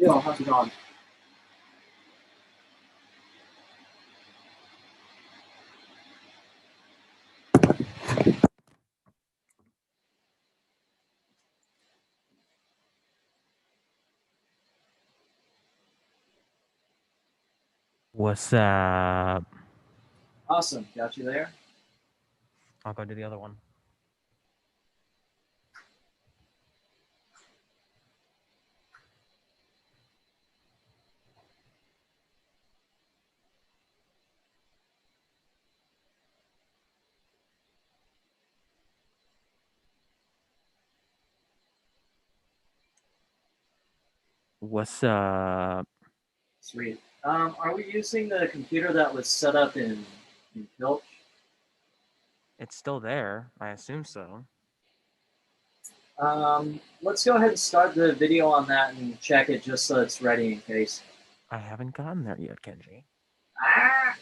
Yo, how's it going? What's up? Awesome. Got you there. I'll go to the other one. What's up? Sweet. Are we using the computer that was set up in Filch? It's still there. I assume so. Let's go ahead and start the video on that and check it just so it's ready in case. I haven't gotten there yet, Kenji. Ah!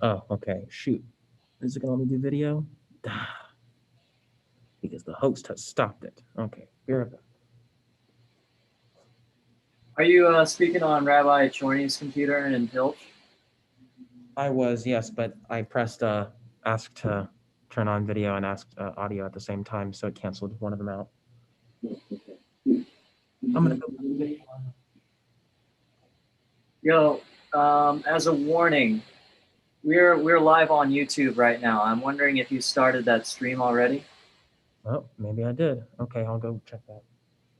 Oh, okay. Shoot. Is it gonna let me do video? Because the host has stopped it. Okay, here we go. Are you speaking on Rabbi Chorney's computer in Filch? I was, yes, but I pressed ask to turn on video and ask audio at the same time, so it canceled one of them out. I'm gonna go video. Yo, as a warning, we're live on YouTube right now. I'm wondering if you started that stream already. Oh, maybe I did. Okay, I'll go check that.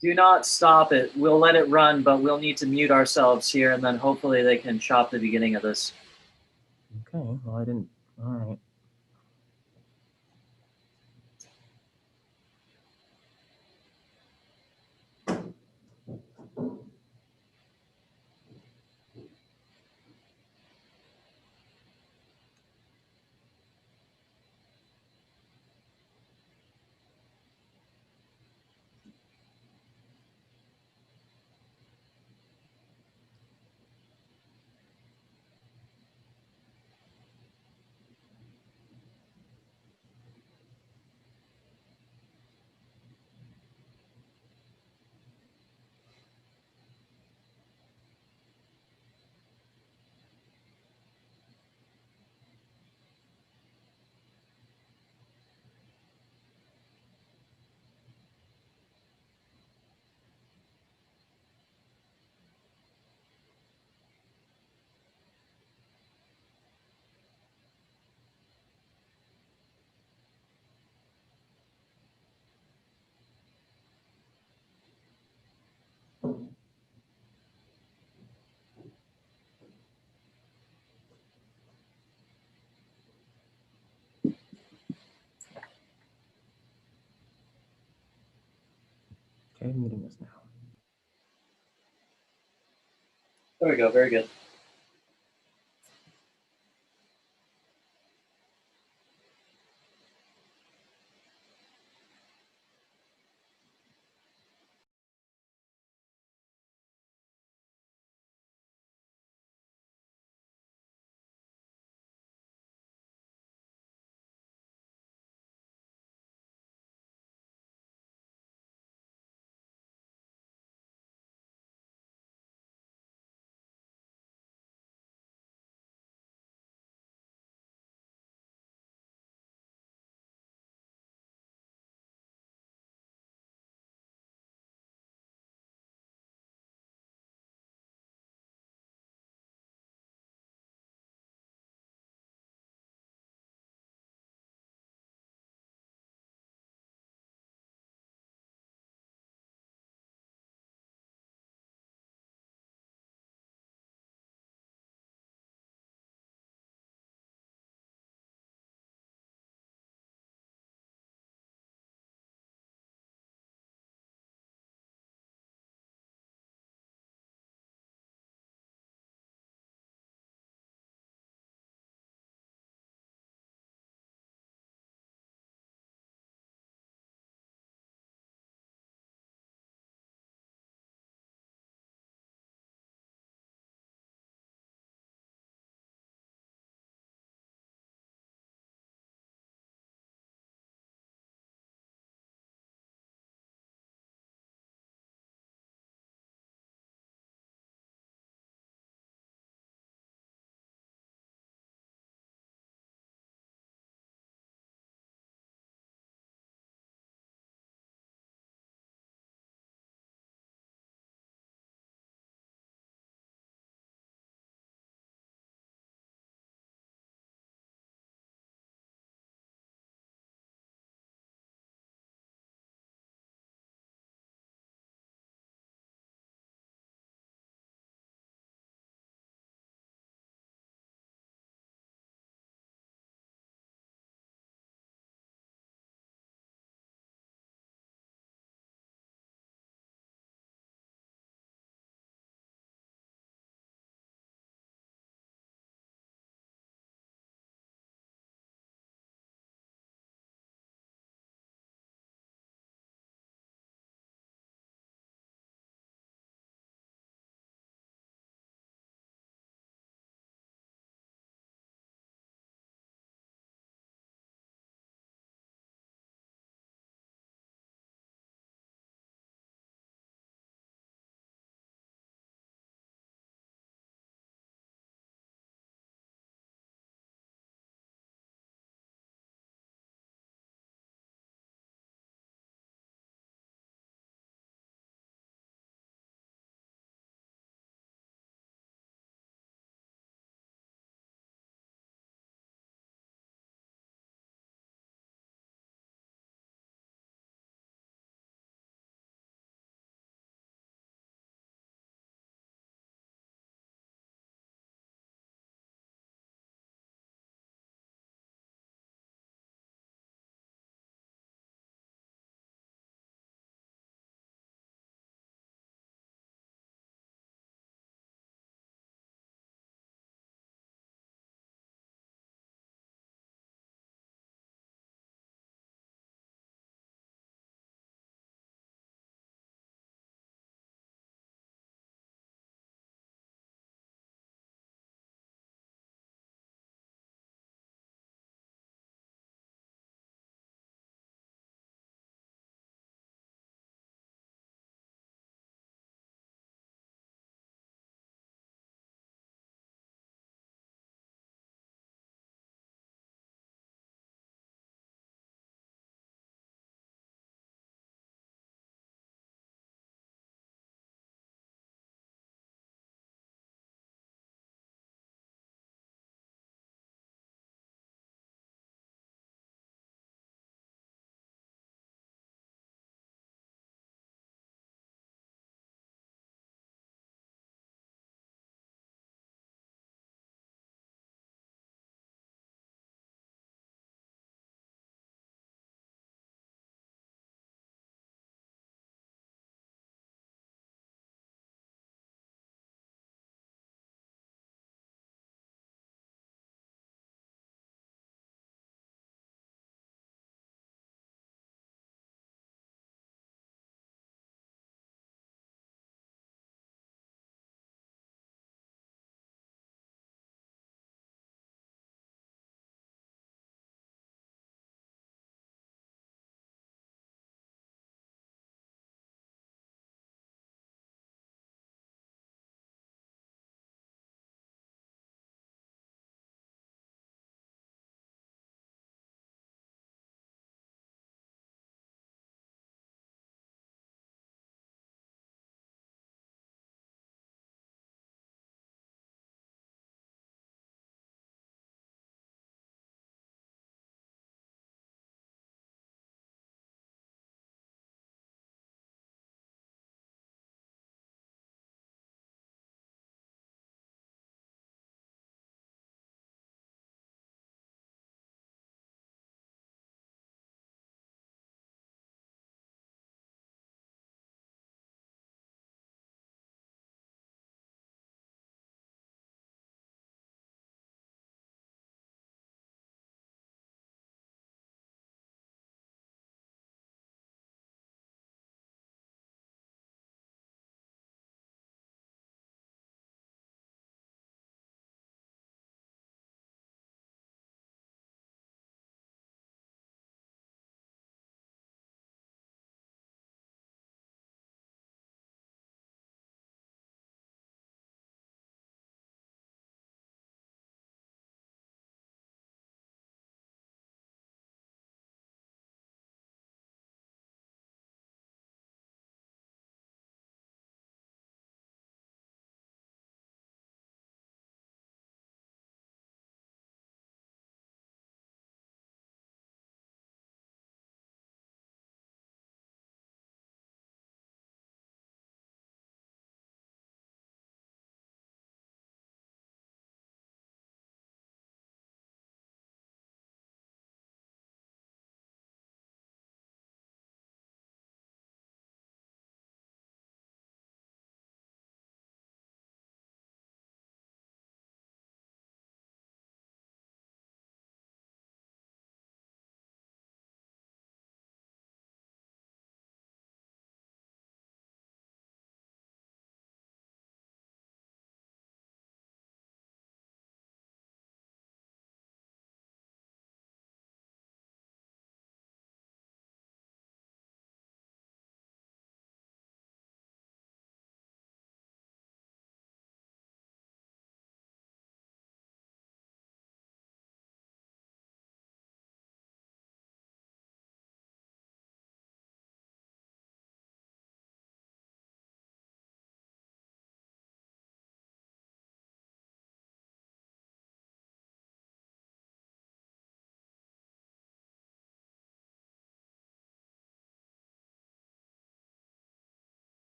Do not stop it. We'll let it run, but we'll need to mute ourselves here, and then hopefully they can chop the beginning of this. Okay, well, I didn't. All right. Okay, muting this now. There we go. Very good.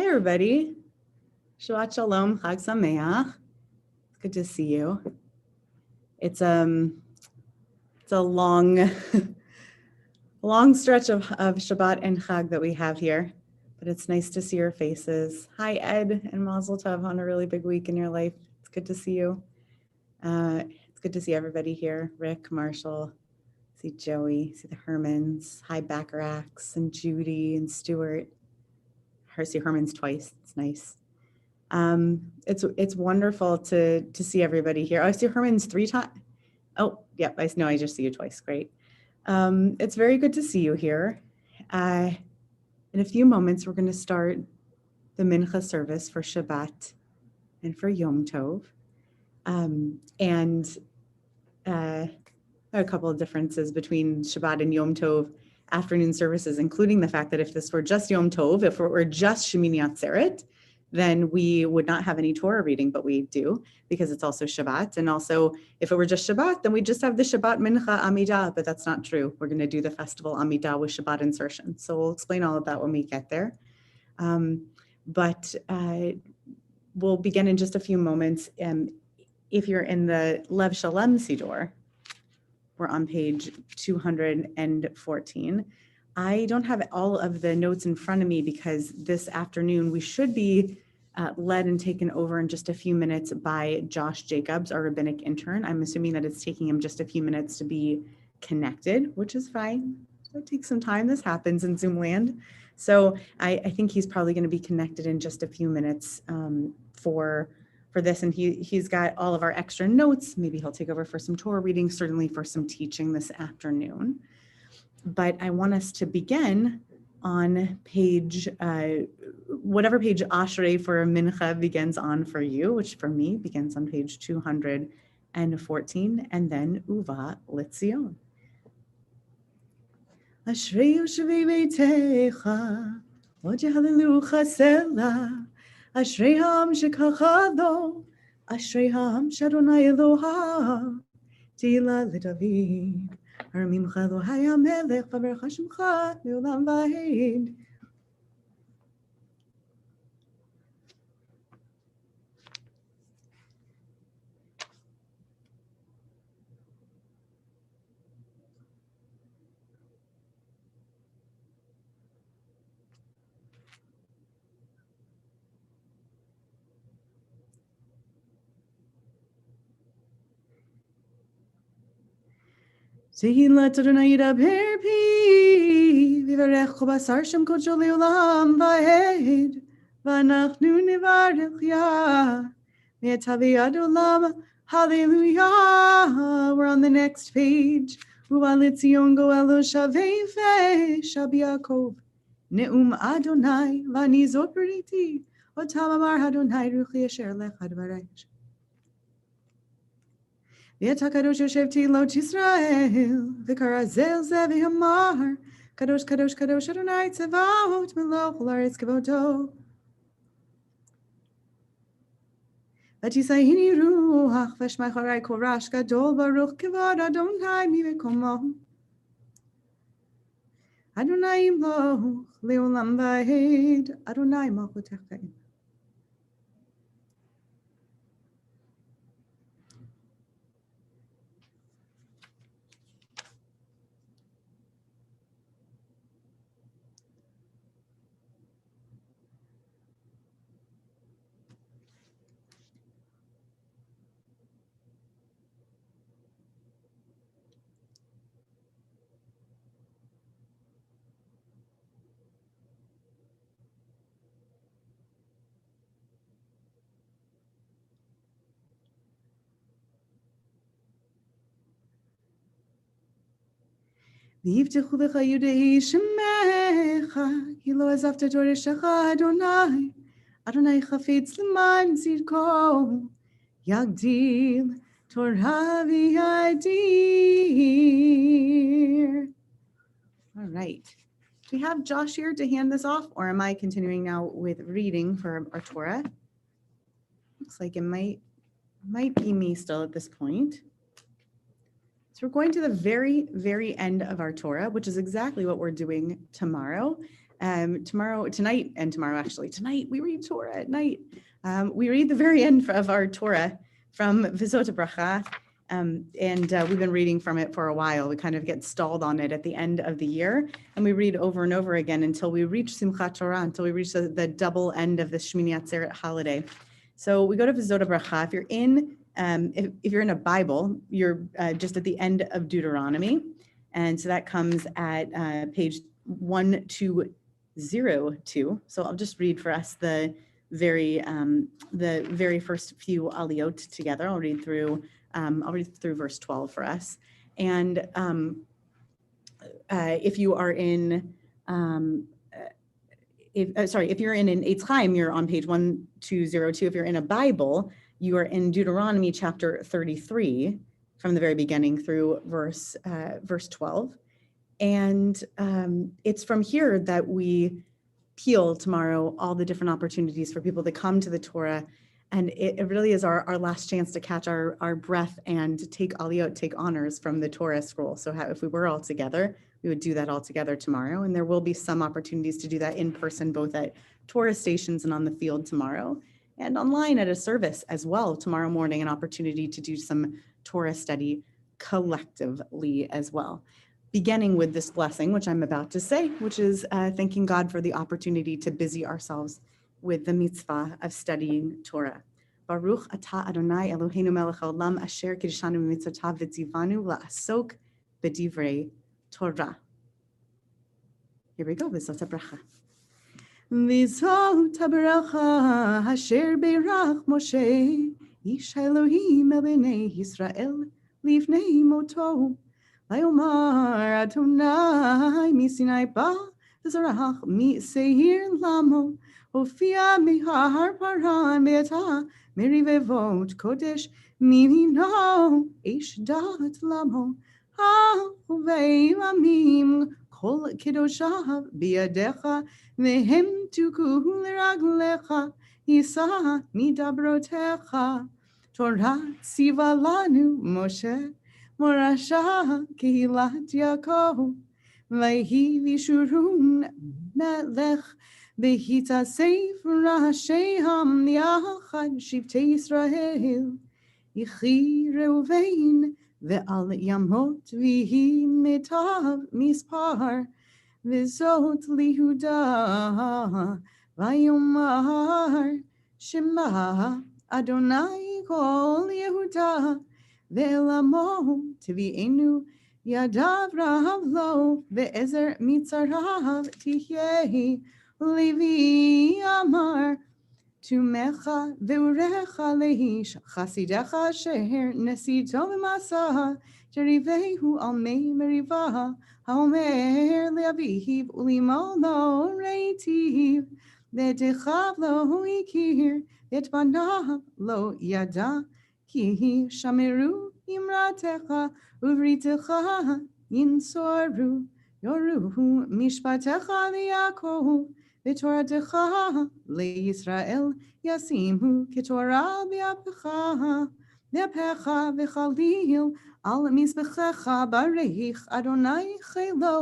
everybody. Shabbat Shalom, Chag Sameach. It's good to see you. It's a long, long stretch of Shabbat and Chag that we have here, but it's nice to see your faces. Hi, Ed and Mazel Tov on a really big week in your life. It's good to see you. It's good to see everybody here. Rick, Marshall, see Joey, see the Hermans. Hi, Bacharachs and Judy and Stuart. I see Hermans twice. It's nice. It's wonderful to see everybody here. I see Herman's 3 times. Oh, yep. I know. I just see you twice. Great. It's very good to see you here. In a few moments, we're going to start the Mincha service for Shabbat and for Yom Tov. There are a couple of differences between Shabbat and Yom Tov afternoon services, including the fact that if this were just Yom Tov, if it were just Shemini Atzeret, then we would not have any Torah reading, but we do because it's also Shabbat. And also, if it were just Shabbat, then we just have the Shabbat Mincha Amidah, but that's not true. We're going to do the festival Amidah with Shabbat insertion. So we'll explain all of that when we get there. We'll begin in just a few moments. If you're in the Lev Shalem Siddur, we're on page 214. I don't have all of the notes in front of me because this afternoon we should be led and taken over in just a few minutes by Josh Jacobs, our rabbinic intern. I'm assuming that it's taking him just a few minutes to be connected, which is fine. So it takes some time. This happens in Zoom land. So I think he's probably going to be connected in just a few minutes for this. And he's got all of our extra notes. Maybe he'll take over for some Torah reading, certainly for some teaching this afternoon. But I want us to begin on page, whatever page Ashrei for Mincha begins on for you, which for me begins on page 214, and then Uva Litzion. Ashrei Yoshevei Beitecha, Oje Hallelu Chasela, Ashrei Ham Shekachado, Ashrei Ham Shadonai Eloha, Tila LeDavid. Armimcha lo haya melech v'bercha shemcha le'olam va'ed. Tehillah Adonai yidaber pi, v'yivarechu basar shem kodsho le'olam va'ed, v'anachnu nivarech yah, v'yatavi ad olam, hallelujah. We're on the next page. U'alitzion goelo shavei shabi Yaakov, ne'um Adonai, v'ani zot beriti, otam amar Adonai ruchi asher lecha dvaresh. V'yata kadosh yoshev tilot Yisrael, v'karazel ze v'yamar, kadosh kadosh kadosh Adonai tzavaot meloch la'aretz kavodo. V'tisayini ruach v'shmacharai korash gadol baruch kavod Adonai mivekomo. Adonai imloch le'olam va'ed, Adonai malchutech. V'yivtechu lecha Yudei shemecha, ki lo azavta toreshecha Adonai, Adonai chafetz l'man tzidko, yagdil Torah v'yadir. All right. Do we have Josh here to hand this off, or am I continuing now with reading for our Torah? Looks like it might be me still at this point. So we're going to the very, very end of our Torah, which is exactly what we're doing tomorrow. Tonight we read Torah at night. We read the very end of our Torah from Vizot Bracha, and we've been reading from it for a while. We kind of get stalled on it at the end of the year, and we read over and over again until we reach Simchat Torah, until we reach the double end of the Shemini Atzeret holiday. So we go to Vizot Bracha. If you're in if you're in a Bible, you're just at the end of Deuteronomy, and so that comes at page 1202. So I'll just read for us the very first few aliyot together. I'll read through verse 12 for us. And if you are in if you're in an Eitz Chaim, you're on page 1202. If you're in a Bible, you are in Deuteronomy chapter 33 from the very beginning through verse 12. And it's from here that we peel tomorrow all the different opportunities for people to come to the Torah. And it really is our last chance to catch our breath and take aliyot, take honors from the Torah scroll. So if we were all together, we would do that all together tomorrow. And there will be some opportunities to do that in person, both at Torah stations and on the field tomorrow, and online at a service as well tomorrow morning, an opportunity to do some Torah study collectively as well. Beginning with this blessing, which I'm about to say, which is thanking God for the opportunity to busy ourselves with the mitzvah of studying Torah. Baruch atah Adonai Eloheinu melech haolam asher kiddushanu b'mitzvotav v'tzivanu la'asok b'divrei Torah. Here we go, V'zot bracha. V'zot bracha asher beirach Moshe ish Elohim el bnei Yisrael lifnei moto. Vayomar Adonai misinai ba v'zarach mi seir lamo hofia mihar paran be'ata merivevot kodesh mimino ish dat lamo ha'uvei amim kol kedoshav biyadecha vehem tuku l'raglecha yisa midabrotecha Torah tziva lanu Moshe Morasha Kehilat Yaakov Vayhi Vishurun Melech Behita Sefer Hasheham Yachad Shivtei Yisrael Yichi Reuvein Ve'al Yamot Vihi Metav Mispar V'zot Lihuda Vayomar Shema Adonai Kol Yehuda Ve'lamo Tivi'enu Yadav Rahav Lo Ve'ezer Mitzarav Tihyeh Levi Amar Tumecha Ve'urecha Leish Chasidecha Sheher Nesito V'masa Jerivehu Almei Meriva Haomer Le'aviv Ulimo Lo Reitiv Ve'techav Lo Ikir Ve'tbanav Lo Yada Ki shameru imratecha uvritecha yinsoru yoruhu mishpatecha liyakov v'toratecha leYisrael yasimhu ketorah b'apecha v'chalil al mizbechecha bareich Adonai chelo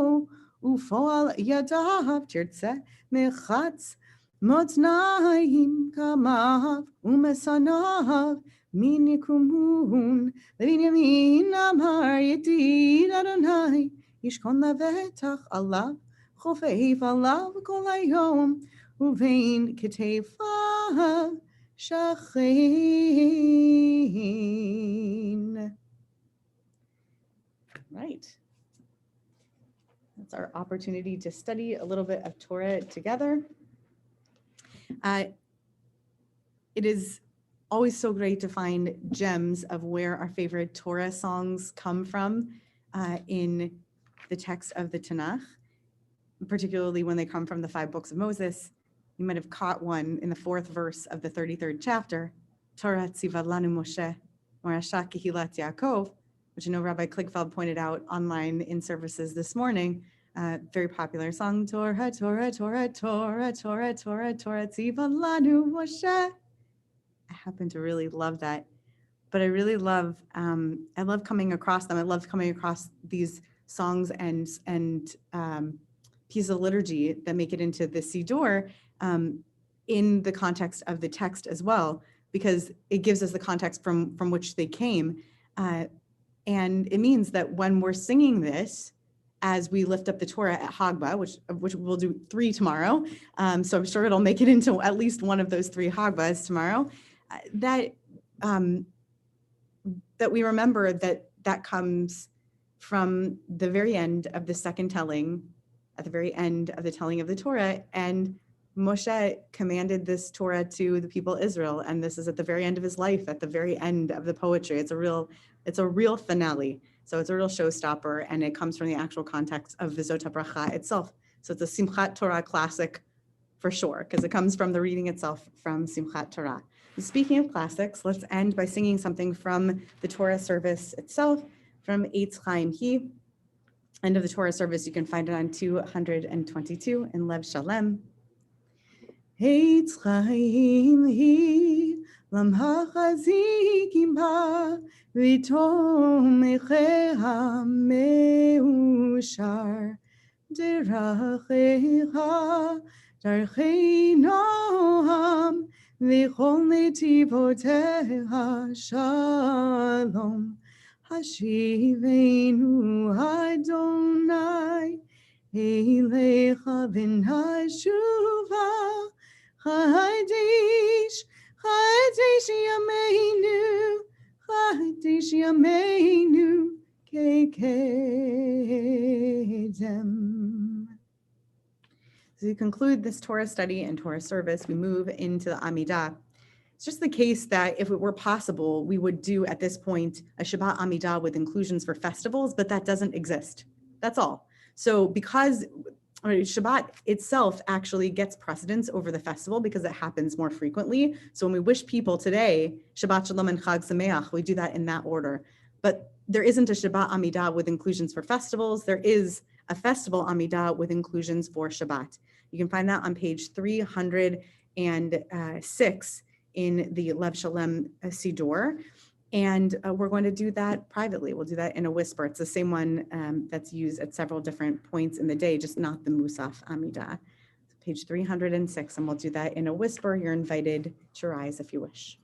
ufoal yadav tirtzeh mechatz motnaim kamav umesanav Minikumun, Levinyamin Amar Yedid Adonai, Yishkon Lavetach Alav, Chofeif Alav Kol Hayom, Uvein Ketefav Shachin. Right. That's our opportunity to study a little bit of Torah together. It is always so great to find gems of where our favorite Torah songs come from in the text of the Tanakh, particularly when they come from the 5 books of Moses. You might have caught one in the 4th verse of the 33rd chapter, Torah tziva lanu Moshe, Morasha Kehilat Yaakov, which I know Rabbi Kligfeld pointed out online in services this morning. Very popular song, Torah, Torah, Torah, Torah, Torah, Torah, Torah tziva lanu Moshe. I happen to really love that, but I really love, I love coming across them. I love coming across these songs and pieces of liturgy that make it into the Siddur in the context of the text as well, because it gives us the context from which they came. And it means that when we're singing this, as we lift up the Torah at Hagbah, which we'll do 3 tomorrow, so I'm sure it'll make it into at least one of those 3 Hagbahs tomorrow, that we remember that comes from the very end of the second telling, at the very end of the telling of the Torah. And Moshe commanded this Torah to the people of Israel, and this is at the very end of his life, at the very end of the poetry. It's a real finale. So it's a real showstopper, and it comes from the actual context of the Zot HaBracha itself. So it's a Simchat Torah classic for sure, because it comes from the reading itself from Simchat Torah. Speaking of classics, let's end by singing something from the Torah service itself, from Eitz Chaim Hi. End of the Torah service, you can find it on 222 in Lev Shalem. Eitz Chaim Hi, Lam HaChazikim Ba, V'tom Echeha Meushar, Derachecha, Darchei Noam, V'chol Netivotecha Shalom. Hashivenu Adonai Eilecha v'nashuva Chadesh Yameinu Kekedem. As we conclude this Torah study and Torah service, we move into the Amidah. It's just the case that if it were possible, we would do at this point a Shabbat Amidah with inclusions for festivals, but that doesn't exist. That's all. So because Shabbat itself actually gets precedence over the festival because it happens more frequently. So when we wish people today, Shabbat Shalom and Chag Sameach, we do that in that order. But there isn't a Shabbat Amidah with inclusions for festivals. There is a festival Amidah with inclusions for Shabbat. You can find that on page 306 in the Lev Shalem Siddur. And we're going to do that privately. We'll do that in a whisper. It's the same one that's used at several different points in the day, just not the Musaf Amidah. Page 306, and we'll do that in a whisper. You're invited to rise if you wish.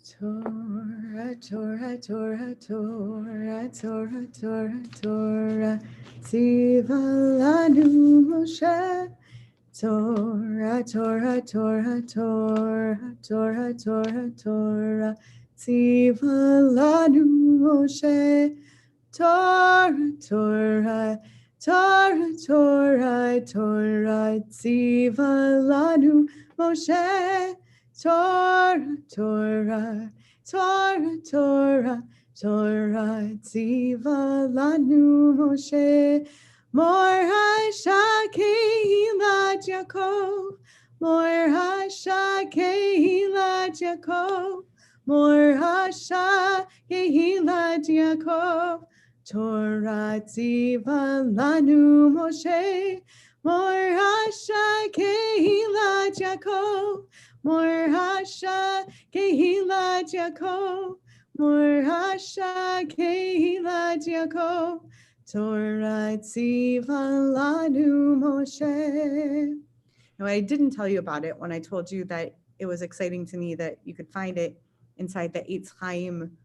Torah, Torah, Torah, Torah, Torah, Torah, Torah, Tziva lanu Moshe. Torah, Torah, Torah, Torah, Torah, Torah, Torah, Tziva lanu Moshe. Torah, Torah, Torah, Torah, Torah, Tziva lanu Moshe. Torah, Torah, Torah, Torah, Torah, Tziva lanu Moshe. Mor HaShakehilat Yaakov, Mor HaShakehilat Yaakov, Mor HaShakehilat Yaakov. Torah tziva lanu Moshe, Mor HaShakehilat Yaakov, Mor HaShakehilat Yaakov, Mor HaShakehilat Yaakov. Torah tziva lanu Moshe. Now, I didn't tell you about it when I told you that it was exciting to me that you could find it inside the Eitz Chaim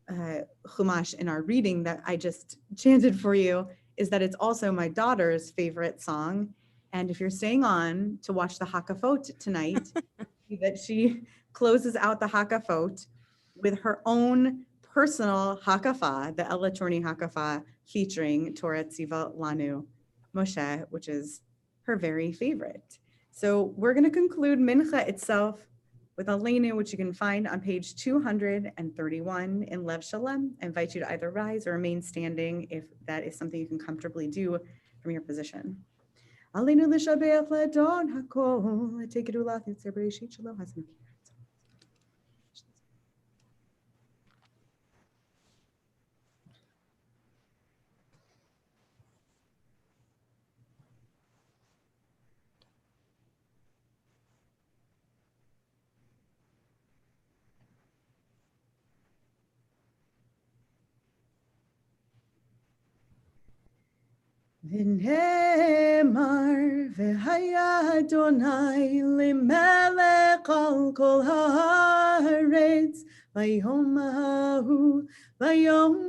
Chumash in our reading that I just chanted for you, is that it's also my daughter's favorite song. And if you're staying on to watch the Hakafot tonight, that she closes out the Hakafot with her own personal Hakafa, the Ella Torni Hakafa, featuring Torah Tziva Lanu Moshe, which is her very favorite. So we're going to conclude Mincha itself with Aleinu, which you can find on page 231 in Lev Shalem. I invite you to either rise or remain standing if that is something you can comfortably do from your position. Aleinu l'shabeach l'adon hakol, take it ulath yitzer b'reshit shelo hasnu. V'nemar v'haya Adonai limelech al kol haaretz vayom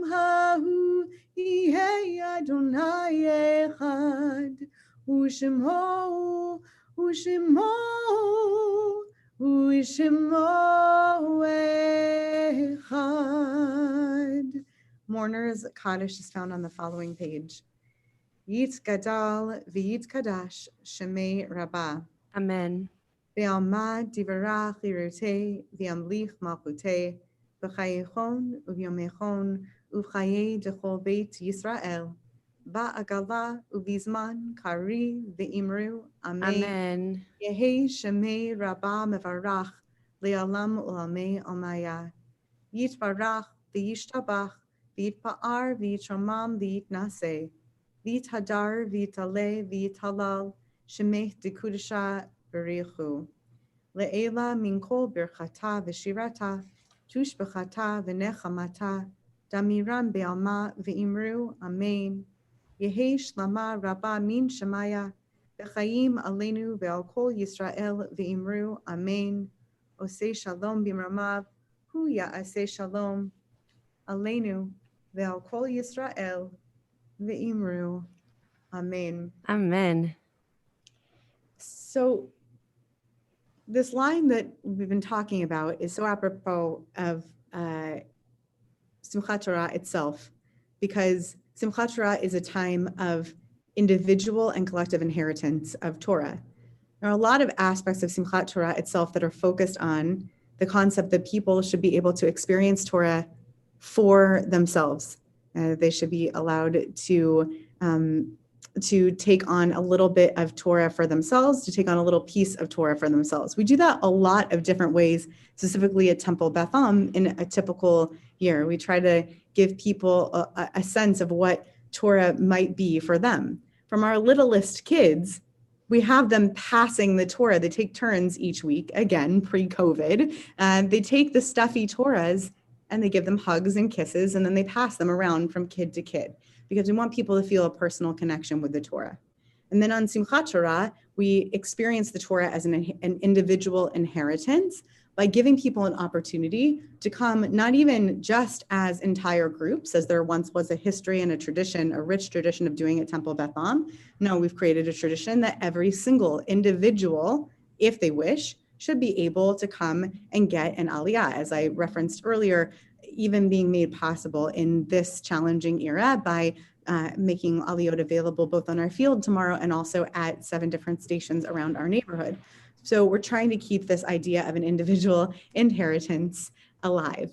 hahu yihei Adonai echad u'shemo echad. Mourner's Kaddish is found on the following page. Yitz gadal v'yitz kadash shemei rabbah. Amen. Ve'almad divarach lirutei v'amlich malchutei v'chayechon u'vyomechon u'chayei dechol beit Yisrael ba'agala u'vizman kari v'imru amen. Amen. Yehei shemei rabbah mevarach le'alam u'lamei almaya. Yitbarach v'yishtabach v'yitpa'ar v'yitramam v'yitnaseh. V'it hadar, v'it ale, v'it halal, shemech dekudesha b'richu. Le'ela min kol birchata v'shirata, tushbechata v'nechamata, damiram be'alma v'imru, amen. Yehi shlama rabba min shemaya, v'chayim aleinu ve'al kol Yisrael v'imru, amen. Osei shalom b'mramav, hu ya'aseh shalom, aleinu ve'al kol Yisrael, Ve'imru. Amen. Amen. So this line that we've been talking about is so apropos of Simchat Torah itself, because Simchat Torah is a time of individual and collective inheritance of Torah. There are a lot of aspects of Simchat Torah itself that are focused on the concept that people should be able to experience Torah for themselves. They should be allowed to take on a little bit of Torah for themselves, to take on a little piece of Torah for themselves. We do that a lot of different ways, specifically at Temple Beth Am in a typical year. We try to give people a sense of what Torah might be for them. From our littlest kids, we have them passing the Torah. They take turns each week, again, pre-COVID. They take the stuffy Torahs and they give them hugs and kisses, and then they pass them around from kid to kid, because we want people to feel a personal connection with the Torah. And then on Simchat Torah, we experience the Torah as an individual inheritance, by giving people an opportunity to come, not even just as entire groups, as there once was a history and a tradition, a rich tradition of doing at Temple Beth Am. No, we've created a tradition that every single individual, if they wish, should be able to come and get an aliyah, as I referenced earlier, even being made possible in this challenging era by making aliyot available both on our field tomorrow and also at 7 different stations around our neighborhood. So we're trying to keep this idea of an individual inheritance alive.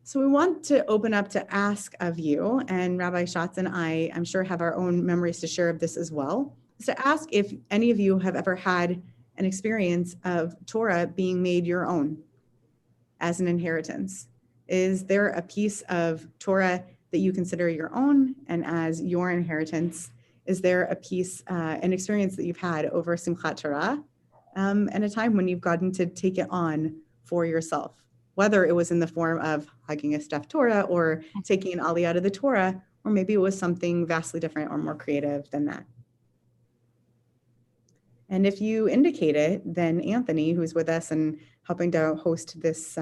So we want to open up to ask of you, and Rabbi Schatz and I'm sure have our own memories to share of this as well, is to ask if any of you have ever had an experience of Torah being made your own as an inheritance. Is there a piece of Torah that you consider your own and as your inheritance? Is there a piece, an experience that you've had over Simchat Torah and a time when you've gotten to take it on for yourself, whether it was in the form of hugging a stuffed Torah or taking an aliyah out of the Torah, or maybe it was something vastly different or more creative than that? And if you indicate it, then Anthony, who's with us and helping to host this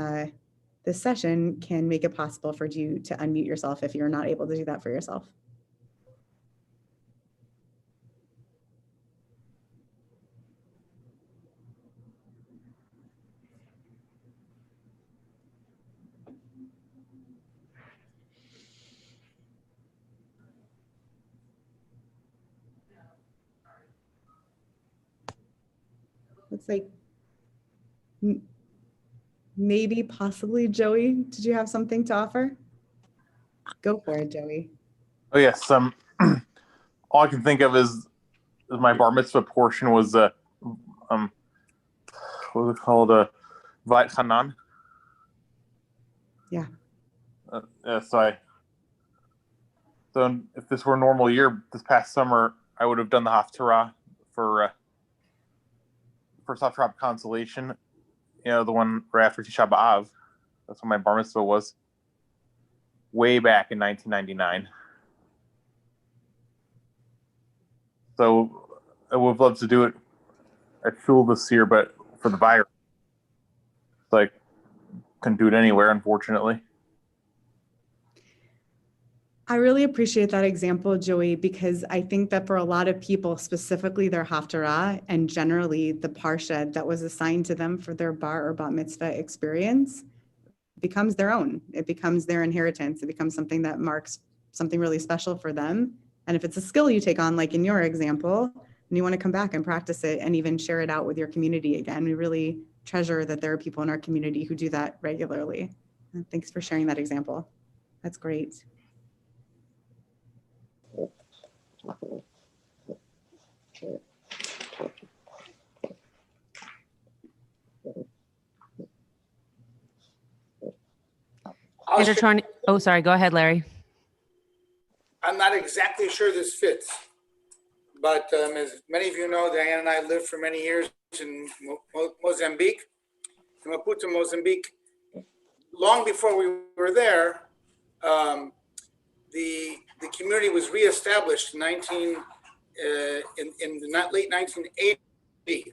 this session, can make it possible for you to unmute yourself if you're not able to do that for yourself. Looks like maybe, possibly, Joey, did you have something to offer? Go for it, Joey. Oh yes. All I can think of is my bar mitzvah portion was what was it called? Vayit Hanan. Yeah. So if this were a normal year, this past summer, I would have done the Haftarah for first Haftarah consolation. You know, the one right after Tisha B'Av. That's when my bar mitzvah was. Way back in 1999. So I would love to do it at shul this year, but for the virus, like, couldn't do it anywhere, unfortunately. I really appreciate that example, Joey, because I think that for a lot of people, specifically their Haftarah and generally the Parsha that was assigned to them for their bar or bat mitzvah experience becomes their own. It becomes their inheritance. It becomes something that marks something really special for them. And if it's a skill you take on, like in your example, and you want to come back and practice it and even share it out with your community again, we really treasure that there are people in our community who do that regularly. And thanks for sharing that example. That's great. Oh, sorry. Go ahead, Larry. I'm not exactly sure this fits, but as many of you know, Diane and I lived for many years in Mozambique, in Maputo, Mozambique. Long before we were there, the community was reestablished in the late 1980,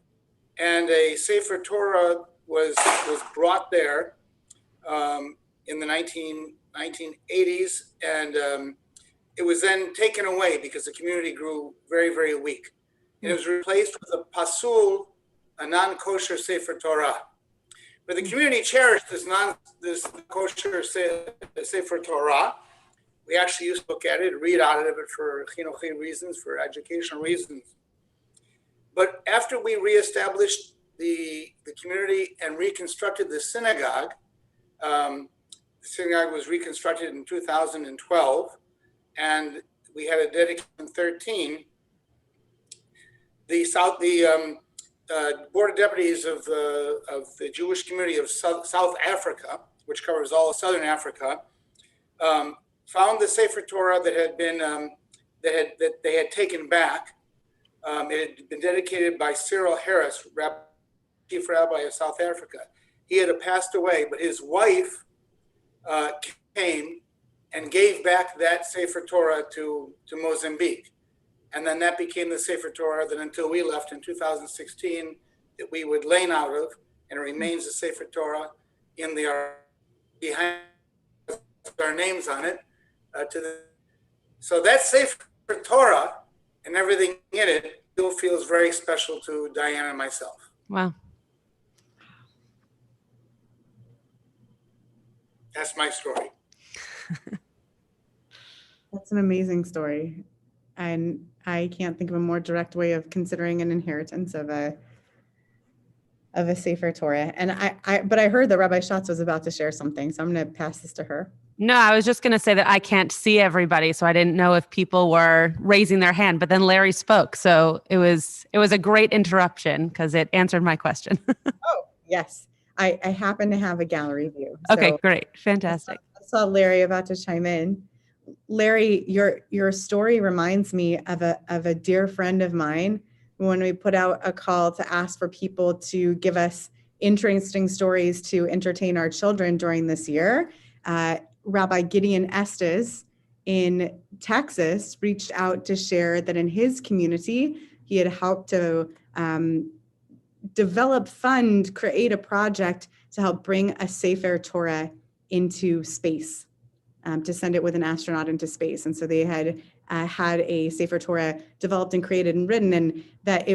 and a Sefer Torah was brought there in the 1980s, and it was then taken away because the community grew very, very weak. And it was replaced with a pasul, a non-kosher Sefer Torah. But the community cherished this kosher Sefer Torah. We actually used to look at it, read out of it for chinuchi reasons, for educational reasons. But after we reestablished the community and reconstructed the synagogue was reconstructed in 2012, and we had a dedication in 2013. The Board of Deputies of the Jewish community of South Africa, which covers all of Southern Africa, found the Sefer Torah that had been that they had taken back. It had been dedicated by Cyril Harris, Chief Rabbi of South Africa. He had passed away, but his wife came and gave back that Sefer Torah to Mozambique. And then that became the Sefer Torah that until we left in 2016 that we would lane out of and it remains a Sefer Torah in the behind our names on it. So that Sefer Torah and everything in it still feels very special to Diana and myself. Wow. That's my story. That's an amazing story. And I can't think of a more direct way of considering an inheritance of a Sefer Torah. And but I heard that Rabbi Schatz was about to share something, so I'm going to pass this to her. No, I was just going to say that I can't see everybody, so I didn't know if people were raising their hand, but then Larry spoke. So it was a great interruption because it answered my question. Oh, yes. I happen to have a gallery view. Okay, So great. Fantastic. I saw Larry about to chime in. Larry, your story reminds me of a dear friend of mine when we put out a call to ask for people to give us interesting stories to entertain our children during this year. Rabbi Gideon Estes in Texas reached out to share that in his community, he had helped to create a project to help bring a Sefer Torah into space, to send it with an astronaut into space. And so they had had a Sefer Torah developed and created and written, and that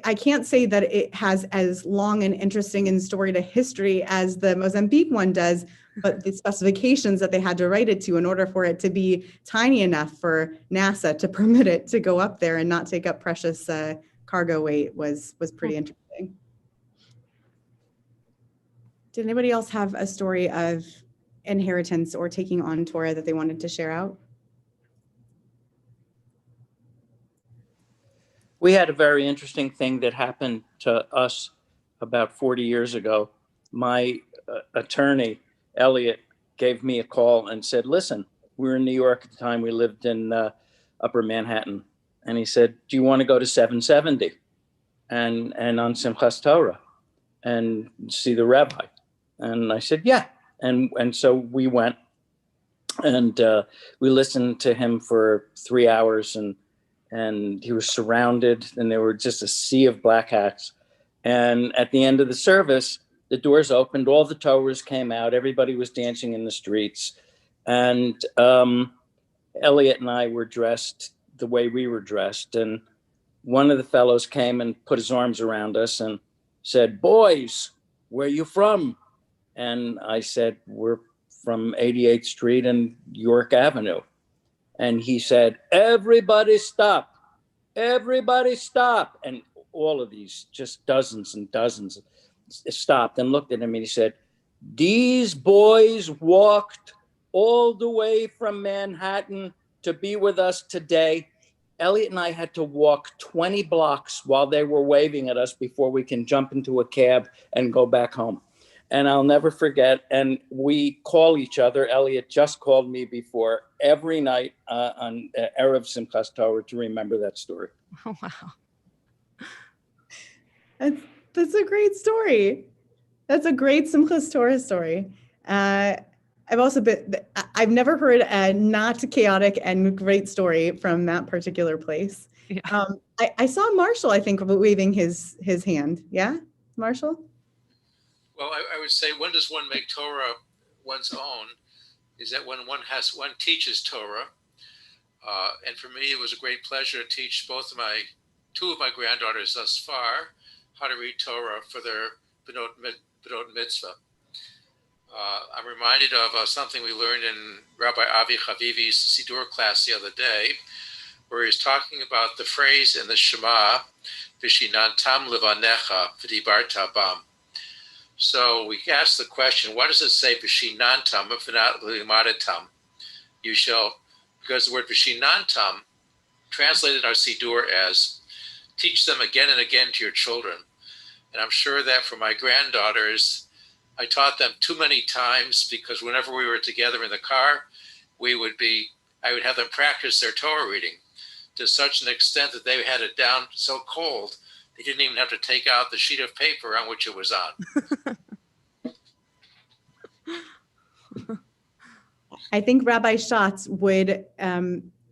I can't say that it has as long and interesting and storied a history as the Mozambique one does, but the specifications that they had to write it to in order for it to be tiny enough for NASA to permit it to go up there and not take up precious cargo weight was pretty interesting. Did anybody else have a story of inheritance or taking on Torah that they wanted to share out? We had a very interesting thing that happened to us about 40 years ago. My attorney, Elliot, gave me a call and said, listen, we were in New York at the time. We lived in Upper Manhattan. And he said, do you want to go to 770 and on Simchat Torah and see the rabbi? And I said, yeah. And so we went and we listened to him for 3 hours, and he was surrounded, and there were just a sea of black hats. And at the end of the service, the doors opened, all the Torahs came out, everybody was dancing in the streets. And Elliot and I were dressed the way we were dressed. And one of the fellows came and put his arms around us and said, boys, where are you from? And I said, we're from 88th Street and York Avenue. And he said, everybody stop, everybody stop. And all of these, just dozens and dozens, stopped and looked at him, and he said, these boys walked all the way from Manhattan to be with us today. Elliot and I had to walk 20 blocks while they were waving at us before we can jump into a cab and go back home. And I'll never forget, and we call each other. Elliot just called me before every night on Erev Simchat Torah to remember that story. Oh, wow. That's a great story. That's a great Simchat Torah story. I've never heard a not chaotic and great story from that particular place. Yeah. I saw Marshall, I think, waving his hand. Yeah, Marshall? Well, I would say, when does one make Torah one's own? Is that when one teaches Torah. And for me, it was a great pleasure to teach two of my granddaughters thus far how to read Torah for their B'not Mitzvah. I'm reminded of something we learned in Rabbi Avi Chavivi's Siddur class the other day, where he's talking about the phrase in the Shema, V'shinantam levanecha v'dibarta bam. So we asked the question, what does it say, V'shinantam, if not limadatam? You shall, because the word V'shinantam, translated our Siddur as, teach them again and again to your children. And I'm sure that for my granddaughters, I taught them too many times, because whenever we were together in the car, I would have them practice their Torah reading to such an extent that they had it down so cold, they didn't even have to take out the sheet of paper on which it was on. I think Rabbi Schatz would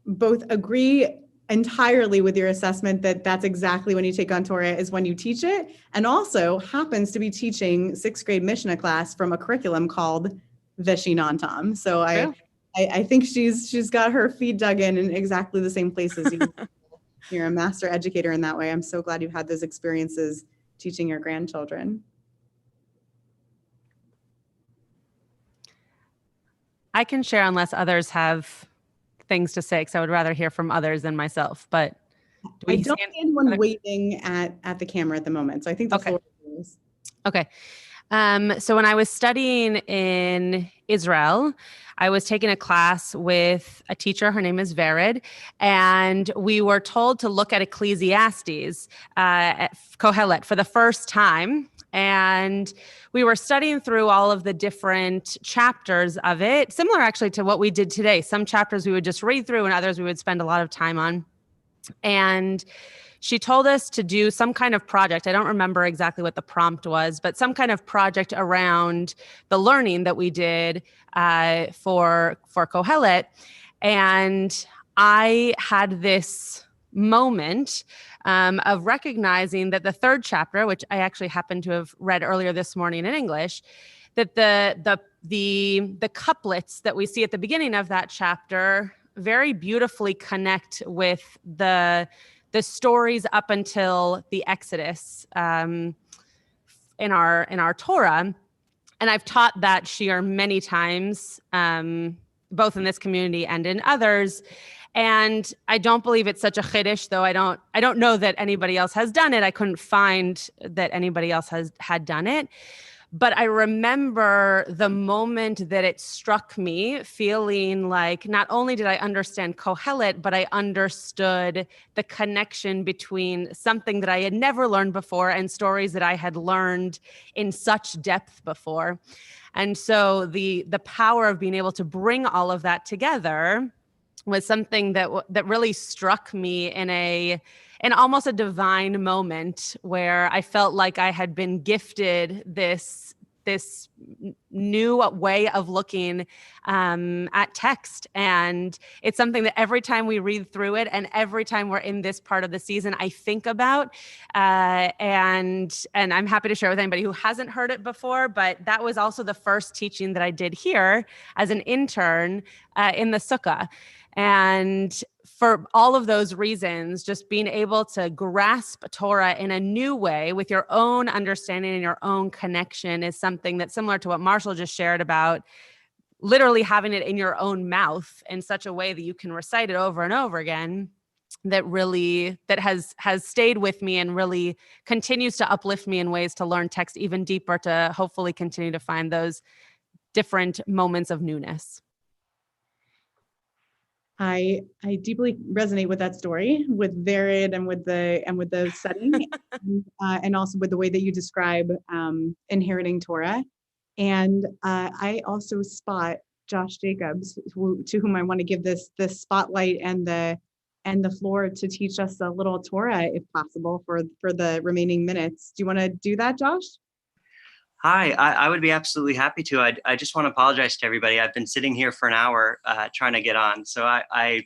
both agree entirely with your assessment that that's exactly when you take on Torah is when you teach it, and also happens to be teaching 6th grade Mishnah class from a curriculum called Veshinantam. So I think she's got her feet dug in exactly the same places. You're a master educator in that way. I'm so glad you've had those experiences teaching your grandchildren. I can share unless others have things to say, because I would rather hear from others than myself. But I don't see anyone waving at the camera at the moment, so I think the floor is yours. Okay. So when I was studying in Israel, I was taking a class with a teacher. Her name is Vered, and we were told to look at Ecclesiastes, at Kohelet, for the first time. And we were studying through all of the different chapters of it, similar actually to what we did today. Some chapters we would just read through, and others we would spend a lot of time on. And she told us to do some kind of project. I don't remember exactly what the prompt was, but some kind of project around the learning that we did for Kohelet. And I had this moment of recognizing that the 3rd chapter, which I actually happened to have read earlier this morning in English, that the couplets that we see at the beginning of that chapter very beautifully connect with the stories up until the Exodus in our Torah. And I've taught that shiur many times, both in this community and in others. And I don't believe it's such a chiddush, though I don't know that anybody else has done it. I couldn't find that anybody else had done it. But I remember the moment that it struck me, feeling like not only did I understand Kohelet, but I understood the connection between something that I had never learned before and stories that I had learned in such depth before. And so the power of being able to bring all of that together was something that really struck me in almost a divine moment, where I felt like I had been gifted this new way of looking at text. And it's something that every time we read through it and every time we're in this part of the season, I think about. And I'm happy to share with anybody who hasn't heard it before, but that was also the first teaching that I did here as an intern in the sukkah. And for all of those reasons, just being able to grasp Torah in a new way with your own understanding and your own connection is something that's similar to what Marshall just shared about literally having it in your own mouth in such a way that you can recite it over and over again. That has stayed with me and really continues to uplift me in ways to learn text even deeper, to hopefully continue to find those different moments of newness. I deeply resonate with that story, with Vered and with the setting, and also with the way that you describe inheriting Torah. And I also spot Josh Jacobs, to whom I want to give this spotlight and the floor to teach us a little Torah, if possible, for the remaining minutes. Do you want to do that, Josh? Hi, I would be absolutely happy to. I just want to apologize to everybody. I've been sitting here for an hour trying to get on. So I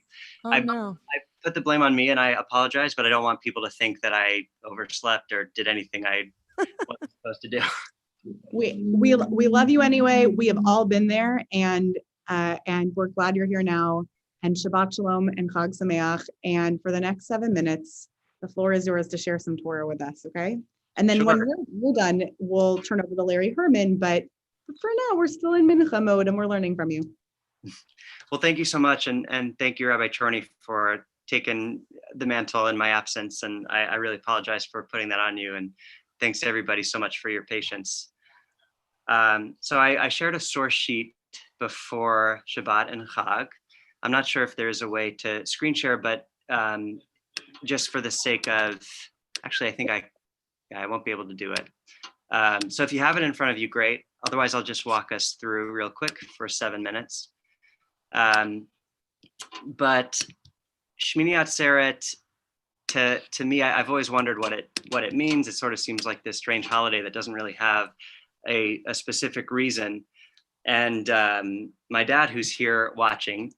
put the blame on me, and I apologize, but I don't want people to think that I overslept or did anything I wasn't supposed to do. We love you anyway. We have all been there, and we're glad you're here now. And Shabbat Shalom and Chag Sameach. And for the next 7 minutes, the floor is yours to share some Torah with us, okay? And then when we're done, we'll turn over to Larry Herman. But for now, we're still in mincha mode and we're learning from you. Well, thank you so much. And thank you, Rabbi Chorny, for taking the mantle in my absence. And I really apologize for putting that on you. And thanks to everybody so much for your patience. So I shared a source sheet before Shabbat and Chag. I'm not sure if there's a way to screen share, but just for the sake of, actually, I think I won't be able to do it. So if you have it in front of you, great. Otherwise, I'll just walk us through real quick for 7 minutes. But Shemini Atzeret, to me, I've always wondered what it means. It sort of seems like this strange holiday that doesn't really have a specific reason. And my dad, who's here watching,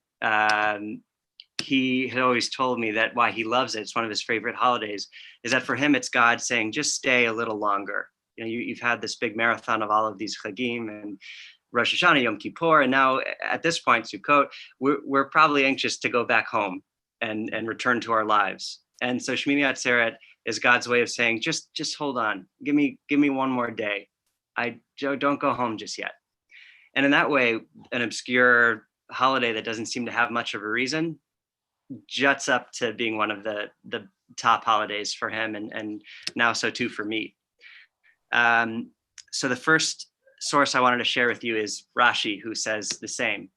he had always told me that why he loves it, it's one of his favorite holidays, is that for him, it's God saying, just stay a little longer. You've had this big marathon of all of these Chagim and Rosh Hashanah, Yom Kippur, and now at this point, Sukkot, we're probably anxious to go back home and return to our lives. And so Shemini Atzeret is God's way of saying, just hold on, give me one more day. Don't go home just yet. And in that way, an obscure holiday that doesn't seem to have much of a reason juts up to being one of the top holidays for him, and now so too for me. So the first source I wanted to share with you is Rashi, who says the same.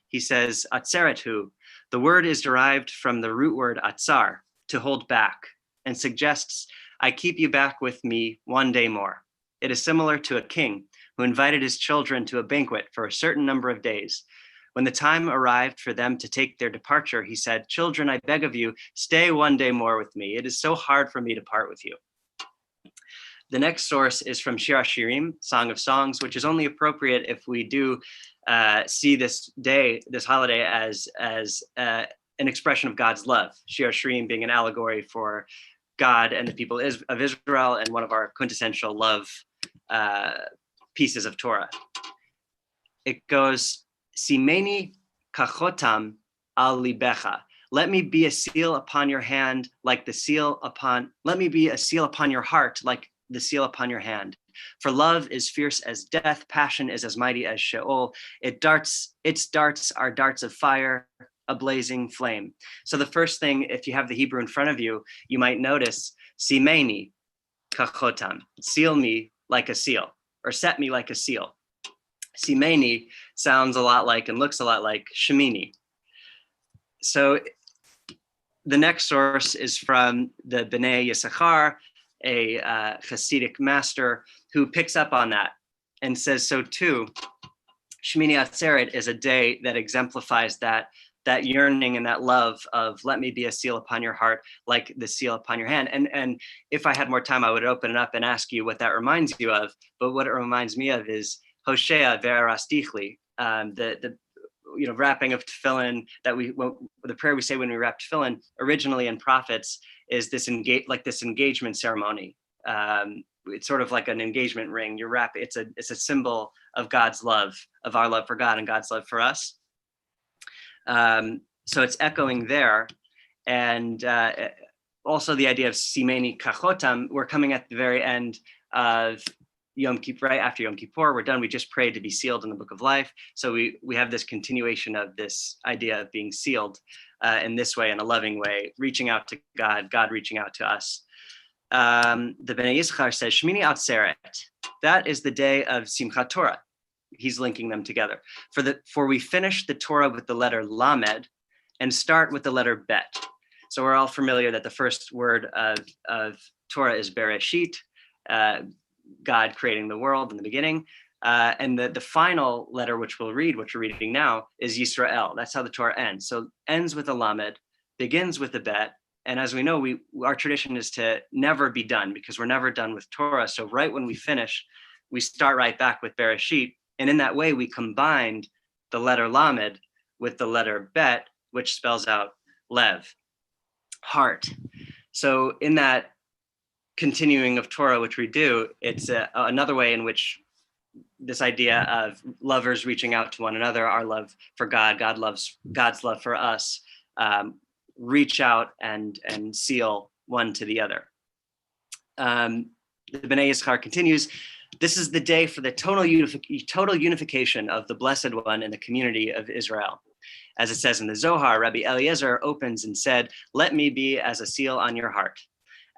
He says, Atzeret hu, the word is derived from the root word atzar, to hold back, and suggests, I keep you back with me one day more. It is similar to a king who invited his children to a banquet for a certain number of days. When the time arrived for them to take their departure, he said, children, I beg of you, stay one day more with me. It is so hard for me to part with you. The next source is from Shir HaShirim, Song of Songs, which is only appropriate if we do see this holiday as an expression of God's love. Shir HaShirim being an allegory for God and the people of Israel, and one of our quintessential love pieces of Torah. It goes, Simchat kachotam al libecha. Let me be a seal upon your hand, like the seal upon, let me be a seal upon your heart, like the seal upon your hand. For love is fierce as death, passion is as mighty as Sheol. Its darts are darts of fire, a blazing flame. So the first thing, if you have the Hebrew in front of you, you might notice, Simchat kachotam, seal me like a seal, or set me like a seal. Simchat sounds a lot like and looks a lot like Shemini. So the next source is from the Bnei Yisachar, a Hasidic master, who picks up on that and says so too. Shemini Atzeret is a day that exemplifies that yearning and that love of let me be a seal upon your heart, like the seal upon your hand. And if I had more time, I would open it up and ask you what that reminds you of. But what it reminds me of is Hoshea ve'arastichli, the wrapping of tefillin the prayer we say when we wrap tefillin originally in prophets is this engagement ceremony. It's sort of like an engagement ring. It's a symbol of God's love, of our love for God and God's love for us. So it's echoing there. And also the idea of Simchat kachotam, we're coming at the very end of Yom Kippur, right after Yom Kippur, we're done. We just prayed to be sealed in the book of life. So we have this continuation of this idea of being sealed in this way, in a loving way, reaching out to God, God reaching out to us. The Bnei Yisachar says, Shemini Atzeret, that is the day of Simchat Torah. He's linking them together. For we finish the Torah with the letter Lamed and start with the letter Bet. So we're all familiar that the first word of Torah is Bereshit, God creating the world in the beginning. And the final letter, which we're reading now, is Yisrael. That's how the Torah ends. So ends with a Lamed, begins with a Bet. And as we know, our tradition is to never be done, because we're never done with Torah. So right when we finish, we start right back with Bereshit. And in that way, we combined the letter Lamed with the letter Bet, which spells out Lev, heart. So in that continuing of Torah, which we do, it's another way in which this idea of lovers reaching out to one another, our love for God, God's love for us, reach out and seal one to the other. The Bnei Yisachar continues, this is the day for the total unification of the Blessed One in the community of Israel. As it says in the Zohar, Rabbi Eliezer opens and said, let me be as a seal on your heart.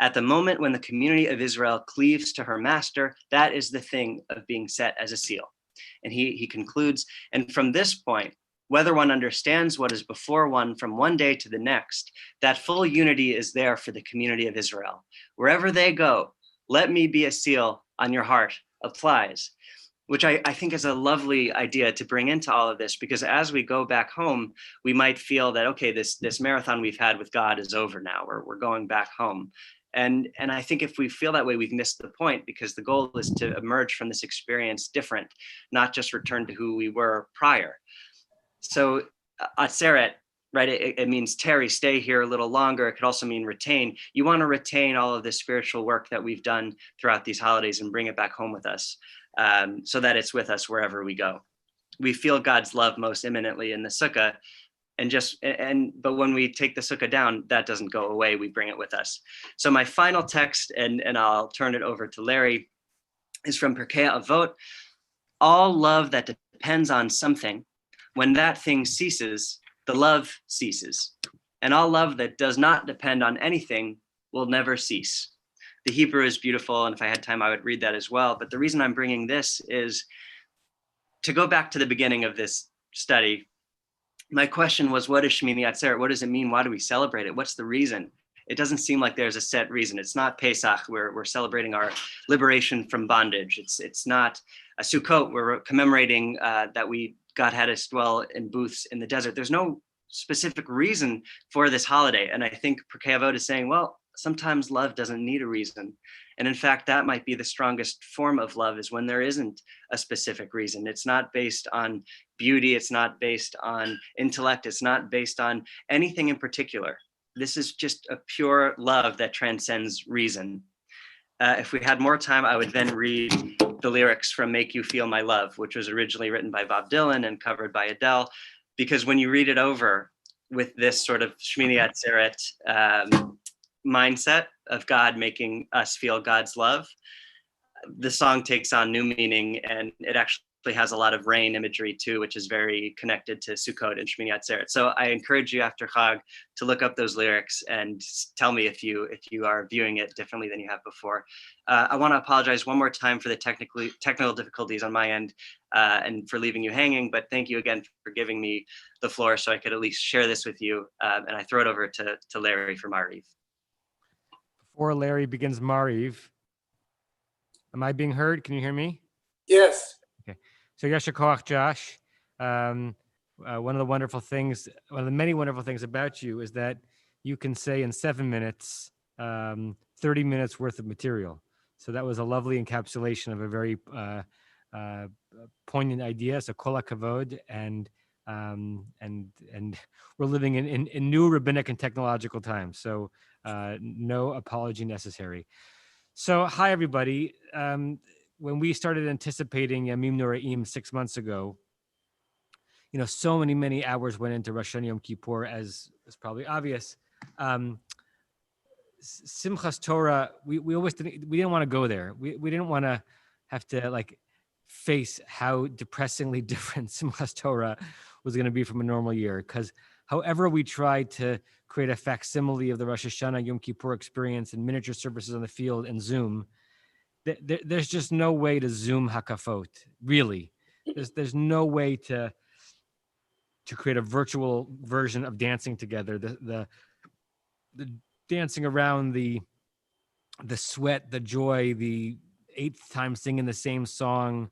At the moment when the community of Israel cleaves to her master, that is the thing of being set as a seal. And he concludes, and from this point, whether one understands what is before one from one day to the next, that full unity is there for the community of Israel. Wherever they go, let me be a seal on your heart applies, which I think is a lovely idea to bring into all of this, because as we go back home, we might feel that, okay, this marathon we've had with God is over now, we're going back home. And I think if we feel that way, we've missed the point, because the goal is to emerge from this experience different, not just return to who we were prior. So Atzeret right? It means tarry, stay here a little longer. It could also mean retain. You want to retain all of this spiritual work that we've done throughout these holidays and bring it back home with us, so that it's with us wherever we go. We feel God's love most imminently in the sukkah, but when we take the sukkah down, that doesn't go away. We bring it with us. So my final text, and I'll turn it over to Larry, is from Pirkei Avot. All love that depends on something, when that thing ceases, the love ceases. And all love that does not depend on anything will never cease. The Hebrew is beautiful, and if I had time, I would read that as well. But the reason I'm bringing this is to go back to the beginning of this study. My question was, what is Shemini Atzeret? What does it mean? Why do we celebrate it? What's the reason? It doesn't seem like there's a set reason. It's not Pesach, we're celebrating our liberation from bondage. It's not a Sukkot, we're commemorating that God had us dwell in booths in the desert. There's no specific reason for this holiday. And I think Pirkei Avot is saying, well, sometimes love doesn't need a reason. And in fact, that might be the strongest form of love, is when there isn't a specific reason. It's not based on beauty. It's not based on intellect. It's not based on anything in particular. This is just a pure love that transcends reason. If we had more time, I would then read the lyrics from Make You Feel My Love, which was originally written by Bob Dylan and covered by Adele, because when you read it over with this sort of Shemini Atzeret mindset of God making us feel God's love, the song takes on new meaning, and it actually has a lot of rain imagery too, which is very connected to Sukkot and Shemini Atzeret. So I encourage you after Chag to look up those lyrics and tell me if you are viewing it differently than you have before. I want to apologize one more time for the technical difficulties on my end and for leaving you hanging, but thank you again for giving me the floor so I could at least share this with you. And I throw it over to Larry for Mariv. Before Larry begins Mariv, am I being heard? Can you hear me? Yes. Okay. So Yasher Koach, Josh. One of the many wonderful things about you is that you can say in 7 minutes, 30 minutes worth of material. So that was a lovely encapsulation of a very poignant idea. So kol hakavod, and we're living in new rabbinic and technological times. So no apology necessary. So hi everybody. When we started anticipating Yamim Noraim 6 months ago, so many hours went into Rosh Hashanah Yom Kippur, as is probably obvious. Simchas Torah, we didn't want to go there. We didn't want to have to face how depressingly different Simchas Torah was going to be from a normal year, because however we tried to create a facsimile of the Rosh Hashanah Yom Kippur experience and miniature services on the field and Zoom, there's just no way to Zoom hakafot. Really, there's no way to create a virtual version of dancing together. The dancing around, the sweat, the joy, the 8th time singing the same song,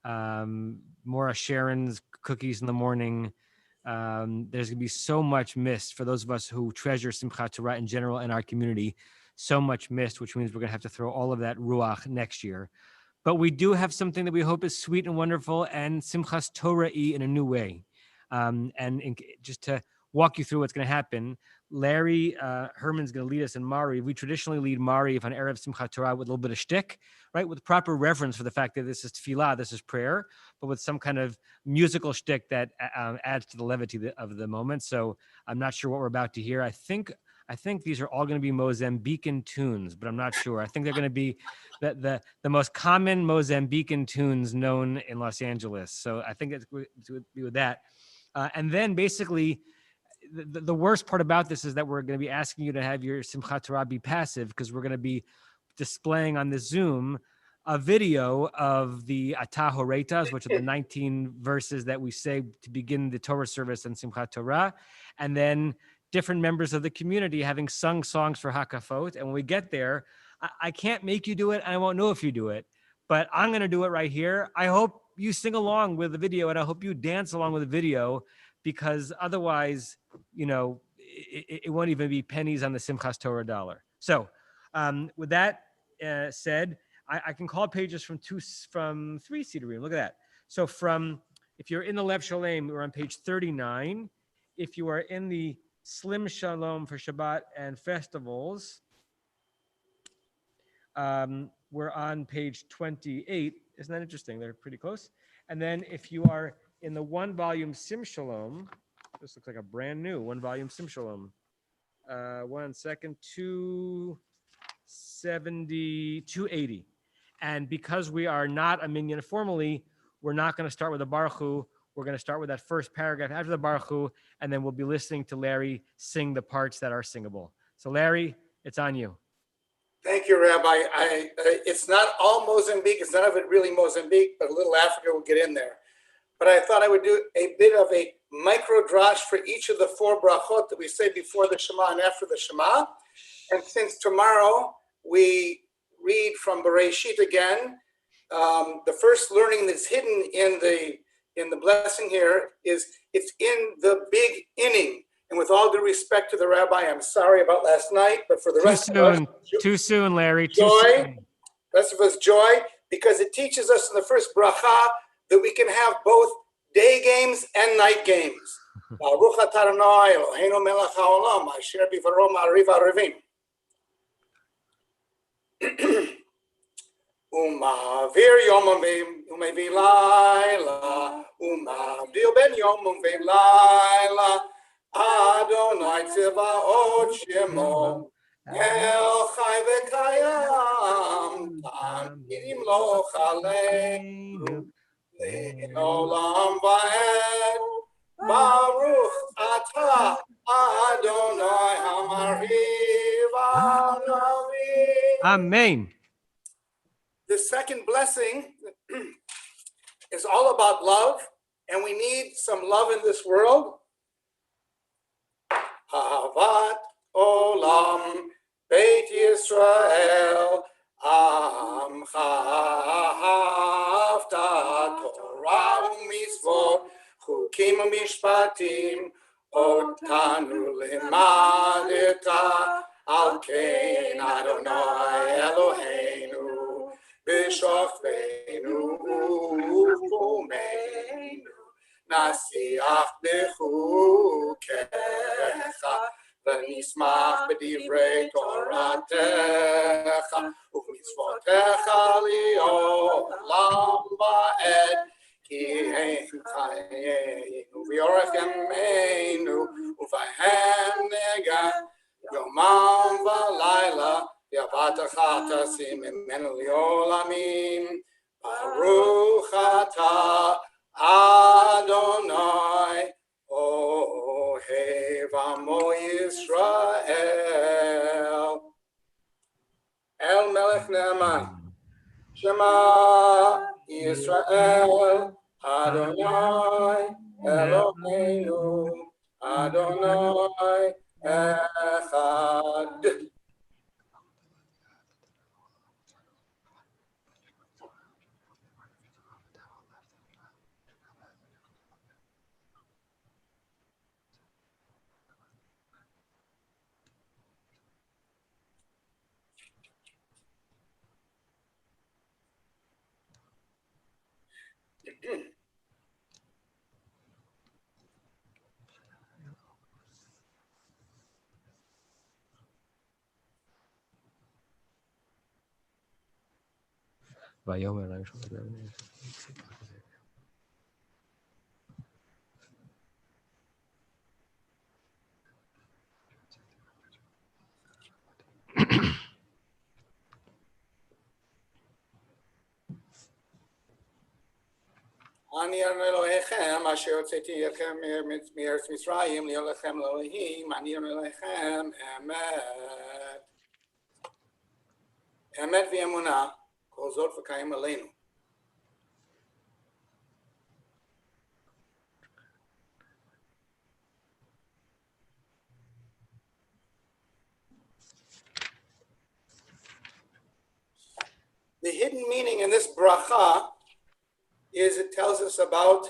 Maura Sharon's cookies in the morning. There's gonna be so much missed for those of us who treasure Simchat Torah in general in our community. So much missed, which means we're gonna have to throw all of that ruach next year. But we do have something that we hope is sweet and wonderful and Simchas Torah-y in a new way. Just to walk you through what's going to happen, Larry Herman's going to lead us in Mariv. We traditionally lead Mariv on Erev Simchat Torah with a little bit of shtick, right? With proper reverence for the fact that this is tefillah, this is prayer, but with some kind of musical shtick that adds to the levity of the moment. So I'm not sure what we're about to hear. I think these are all going to be Mozambican tunes, but I'm not sure. I think they're going to be the most common Mozambican tunes known in Los Angeles. So I think it's going to be with that. And then basically, the worst part about this is that we're going to be asking you to have your Simchat Torah be passive, because we're going to be displaying on the Zoom a video of the Atah Horeitas, which are the 19 verses that we say to begin the Torah service in Simchat Torah, and then different members of the community having sung songs for Hakafot. And when we get there, I can't make you do it, and I won't know if you do it, but I'm going to do it right here. I hope you sing along with the video, and I hope you dance along with the video, because otherwise, it won't even be pennies on the Simchas Torah dollar. So with that said, I can call pages from 3 Sidurim. Look at that. So if you're in the Lev Sholem, we're on page 39. if you are in the Slim Shalom for Shabbat and festivals, we're on page 28. Isn't that interesting? They're pretty close. And then if you are in the one volume Sim Shalom, this looks like a brand new one volume Sim Shalom. 1 second, 270, 280. And because we are not a minyan formally, we're not going to start with a Baruch Hu. We're going to start with that first paragraph after the Baruch Hu, and then we'll be listening to Larry sing the parts that are singable. So Larry, it's on you. Thank you, Rabbi. It's not all Mozambique. It's none of it really Mozambique, but a little Africa will get in there. But I thought I would do a bit of a micro drash for each of the 4 brachot that we say before the Shema and after the Shema. And since tomorrow we read from Bereshit again, the first learning that's hidden in the blessing here is it's in the big inning. And with all due respect to the rabbi, I'm sorry about last night, but for the rest of us, Too soon, Larry. Too joy, soon. rest of us joy, because it teaches us in the first bracha that we can have both day games and night games. Baruch atah Adonai Eloheinu melech haolam asher bivaro ma'ariv arivim. Umavir yomam umevi laila, umavdil ben yomam ve'laila, Adonai tzevaot shemo, El chai v'kayam, Tamim lo chaleinu, le'olam va'ed, Baruch atah Adonai hamariv aravim. Amen. The second blessing is all about love, and we need some love in this world. Havat olam Beit Yisrael amcha hafta Torah u'mitzvot chukim u'mishpatim otanu limadeta al kein Adonai Eloheinu b'shofteinu u'chumeinu nasiach b'chukecha v'nismach b'divrei Toratecha u'mitzvotecha li'olam va'ed ki hein chayeinu v'yorech yameinu u'vahem nega yomam v'layla v'yavatecha tasim imenu li'olamim Baruch atah Adonai Ohev Amo Yisrael El Melech Ne'eman Shema Yisrael Adonai Eloheinu Adonai Echad. Ani Elohechem asher hotzeti echem me'eretz Mitzrayim li'olechem Elohim Ani Elohechem emet emet v'emunah kol zot v'kayim aleinu. The hidden meaning in this bracha is it tells us about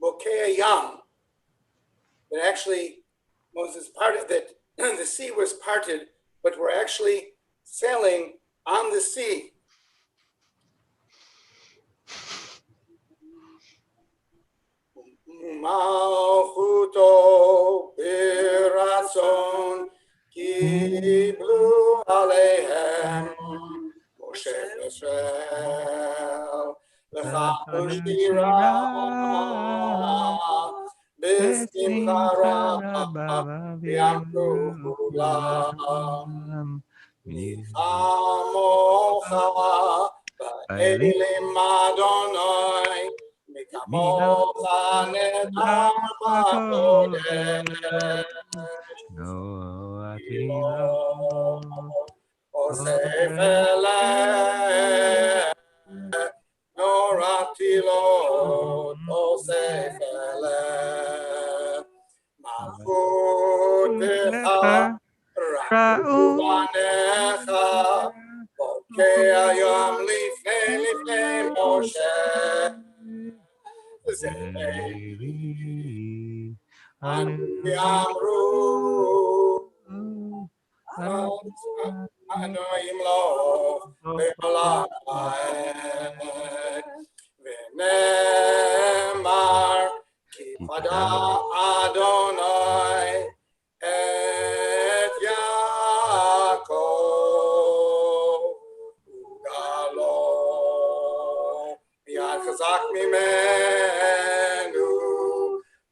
Bokeh Yam. That actually Moses parted, that the sea was parted, but we're actually sailing on the sea. Malchuto biratzon kiblu aleihem Moshe Yisrael L'chanu shira B'simcha rabba v'yamru kulam Michamocha ba'elim Adonai Mikamocha nedar b'kodesh Ilo osef eleh Noratilot osef eleh Malchut b'cha Ra'u banecha Bokei hayom lifnei Moshe Ze'eli Anu yamru Anu yimloch be'olam V'nemar Ki pada Adonai et Yaakov Ugalo Miyad chazak mimenu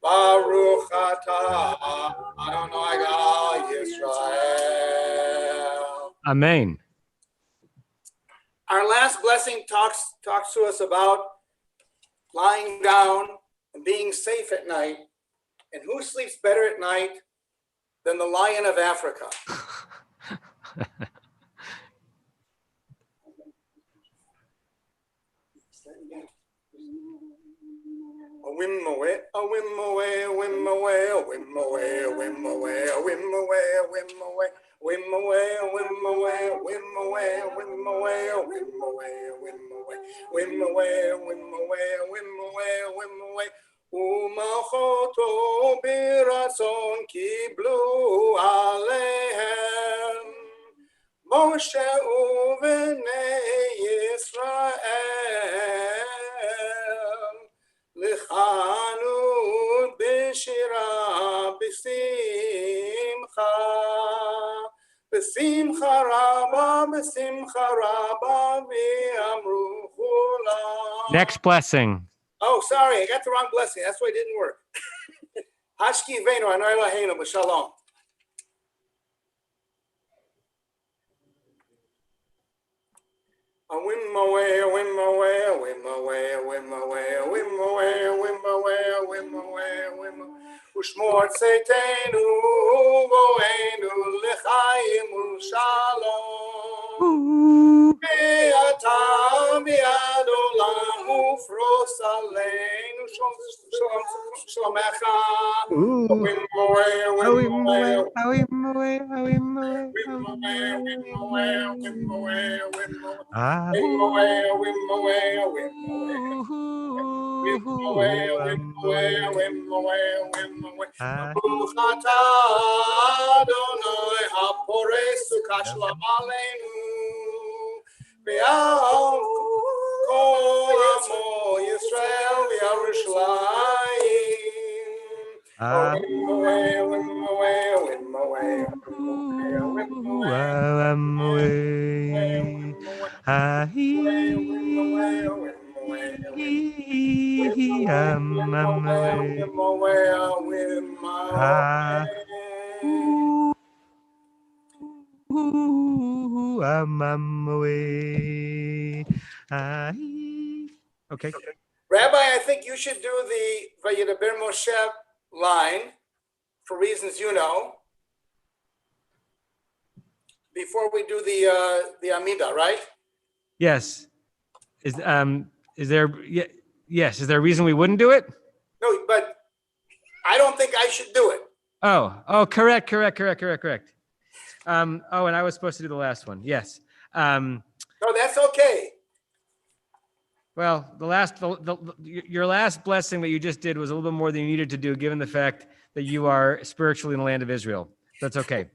Baruch atah Adonai Gal Yisrael. Amen. Our last blessing talks to us about lying down and being safe at night. And who sleeps better at night than the lion of Africa? A whim away, a whim away, a whim away, a whim away, a whim away, a whim away, a whim away, whim away, a whim away, a whim away, a whim away, a whim away, a whim away, whim away, a whim away, a whim away, a whim away. Umalchoto biratzon kiblu aleihem Moshe uvenei Yisrael L'chanu b'shira b'simcha B'simcha rabba v'amru chulam. Next blessing. Oh, sorry, I got the wrong blessing. That's why it didn't work. Hashki v'einu anay laheinu b'shalom. A whim away, a whim away, a whim away, a whim away, a whim away, a whim away, a whim away, a whim away. Ushmor tzeiteinu goeinu l'chaim u'shalom. Be'ata bi'ad olam ufros aleinu shlomecha. A whim away, a whim away, a whim away, a whim away, a whim away, a whim away, a whim away, a whim away. Whim away, a whim away, a whim away. Whim away, a whim away, a whim away, a whim away. Baruch atah Adonai hapores sukat shalom aleinu. Ve'al kol amo Yisrael v'Yerushalayim. A whim away, a whim away, a whim away, a whim away, a whim away. Okay. Rabbi, I think you should do the Vayidaber Moshe line for reasons you know before we do the Amida, right? Yes. Is there yes, is there a reason we wouldn't do it? No, but I don't think I should do it. Oh, correct. And I was supposed to do the last one. Yes. No, that's okay. Well, your last blessing that you just did was a little bit more than you needed to do, given the fact that you are spiritually in the land of Israel. That's okay.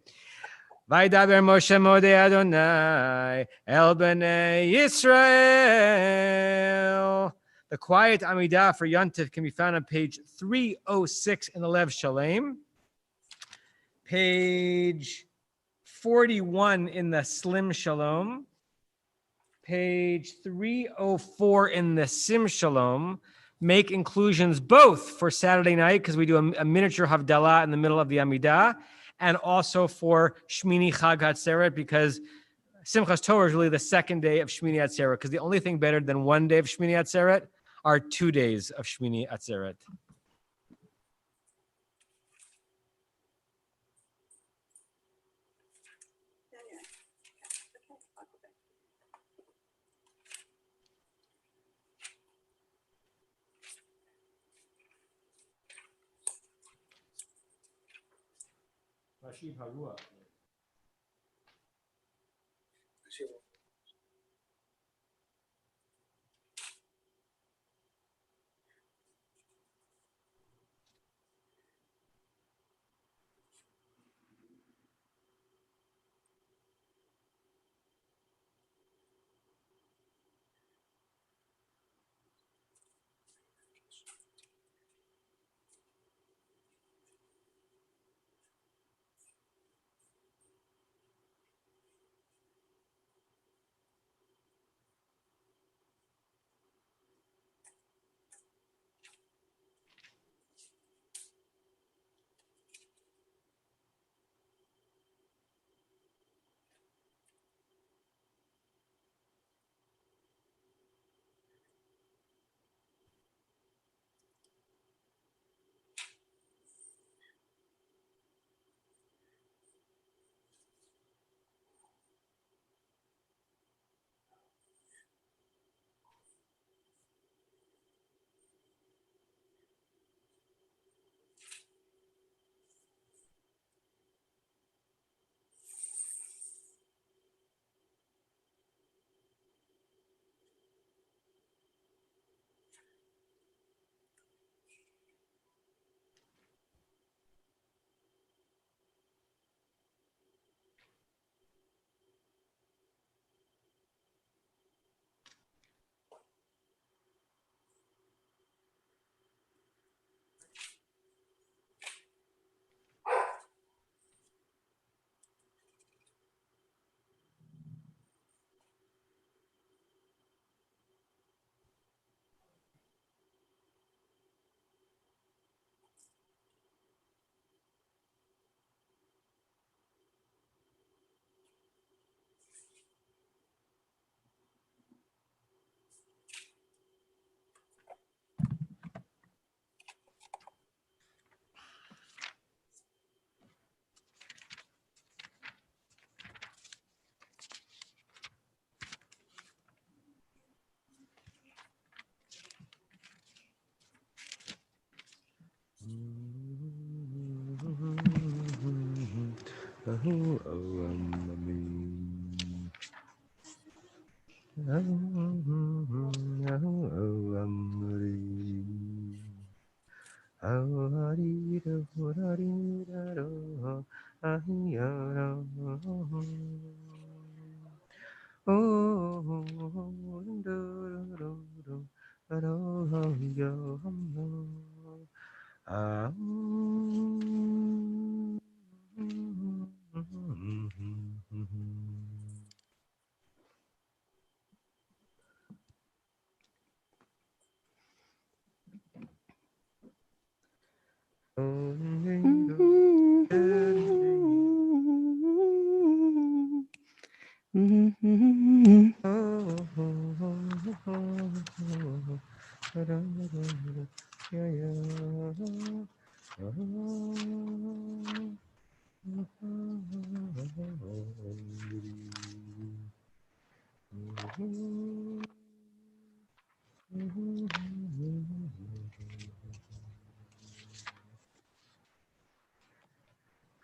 Vaydaber Moshe modei Adonai el bnei Yisrael The quiet Amidah for Yontif can be found on page 306 in the Lev Shalem, page 41 in the Slim Shalom, page 304 in the Sim Shalom. Make inclusions both for Saturday night, because we do a miniature Havdalah in the middle of the Amidah, and also for Shemini Chag Atzeret, because Simchat Torah is really the second day of Shemini Atzeret, because the only thing better than one day of Shemini Atzeret are 2 days of Shemini Atzeret.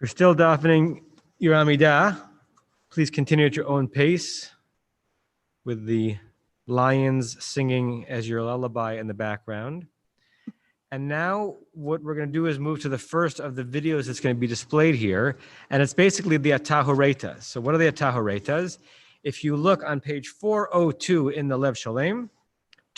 If you're still davening your Amidah, please continue at your own pace with the lions singing as your lullaby in the background. And now what we're going to do is move to the first of the videos that's going to be displayed here. And it's basically the Atahoretas. So what are the Atahoretas? If you look on page 402 in the Lev Shalem,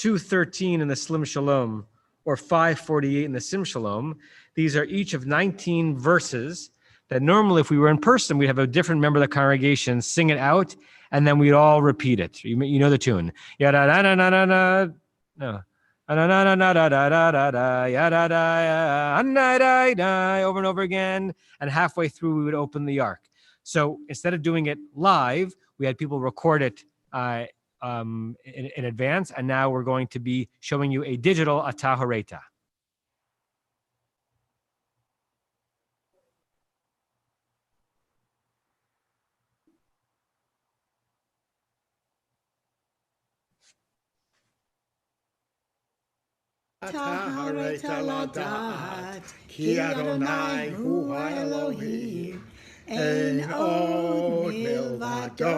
213 in the Slim Shalom, or 548 in the Sim Shalom. These are each of 19 verses that normally, if we were in person, we'd have a different member of the congregation sing it out, and then we'd all repeat it. You know the tune. Ya-da-da-da-da-da-da. No. Da-da-da-da-da-da-da-da. Ya-da-da-da-da-da. Over and over again. And halfway through, we would open the ark. So instead of doing it live, we had people record it in advance. And now we're going to be showing you a digital Atahoreta. Taharet aladat, ki Adonai hu Elohim, ein od milvado.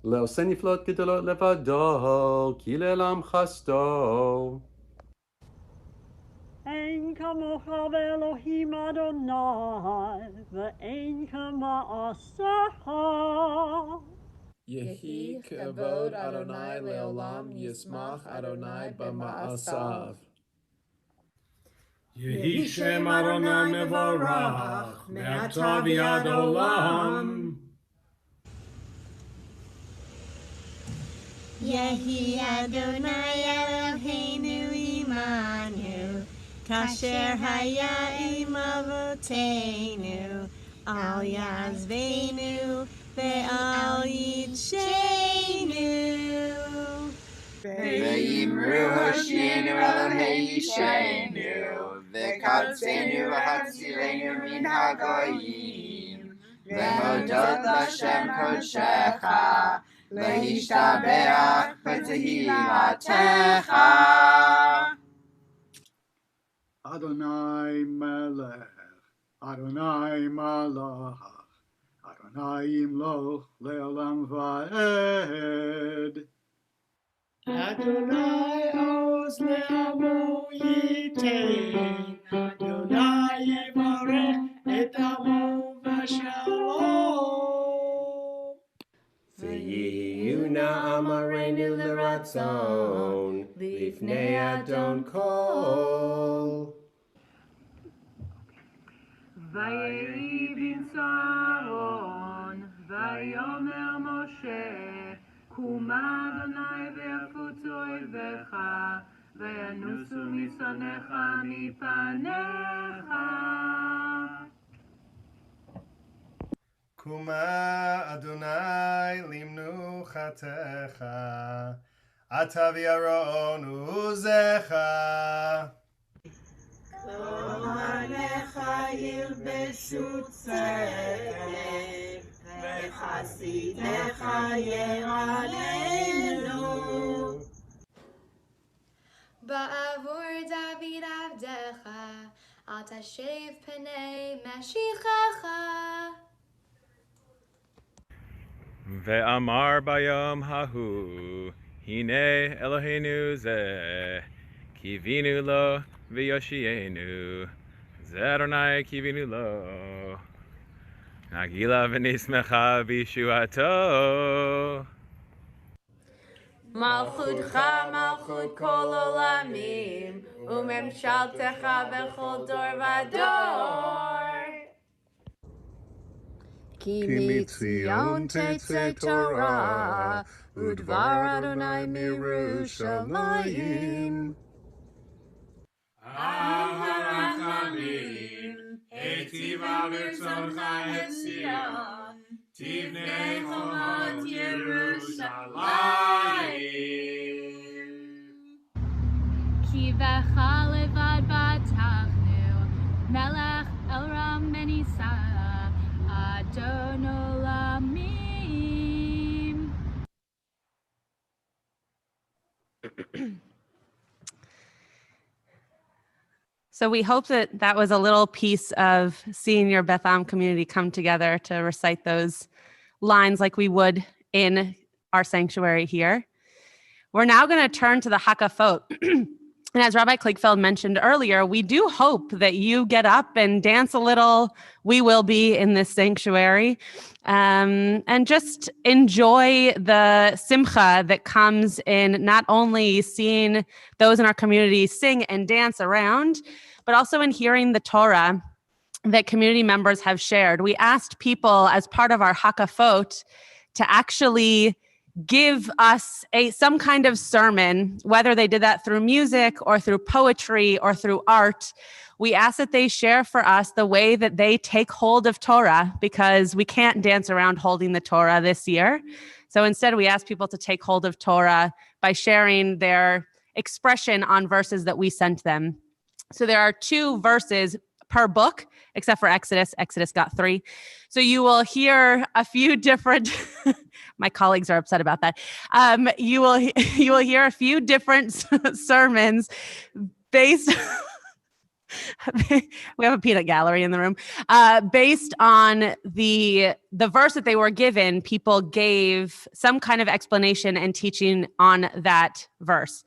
לא עושה נפלאות גדולות לבדו, כי לעולם חסדו. אין כמוך ואלוהים אדוני, ואין כמעשיך. יהי כבוד אדוני לעולם, ישמח אדוני במעשיו. יהי שם אדוני מבורך, מעתה ועד עולם. יהי אדוני אלוהינו עמנו, כאשר היה עם אבותינו, אל יעזבנו ואל ידשנו. ויאמרו הושיענו אלוהי ישענו, וקבצנו והצילנו מן הגויים, להודות לשם קודשך, להשתבח בתהילתך. אדוני מלך, אדוני מלך, אדוני ימלוך לעולם ועד. אדוני עוז לעמו ייתן, אדוני יברך את עמו בשלום. ויהיו נאמרנו לרצון, לפני אדון כל. ויהי בצארון, ויאמר משה, קומה אדוני ויפוצו אויביך, וינוסו משונאיך מפניך. קומה אדוני למנוחתך, אתה וירון עוזך. כהניך ילבשו צדק, וחסידיך ירננו. בעבור דוד עבדך, אל תשב פני משיחך. ואמר ביום ההוא, הנה אלוהינו זה, קיווינו לו ויושיענו, זה אדוני קיווינו לו, נגילה ונשמחה בישועתו. מלכותך מלכות כל עולמים, וממשלתך בכל דור ודור. כי מציון תצא תורה, ודבר אדוני מירושלים. הרחמים, היטיבה ברצונך את ציון, תבנה חומות ירושלים. כי בך לבד בטחנו, מלך אלרם ונישא, אדון עולמים. So we hope that that was a little piece of seeing your Beth Am community come together to recite those lines like we would in our sanctuary here. We're now going to turn to the Hakafot. And as Rabbi Kligfeld mentioned earlier, we do hope that you get up and dance a little. We will be in this sanctuary. And just enjoy the simcha that comes in not only seeing those in our community sing and dance around, but also in hearing the Torah that community members have shared. We asked people as part of our Hakafot to actually give us some kind of sermon, whether they did that through music or through poetry or through art. We ask that they share for us the way that they take hold of Torah, because we can't dance around holding the Torah this year. So instead, we ask people to take hold of Torah by sharing their expression on verses that we sent them. So there are 2 verses per book, except for Exodus. Exodus got 3. So you will hear a few different, my colleagues are upset about that. You will hear a few different sermons based, we have a peanut gallery in the room, based on the verse that they were given. People gave some kind of explanation and teaching on that verse.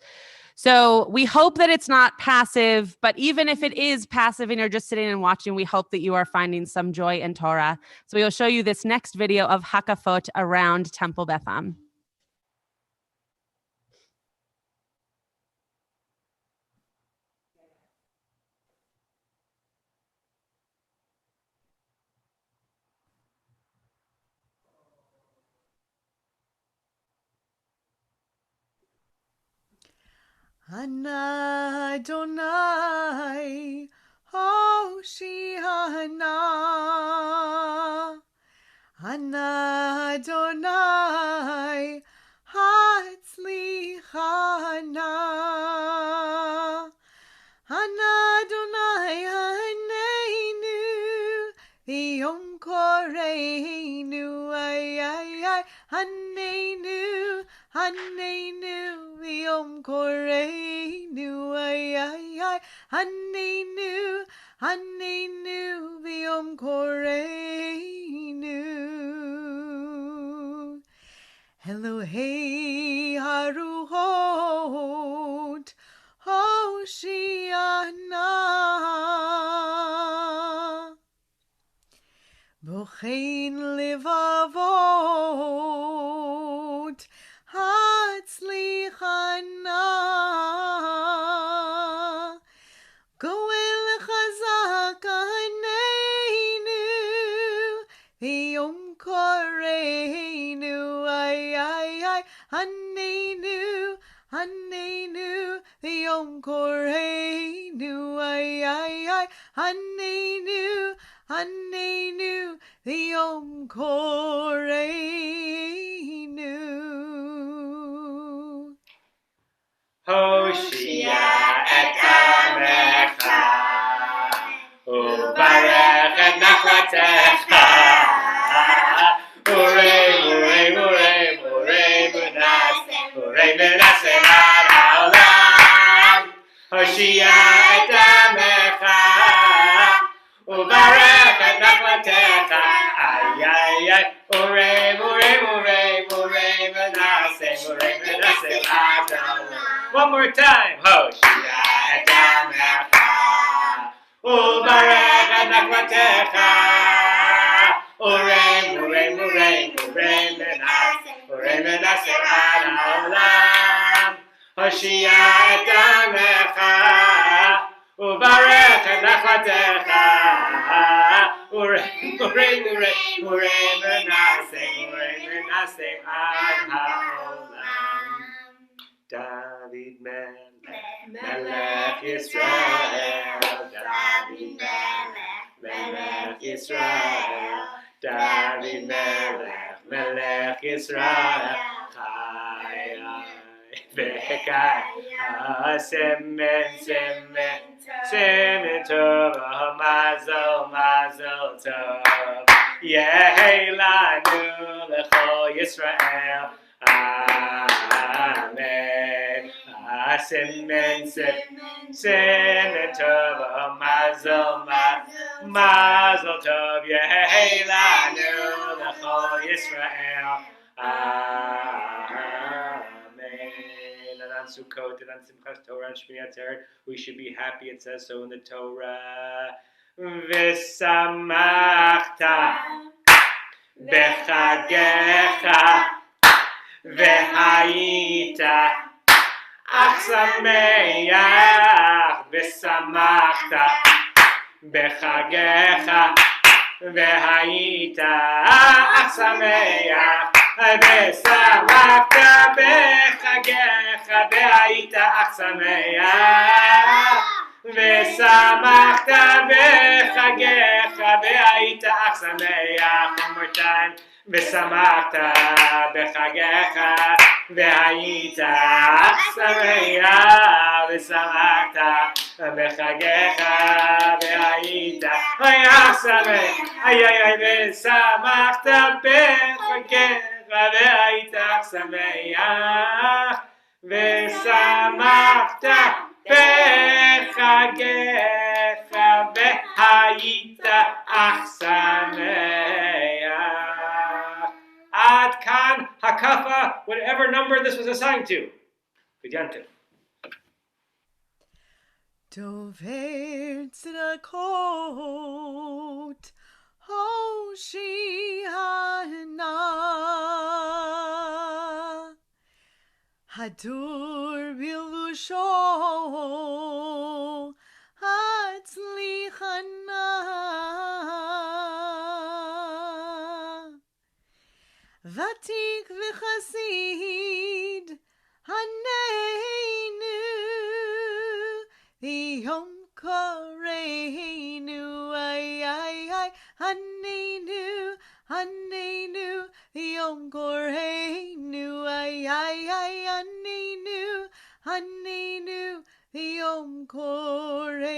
So we hope that it's not passive, but even if it is passive and you're just sitting and watching, we hope that you are finding some joy in Torah. So we will show you this next video of Hakafot around Temple Beth Am. Ana Adonai Hoshiana. Ana Adonai Hatzlichana. Ana Adonai Haneinu Yom Koreinu. Ay ay ay. Haneinu Haneinu Yom Koreinu. Ay ay ay. Haneinu Haneinu Yom Koreinu. Elohei Haruhot Hoshiana. Bochein Levavot Hatzlichana. Goel Chazak Haneinu Yom Koreinu. Ay ay ay. Haneinu Haneinu Yom Koreinu. Ay ay ay. Haneinu Haneinu Yom Koreinu. Hoshia et amecha, uvarech et nachlatecha. Urei, urei, urei, urei, menaseh ad haolam. Hoshia et amecha, uvarech et nachlatecha. Ay, ay, ay. Urei, urei, urei, urei, menaseh ad haolam. One more time. Hoshia et amecha, uvarech et nachlatecha. Urei, urei, urei, urei, menaseh ad haolam. Hoshia et amecha, uvarech et nachlatecha. Urei, urei, urei, urei, menaseh ad haolam. David Melech Yisrael, David Melech Yisrael, David Melech Yisrael, Chai V'Kai Semen Tov, Mazel Tov, Yehi Lanu L'Chol Yisrael. Amen. Semen Tov, Mazel Tov, Yehi Lanu L'Chol Yisrael. Amen. on Sukkot and on Simchat Torah and Shemini Atzeret. We should be happy. It says so in the Torah. V'samachta b'chagecha v'hayita ach sameach. V'samachta b'chagecha v'hayita ach sameach. V'samachta b'chagecha v'hayita ach sameach. V'samachta b'chagecha v'hayita ach sameach. One more time. V'samachta b'chagecha v'hayita ach sameach. V'samachta b'chagecha v'hayita ach sameach. V'samachta b'chagecha v'hayita ach sameach. V'samachta b'chagecha v'hayita ach sameach. Ad kan hakafa, whatever number this was assigned to. Good yantiv. Dover tzedakot, Hoshiana, Hadur bilusho, Hatzlichana, Vatik v'chasid, Haneinu, Yom Koreinu, ay, ay, ay, Haneinu, Haneinu, Yom Koreinu, ay, ay, ay, Haneinu, Haneinu, Yom Koreinu.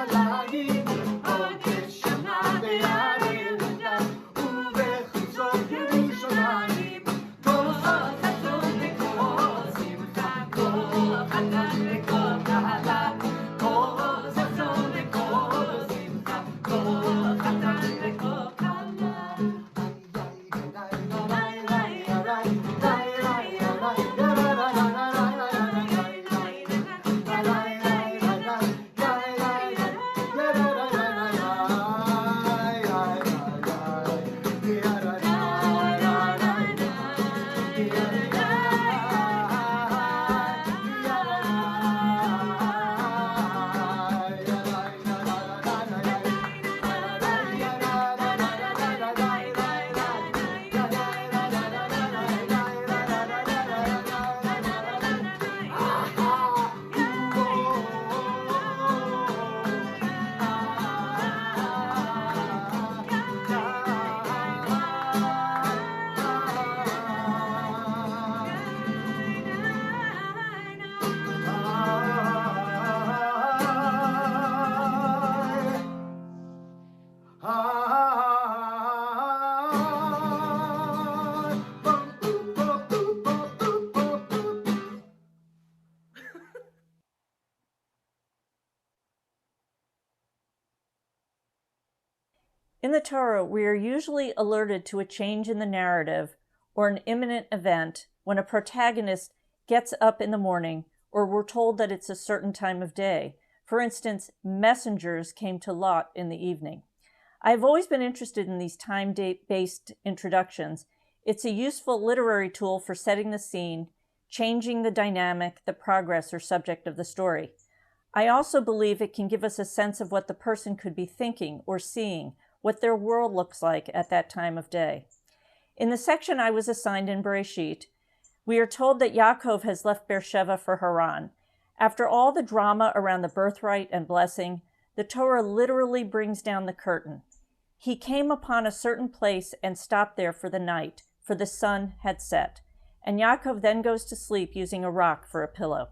בירושלים, עוד נשמה וירדה, ובחוצות ירושלים, כל חתום וכל שמחה, כל חתן וכל כלה, כל חתום וכל שמחה, כל חתן וכל כלה. In the Torah, we are usually alerted to a change in the narrative or an imminent event when a protagonist gets up in the morning, or we're told that it's a certain time of day. For instance, messengers came to Lot in the evening. I've always been interested in these time-based introductions. It's a useful literary tool for setting the scene, changing the dynamic, the progress, or subject of the story. I also believe it can give us a sense of what the person could be thinking or seeing, what their world looks like at that time of day. In the section I was assigned in Bereshit, we are told that Yaakov has left Beersheba for Haran. After all the drama around the birthright and blessing, the Torah literally brings down the curtain. He came upon a certain place and stopped there for the night, for the sun had set. And Yaakov then goes to sleep using a rock for a pillow.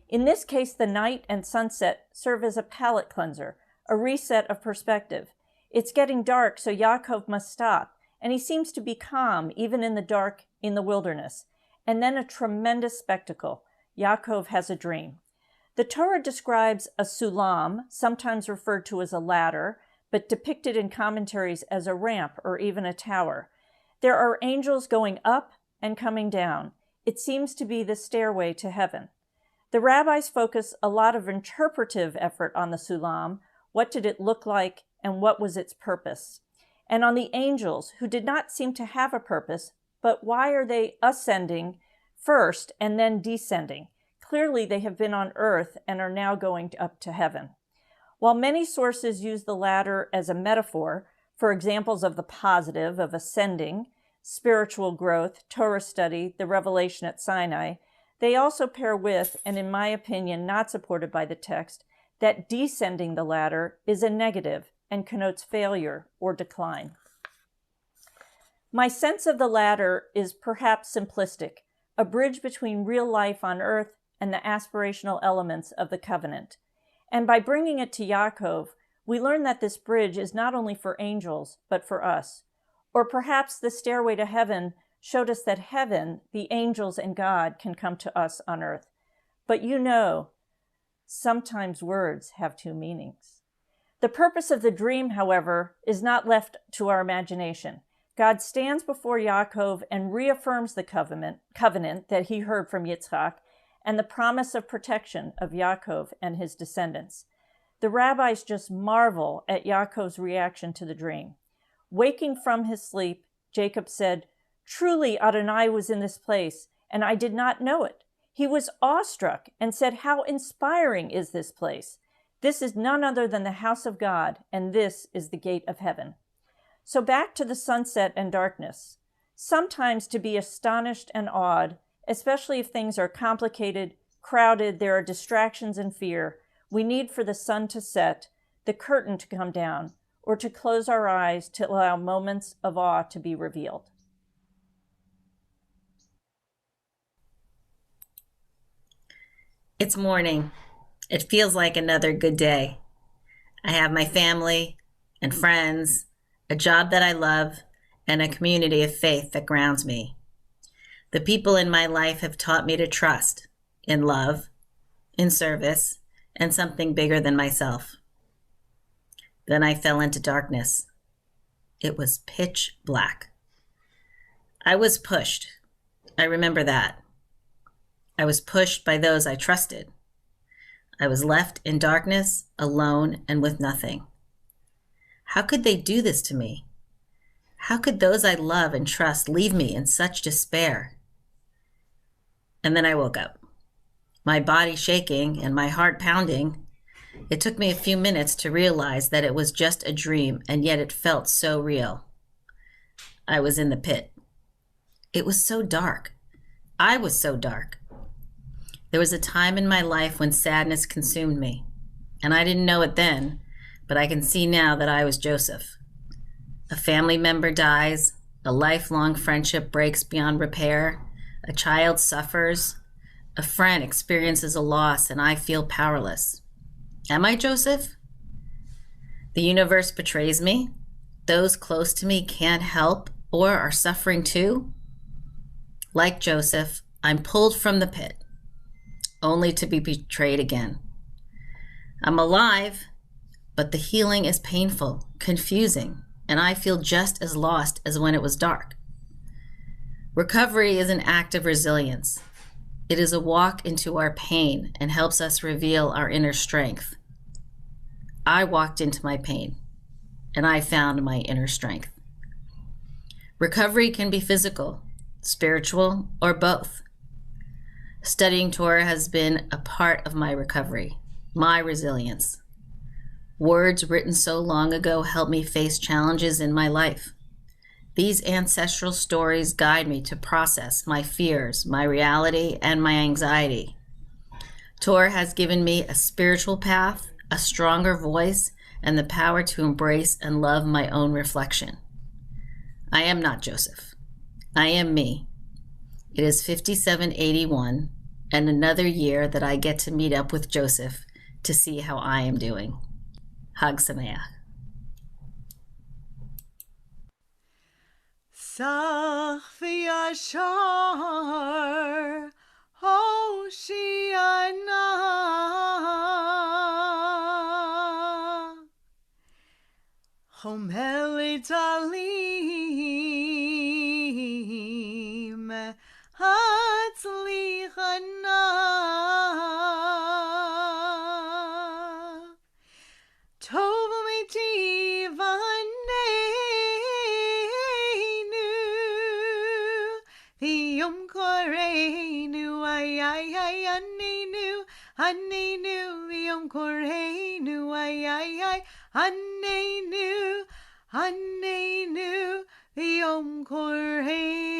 In this case, the night and sunset serve as a palate cleanser, a reset of perspective. It's getting dark, so Yaakov must stop, and he seems to be calm, even in the dark, in the wilderness. And then a tremendous spectacle. Yaakov has a dream. The Torah describes a sulam, sometimes referred to as a ladder, but depicted in commentaries as a ramp or even a tower. There are angels going up and coming down. It seems to be the stairway to heaven. The rabbis focus a lot of interpretive effort on the sulam. What did it look like, and what was its purpose? And on the angels, who did not seem to have a purpose, but why are they ascending first and then descending? Clearly, they have been on earth and are now going up to heaven. While many sources use the ladder as a metaphor for examples of the positive, of ascending, spiritual growth, Torah study, the revelation at Sinai, they also pair with, and in my opinion, not supported by the text, that descending the ladder is a negative and connotes failure or decline. My sense of the ladder is perhaps simplistic, a bridge between real life on earth and the aspirational elements of the covenant. And by bringing it to Yaakov, we learn that this bridge is not only for angels, but for us. Or perhaps the stairway to heaven showed us that heaven, the angels and God, can come to us on earth. But you know, sometimes words have two meanings. The purpose of the dream, however, is not left to our imagination. God stands before Yaakov and reaffirms the covenant that he heard from Yitzchak and the promise of protection of Yaakov and his descendants. The rabbis just marvel at Yaakov's reaction to the dream. Waking from his sleep, Jacob said, "Truly Adonai was in this place, and I did not know it." He was awestruck and said, "How inspiring is this place? This is none other than the house of God, and this is the gate of heaven." So back to the sunset and darkness. Sometimes to be astonished and awed, especially if things are complicated, crowded, there are distractions and fear, we need for the sun to set, the curtain to come down, or to close our eyes to allow moments of awe to be revealed. It's morning. It feels like another good day. I have my family and friends, a job that I love, and a community of faith that grounds me. The people in my life have taught me to trust in love, in service, and something bigger than myself. Then I fell into darkness. It was pitch black. I was pushed. I remember that. I was pushed by those I trusted. I was left in darkness, alone, and with nothing. How could they do this to me? How could those I love and trust leave me in such despair? And then I woke up, my body shaking and my heart pounding. It took me a few minutes to realize that it was just a dream, and yet it felt so real. I was in the pit. It was so dark. I was so dark. There was a time in my life when sadness consumed me, and I didn't know it then, but I can see now that I was Joseph. A family member dies, a lifelong friendship breaks beyond repair, a child suffers, a friend experiences a loss, and I feel powerless. Am I Joseph? The universe betrays me. Those close to me can't help or are suffering too. Like Joseph, I'm pulled from the pit, only to be betrayed again. I'm alive, but the healing is painful, confusing, and I feel just as lost as when it was dark. Recovery is an act of resilience. It is a walk into our pain and helps us reveal our inner strength. I walked into my pain, and I found my inner strength. Recovery can be physical, spiritual, or both. Studying Torah has been a part of my recovery, my resilience. Words written so long ago help me face challenges in my life. These ancestral stories guide me to process my fears, my reality, and my anxiety. Torah has given me a spiritual path, a stronger voice, and the power to embrace and love my own reflection. I am not Joseph. I am me. It is 5781 and another year that I get to meet up with Joseph to see how I am doing. Hag Sameach. Sach v'yashar Hoshiana Chomel Talim Hatzlichana Tov Yom Koreinu, ay, Anenu, Yom Koreinu, ay, Anenu, Yom Koreinu.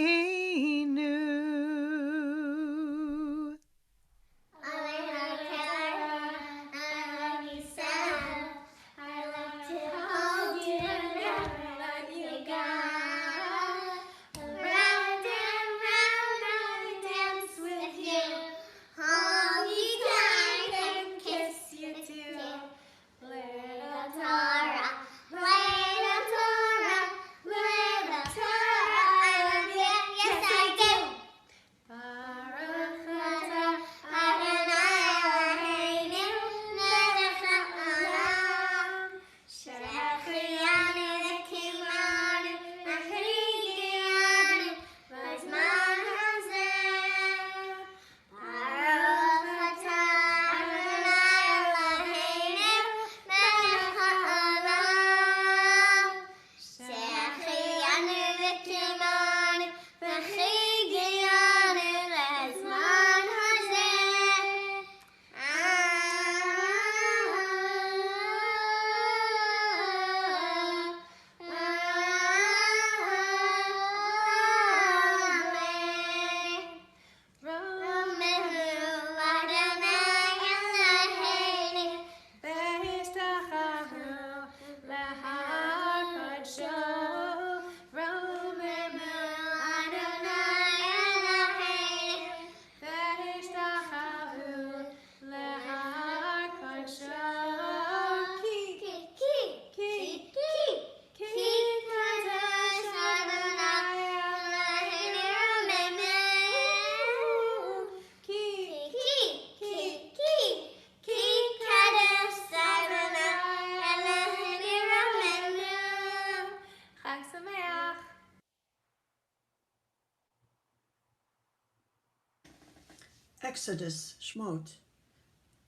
Exodus, Shmot,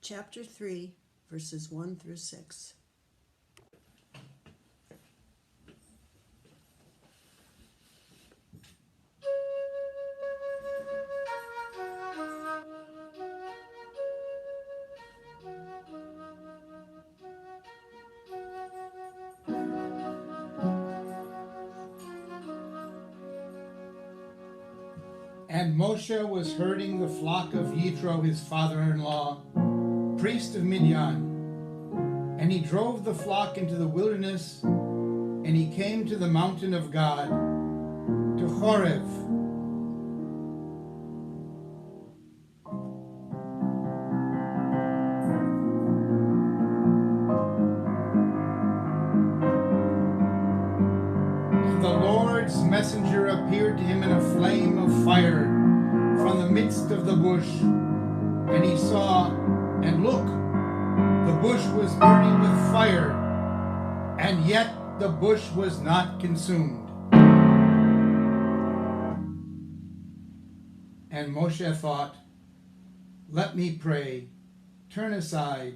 chapter 3, verses 1 through 6. And Moshe was herding the flock of Yitro, his father-in-law, priest of Midian. And he drove the flock into the wilderness, and he came to the mountain of God, to Horeb. And the Lord's messenger appeared to him in a flame of fire from the midst of the bush. And he saw, and look, the bush was burning with fire, and yet the bush was not consumed. And Moshe thought, let me pray, turn aside,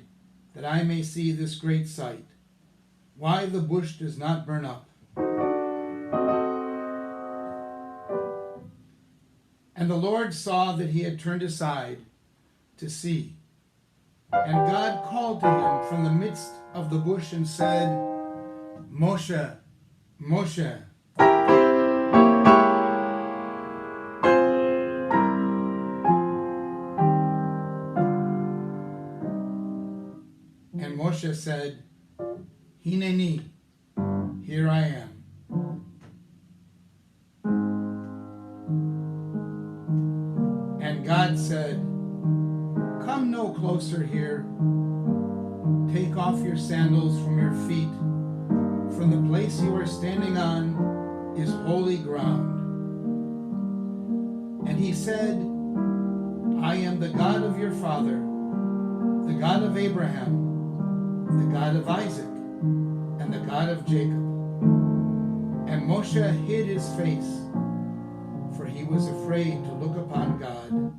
that I may see this great sight, why the bush does not burn up. And the Lord saw that he had turned aside to see. And God called to him from the midst of the bush and said, Moshe, Moshe. And Moshe said, Hineni, here I am. And God said, come no closer here. Take off your sandals from your feet, from the place you are standing on is holy ground. And he said, I am the God of your father, the God of Abraham, the God of Isaac, and the God of Jacob. And Moshe hid his face, for he was afraid to look upon God.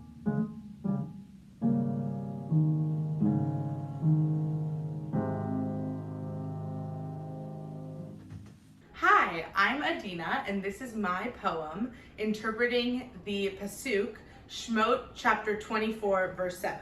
Hi, I'm Adina, and this is my poem interpreting the Pasuk, Shmot chapter 24, verse 7.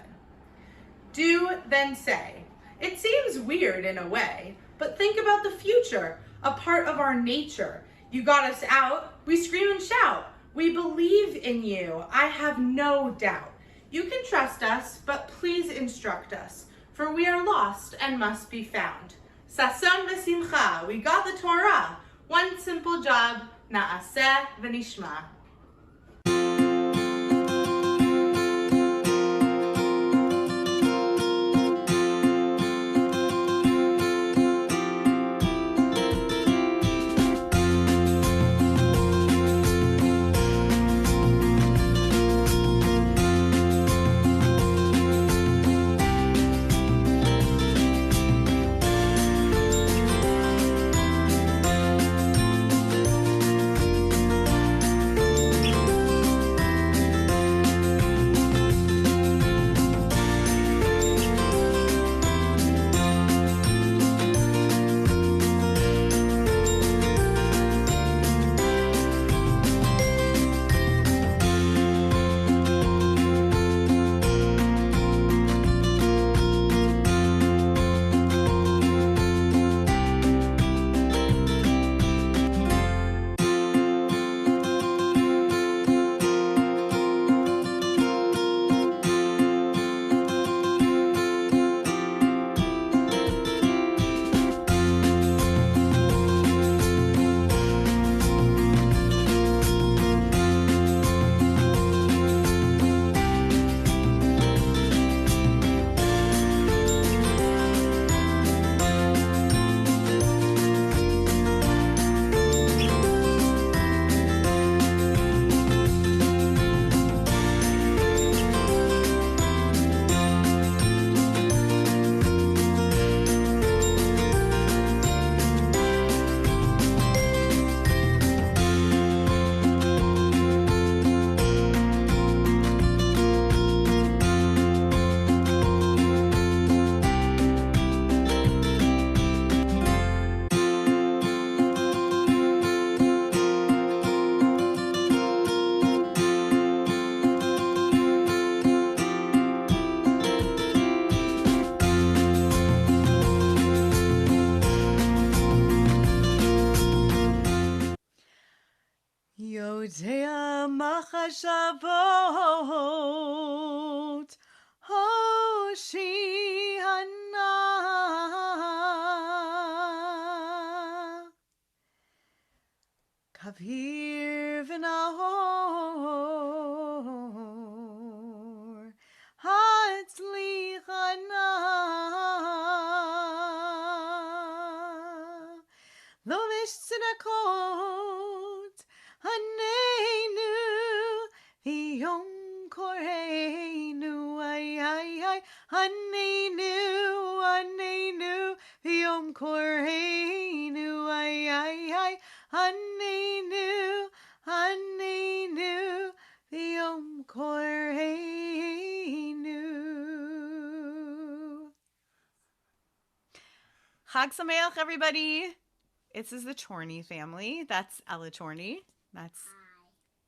Do then say, it seems weird in a way, but think about the future, a part of our nature. You got us out, we scream and shout. We believe in you, I have no doubt. You can trust us, but please instruct us, for we are lost and must be found. Sason v'simcha, we got the Torah. One simple job, na'aseh v'nishma. Hashavot Hoshiana Kavir v'nahor Hatzlichana Lovish tzedakot Haneinu V'yom koreinu Ay ay ay Haneinu Haneinu V'yom koreinu Ay ay ay Haneinu Haneinu V'yom koreinu. Chag Sameach, everybody. This is the Chorney family. That's Ella Chorney. That's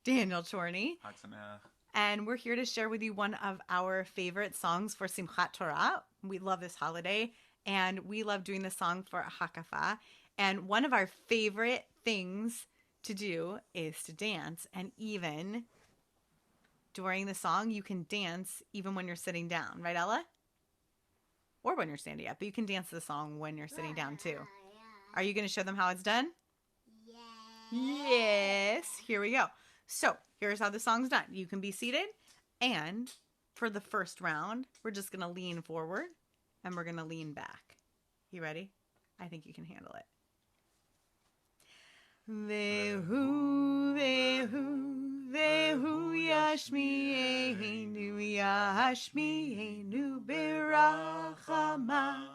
Daniel Chorney. Chag Sameach. And we're here to share with you one of our favorite songs for Simchat Torah. We love this holiday, and we love doing the song for Hakafa. And one of our favorite things to do is to dance. And even during the song, you can dance even when you're sitting down. Right, Ella? Or when you're standing up. But you can dance to the song when you're sitting down, too. Are you going to show them how it's done? Yes. Here we go. So here's how the song's done. You can be seated. And for the first round, we're just going to lean forward and we're going to lean back. You ready? I think you can handle it. Vehu, vehu, vehu, yashmi'enu, yashmi'enu, berachama.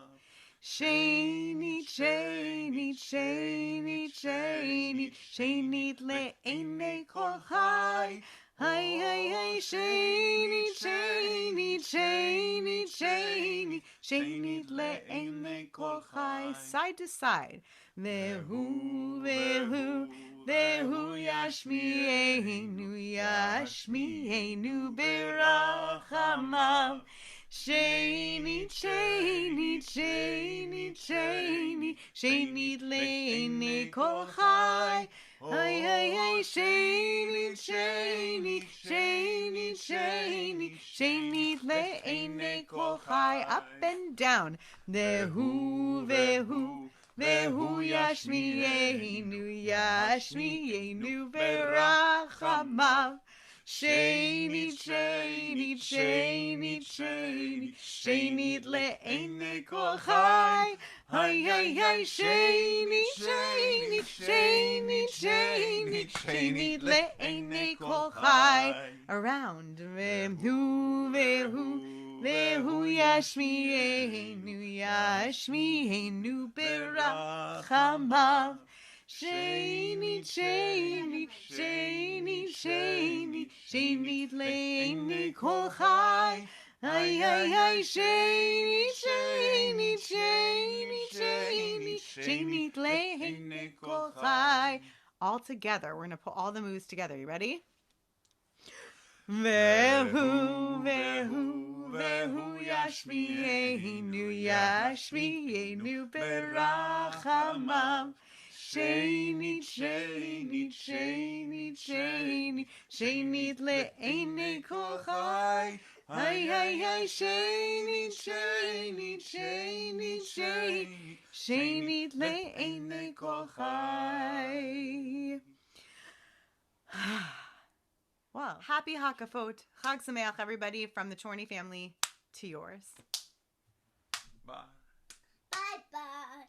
Sheni, sheni, sheni, sheni, sheni le'enei kol chai. Hay, hay, hay, sheni, sheni, sheni, sheni, sheni le'enei kol chai. Side to side. Vehu, vehu, vehu, yashmi'enu, yashmi'enu, berachamav. Sheni, sheni, sheni, sheni, sheni le'enei kol chai. Hay, hay, hay, sheni, sheni, sheni, sheni, sheni le'enei kol chai. Up and down. Vehu, vehu, vehu, yashmi'enu, yashmi'enu, berachamav. Sheni, sheni, sheni, sheni, sheni le'enei kol chai. Hay, hay, hay, sheni, sheni, sheni, sheni, sheni le'enei kol chai. Around. Vehu, vehu, vehu, yashmi'enu, yashmi'enu, berachamav. Sheni, sheni, sheni, sheni, sheni le'enei kol chai. Hay, hay, hay, sheni, sheni, sheni, sheni, sheni le'enei kol chai. All together. We're going to put all the moves together. You ready? Vehu, vehu, vehu, yashmi'enu, yashmi'enu, berachamav. Sheni, sheni, sheni, sheni, sheni le'enei kol chai. Hay, hay, hay, sheni, sheni, sheni, sheni, sheni le'enei kol chai. Wow. Happy Hakafot. Chag Sameach, everybody, from the Chorney family to yours. Bye. Bye-bye.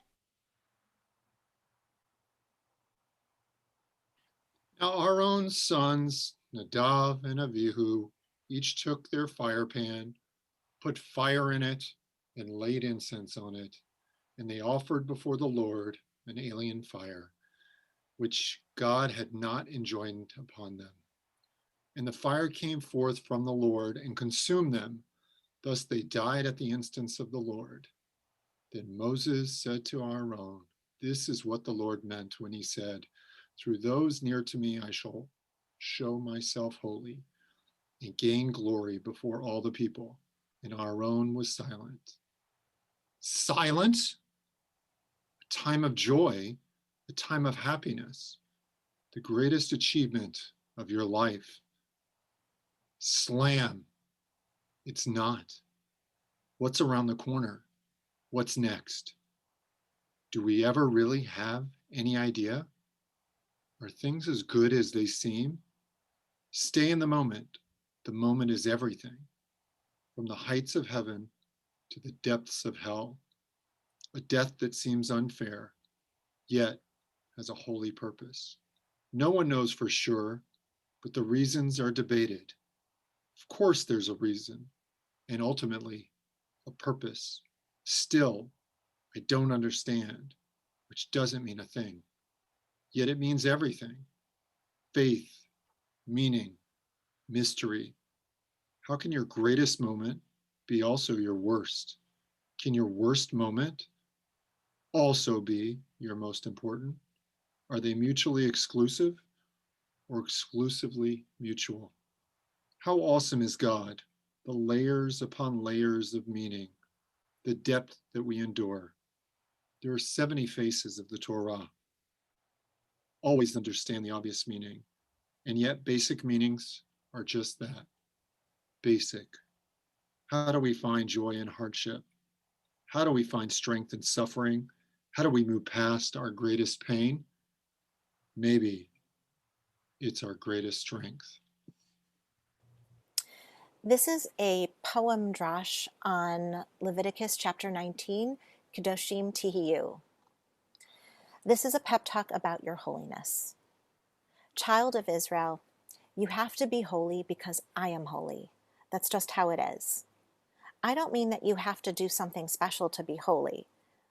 Now our own sons, Nadav and Avihu, each took their fire pan, put fire in it, and laid incense on it, and they offered before the Lord an alien fire, which God had not enjoined upon them. And the fire came forth from the Lord and consumed them. Thus they died at the instance of the Lord. Then Moses said to Aaron, "This is what the Lord meant when he said, 'Through those near to me I shall show myself holy and gain glory before all the people.'" And Aaron was silent. Silent? A time of joy, a time of happiness, the greatest achievement of your life, Slam. It's not. What's around the corner? What's next? Do we ever really have any idea? Are things as good as they seem? Stay in the moment. The moment is everything. From the heights of heaven to the depths of hell, a death that seems unfair, yet has a holy purpose. No one knows for sure, but the reasons are debated. Of course there's a reason, and ultimately a purpose. Still, I don't understand, which doesn't mean a thing. Yet it means everything. Faith, meaning, mystery. How can your greatest moment be also your worst? Can your worst moment also be your most important? Are they mutually exclusive or exclusively mutual? How awesome is God, the layers upon layers of meaning, the depth that we endure. There are 70 faces of the Torah. Always understand the obvious meaning, and yet basic meanings are just that, basic. How do we find joy in hardship? How do we find strength in suffering? How do we move past our greatest pain? Maybe it's our greatest strength. This is a poem drash on Leviticus chapter 19, Kedoshim Tihiyu. This is a pep talk about your holiness. Child of Israel, you have to be holy because I am holy. That's just how it is. I don't mean that you have to do something special to be holy.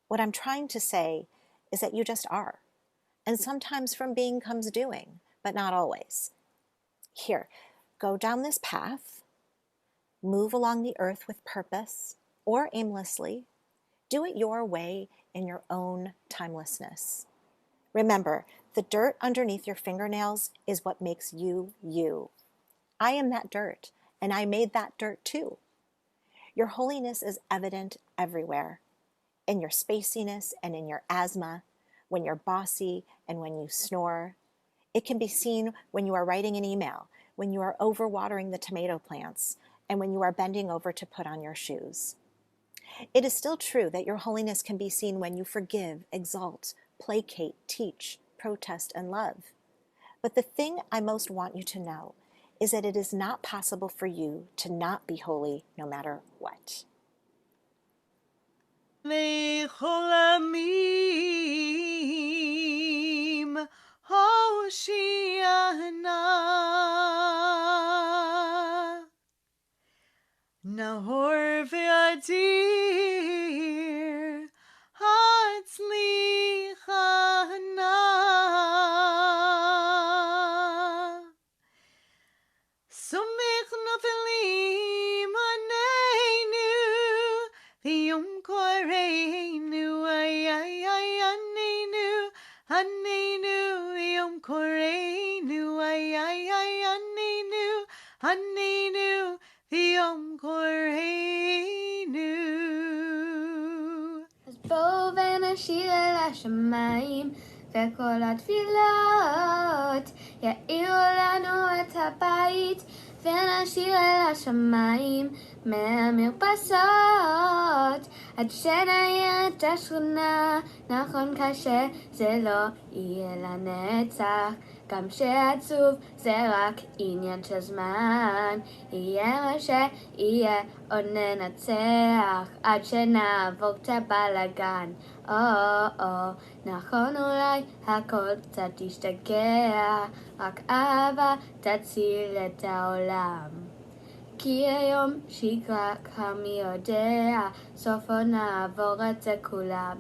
What I'm trying to say is that you just are. And sometimes from being comes doing, but not always. Here, go down this path, move along the earth with purpose or aimlessly. Do it your way in your own timelessness. Remember, the dirt underneath your fingernails is what makes you, you. I am that dirt, and I made that dirt too. Your holiness is evident everywhere, in your spaciness and in your asthma, when you're bossy and when you snore. It can be seen when you are writing an email, when you are overwatering the tomato plants, and when you are bending over to put on your shoes. It is still true that your holiness can be seen when you forgive, exalt, placate, teach, protest, and love. But the thing I most want you to know is that it is not possible for you to not be holy no matter what. Lecholamim Hoshiana Nahor V'Adir Hatzlichana Sumich Nofelim Aneinu V'Yom Koreinu Aneinu Aneinu V'Yom Koreinu Aneinu Aneinu V'Yom Koreinu. אז בואו ונשיר אל השמיים, וכל התפילות יאירו לנו את הבית, ונשיר אל השמיים מהמרפסות, עד שנעיר את השכונה. נכון קשה זה לא יהיה לנצח, גם שעצוב זה רק עניין של זמן. יהיה מה שיהיה עוד ננצח, עד שנעבור את הבלגן. נכון אולי הכל קצת ישתגע, רק אהבה תציל את העולם. כי היום שגרה כמי יודע, סופו נעבור את זה כולם.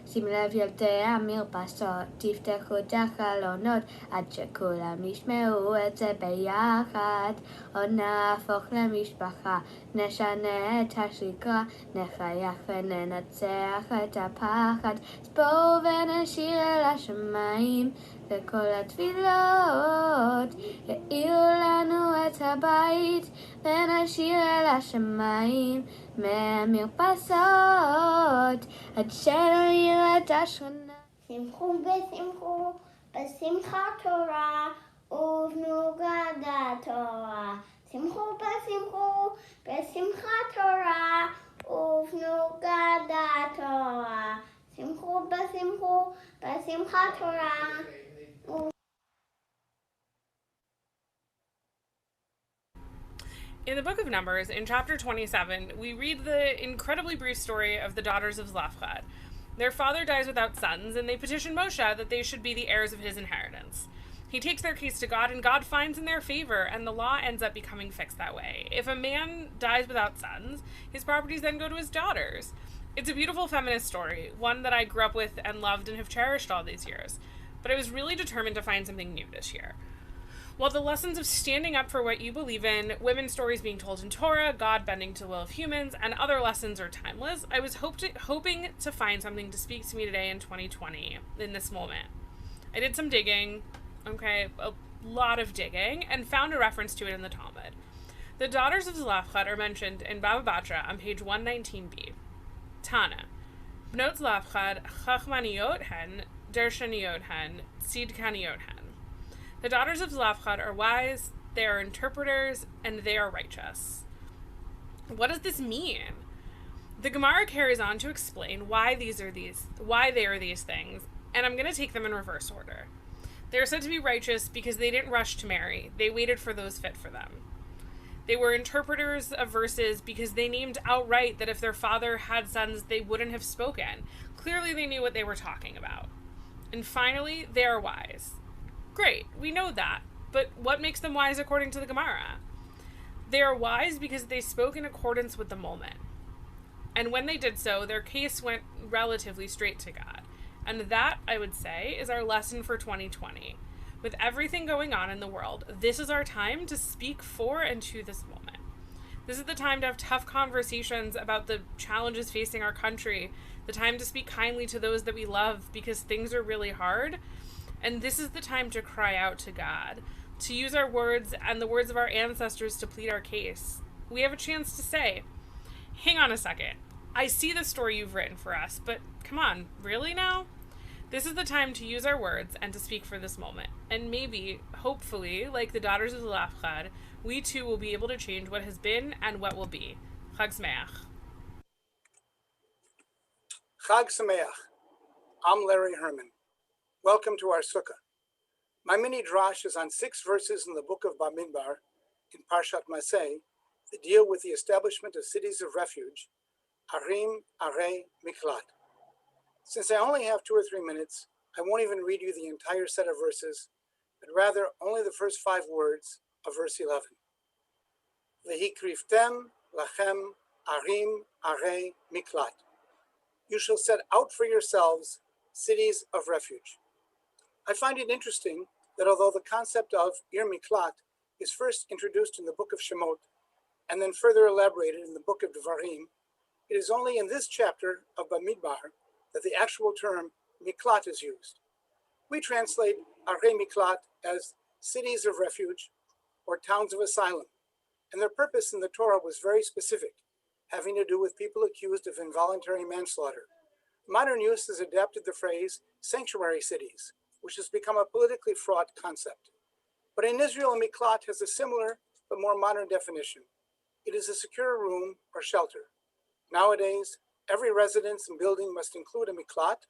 שים לב ילדי המרפסות, תפתחו את החלונות עד שכולם ישמעו את זה ביחד. עוד נהפוך למשפחה, נשנה את השגרה, נחייך וננצח את הפחד. אז בואו ונשיר אל השמיים, וכל התפילות יאירו לנו את הבית, ונשיר אל השמיים מהמרפסות, עד שנעיר את השכונה. שמחו ושמחו בשמחת תורה, ובנו גדת תורה. שמחו בשמחו בשמחת תורה, ובנו גדת תורה. שמחו בשמחו בשמחת תורה. In the book of Numbers, in chapter 27, we read the incredibly brief story of the daughters of Zelophehad. Their father dies without sons, and they petition Moshe that they should be the heirs of his inheritance. He takes their case to God, and God finds in their favor, and the law ends up becoming fixed that way. If a man dies without sons, his properties then go to his daughters. It's a beautiful feminist story, one that I grew up with and loved and have cherished all these years. But I was really determined to find something new this year. While the lessons of standing up for what you believe in, women's stories being told in Torah, God bending to the will of humans, and other lessons are timeless, I was hoping to find something to speak to me today in 2020, in this moment. I did some digging, a lot of digging, and found a reference to it in the Talmud. The daughters of Zelophehad are mentioned in Baba Batra on page 119b. Tana. Bnot Zelophehad chachmaniyot hen, darshaniyot hen, tzidkaniyot hen. The daughters of Zelophehad are wise, they are interpreters, and they are righteous. What does this mean? The Gemara carries on to explain why they are these things, and I'm going to take them in reverse order. They are said to be righteous because they didn't rush to marry. They waited for those fit for them. They were interpreters of verses because they named outright that if their father had sons, they wouldn't have spoken. Clearly, they knew what they were talking about. And finally, they are wise. Great, we know that, but what makes them wise according to the Gemara? They are wise because they spoke in accordance with the moment. And when they did so, their case went relatively straight to God. And that, I would say, is our lesson for 2020. With everything going on in the world, this is our time to speak for and to this moment. This is the time to have tough conversations about the challenges facing our country, the time to speak kindly to those that we love because things are really hard. And this is the time to cry out to God, to use our words and the words of our ancestors to plead our case. We have a chance to say, hang on a second, I see the story you've written for us, but come on, really now? This is the time to use our words and to speak for this moment. And maybe, hopefully, like the daughters of Zelophehad, we too will be able to change what has been and what will be. Chag Sameach. Chag Sameach. I'm Larry Herman. Welcome to our sukkah. My mini drash is on 6 verses in the book of Bamidbar, in Parshat Maseh, that deal with the establishment of cities of refuge, Arim, Arei, Miklat. Since I only have 2 or 3 minutes, I won't even read you the entire set of verses, but rather only the first 5 words of verse 11. Vehikriftem lachem Arim, Arei, Miklat. You shall set out for yourselves cities of refuge. I find it interesting that although the concept of Ir Miklat is first introduced in the book of Shemot and then further elaborated in the book of Devarim, it is only in this chapter of Bamidbar that the actual term Miklat is used. We translate Arei Miklat as cities of refuge or towns of asylum, and their purpose in the Torah was very specific, having to do with people accused of involuntary manslaughter. Modern use has adapted the phrase sanctuary cities, which has become a politically fraught concept. But in Israel, a miklat has a similar but more modern definition. It is a secure room or shelter. Nowadays, every residence and building must include a miklat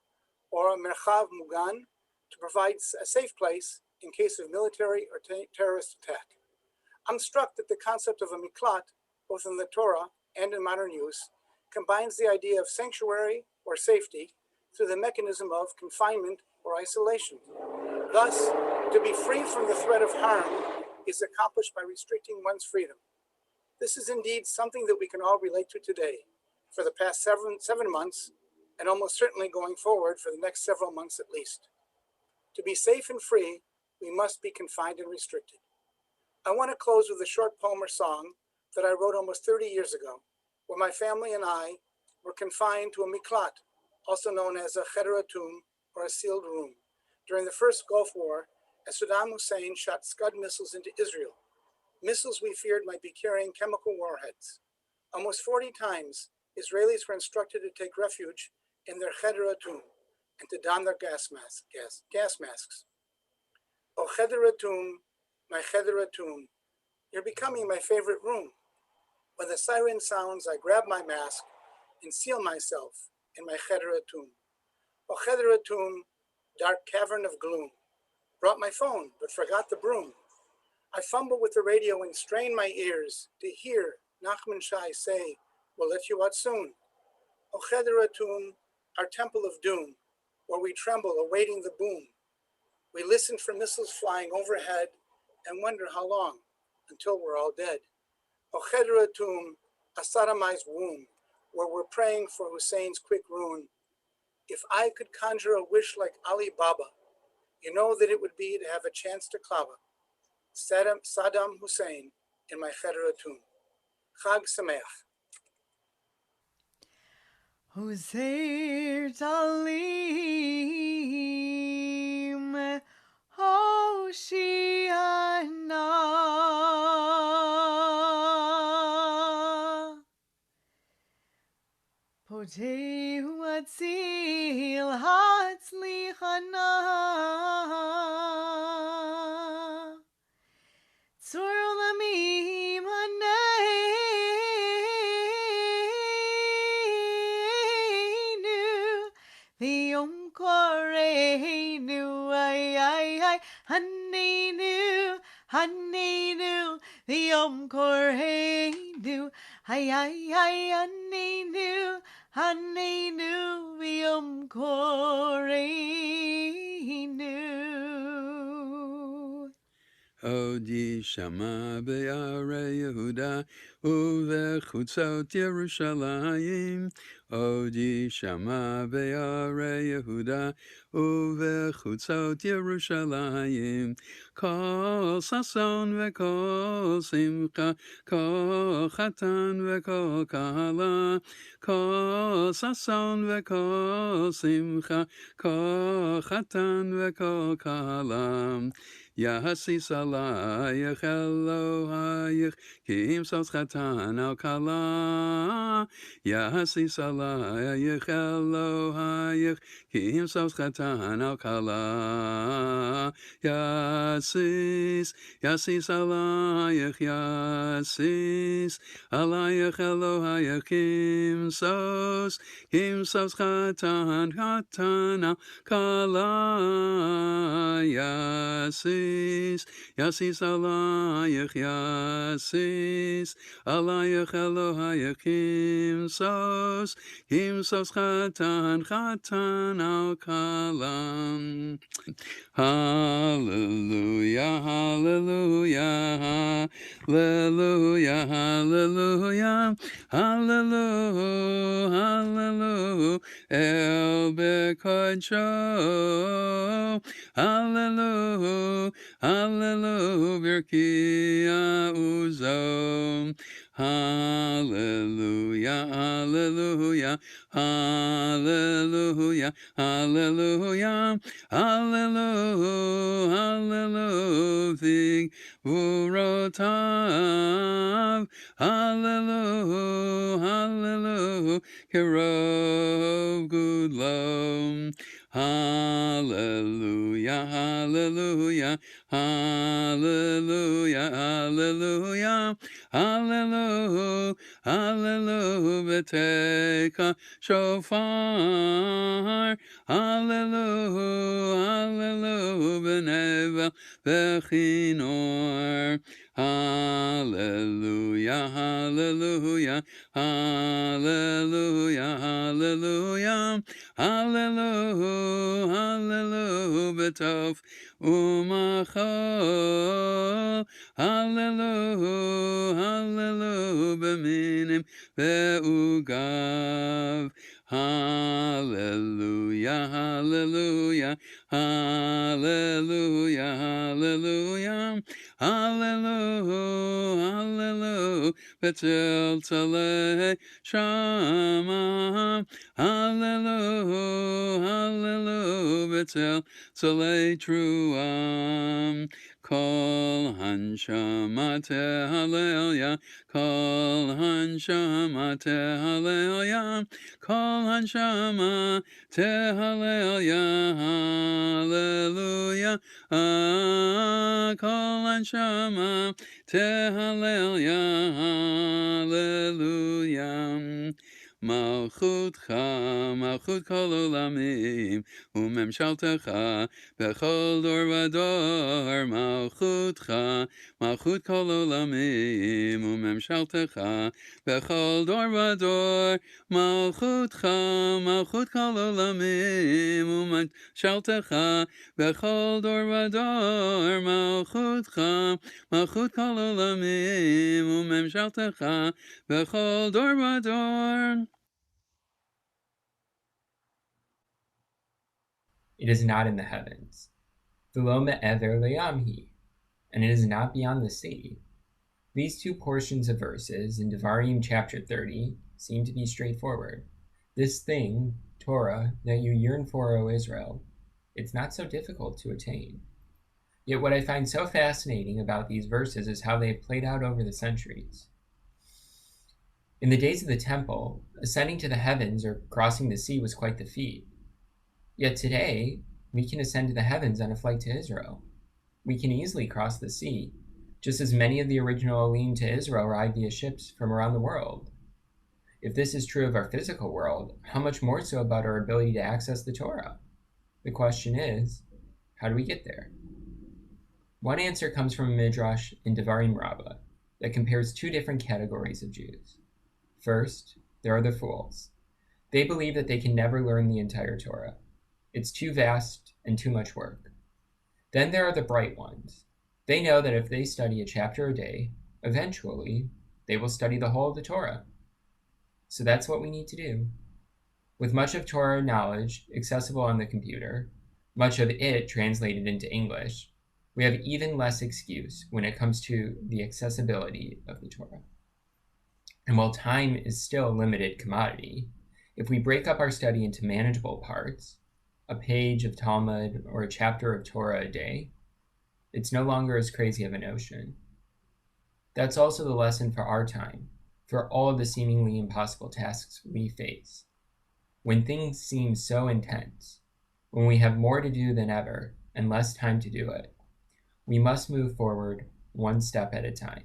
or a merchav mugan to provide a safe place in case of military or terrorist attack. I'm struck that the concept of a miklat, both in the Torah and in modern use, combines the idea of sanctuary or safety through the mechanism of confinement or isolation. Thus, to be free from the threat of harm is accomplished by restricting one's freedom. This is indeed something that we can all relate to today, for the past seven months, and almost certainly going forward for the next several months at least. To be safe and free, we must be confined and restricted. I want to close with a short poem or song that I wrote almost 30 years ago, where my family and I were confined to a miklat, also known as a cheder atum, or a sealed room, during the first Gulf War, as Saddam Hussein shot Scud missiles into Israel, missiles we feared might be carrying chemical warheads. Almost 40 times, Israelis were instructed to take refuge in their cheder atum and to don their gas masks. O cheder atum, my cheder atum. You're becoming my favorite room. When the siren sounds, I grab my mask and seal myself in my cheder atum. O cheder atum, dark cavern of gloom. Brought my phone, but forgot the broom. I fumble with the radio and strain my ears to hear Nachman Shai say, we'll let you out soon. O cheder atum, our temple of doom, where we tremble awaiting the boom. We listen for missiles flying overhead and wonder how long, until we're all dead. O cheder atum, a sodomized womb, where we're praying for Hussein's quick ruin. If I could conjure a wish like Ali Baba, you know that it would be to have a chance to klava Saddam Hussein in my cheder atum. Chag Sameach. Hoser Talim Hoshiana Poteu Atzil Hatzlichana Tzorlamim Haneinu V'yom Koreinu Ay Haneinu Haneinu V'yom Koreinu Ay Haneinu Haneinu V'yom Koreinu. Odi Shama be'arei Yehuda uvechutzot Yerushalayim. Odi Shama be'arei Yehuda uvechutzot Yerushalayim. Kol sason ve'kol simcha, kol chatan ve'kol kala. Kol sason ve'kol simcha, kol chatan ve'kol kala. Yahasis alayich Elohayich, ki im sos chatan al kala. Yahasis alayich Elohayich, ki im sos chatan al kala. Yasis alayich, yasis alayich Elohayich, kim sos chatan al kala. Yasis alayich, yasis alayich Elohayich, kim sos chatan al kalam. Hallelujah, hallelujah, hallelujah, hallelujah, hallelujah, hallelujah, El Bekodsho, hallelujah, hallelujah, Birkia Uzo. Hallelujah, hallelujah, hallelujah, hallelujah, hallelujah, hallelujah, Vurotav, hallelujah, hallelujah, Kirov Gudlom. Hallelujah, hallelujah, hallelujah, hallelujah, hallelujah, hallelujah, Beteka Shofar, hallelujah, hallelujah, Benevel Bechinor. Hallelujah, hallelujah, hallelujah, hallelujah, hallelujah, hallelujah, B'tov Umachol, hallelujah, hallelujah, B'minim Ve'ugav. Hallelujah, hallelujah, hallelujah, hallelujah, hallelujah, hallelujah, Betel Talei Shama, hallelujah, hallelujah, b'tzel tzolei truam. Kol hanshama tehalel Kol hanshama tehalel Kol hanshama tehalel hallelujah. Kol hanshama tehalel hallelujah. Malchutcha, Malchut kol olamim, umemshaltecha, bechol dor vador. Malchutcha, Malchut kol olamim, umemshaltecha, bechol dor vador. Malchutcha, Malchut kol olamim, umemshaltecha, bechol dor vador. Malchutcha, Malchut kol olamim, umemshaltecha, bechol dor vador. It is not in the heavens. V'lo me'ever le'amhi, and it is not beyond the sea. These two portions of verses in Devarim chapter 30 seem to be straightforward. This thing, Torah, that you yearn for, O Israel, it's not so difficult to attain. Yet what I find so fascinating about these verses is how they have played out over the centuries. In the days of the temple, ascending to the heavens or crossing the sea was quite the feat. Yet today, we can ascend to the heavens on a flight to Israel. We can easily cross the sea, just as many of the original Olim to Israel ride via ships from around the world. If this is true of our physical world, how much more so about our ability to access the Torah? The question is, how do we get there? One answer comes from a midrash in Devarim Rabbah that compares two different categories of Jews. First, there are the fools. They believe that they can never learn the entire Torah. It's too vast and too much work. Then there are the bright ones. They know that if they study a chapter a day, eventually they will study the whole of the Torah. So that's what we need to do. With much of Torah knowledge accessible on the computer, much of it translated into English, we have even less excuse when it comes to the accessibility of the Torah. And while time is still a limited commodity, if we break up our study into manageable parts, a page of Talmud or a chapter of Torah a day, it's no longer as crazy of a notion. That's also the lesson for our time, for all of the seemingly impossible tasks we face. When things seem so intense, when we have more to do than ever and less time to do it, we must move forward one step at a time.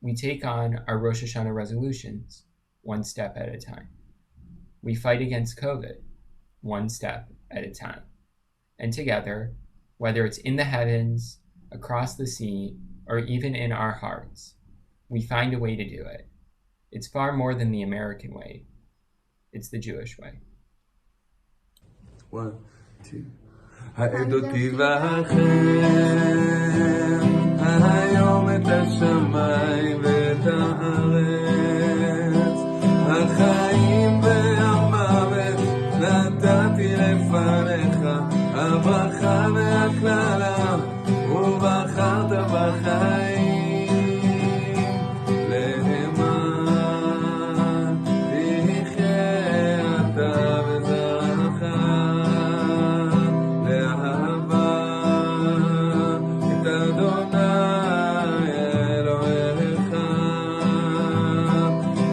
We take on our Rosh Hashanah resolutions one step at a time. We fight against COVID one step at a time. And together, whether it's in the heavens, across the sea, or even in our hearts, we find a way to do it. It's far more than the American way. It's the Jewish way. 1, 2. העדות תבחר היום את השמיים ואת הארץ, החיים והמוות נתתי לפניך, הברכה והקללה ובחרת בחיים למען תחיה אתה וזרעך לאהבה את אדוני אלוהיך,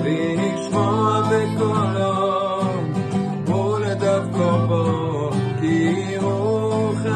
לשמוע בקולו ולדבקו בו, כי הוא חי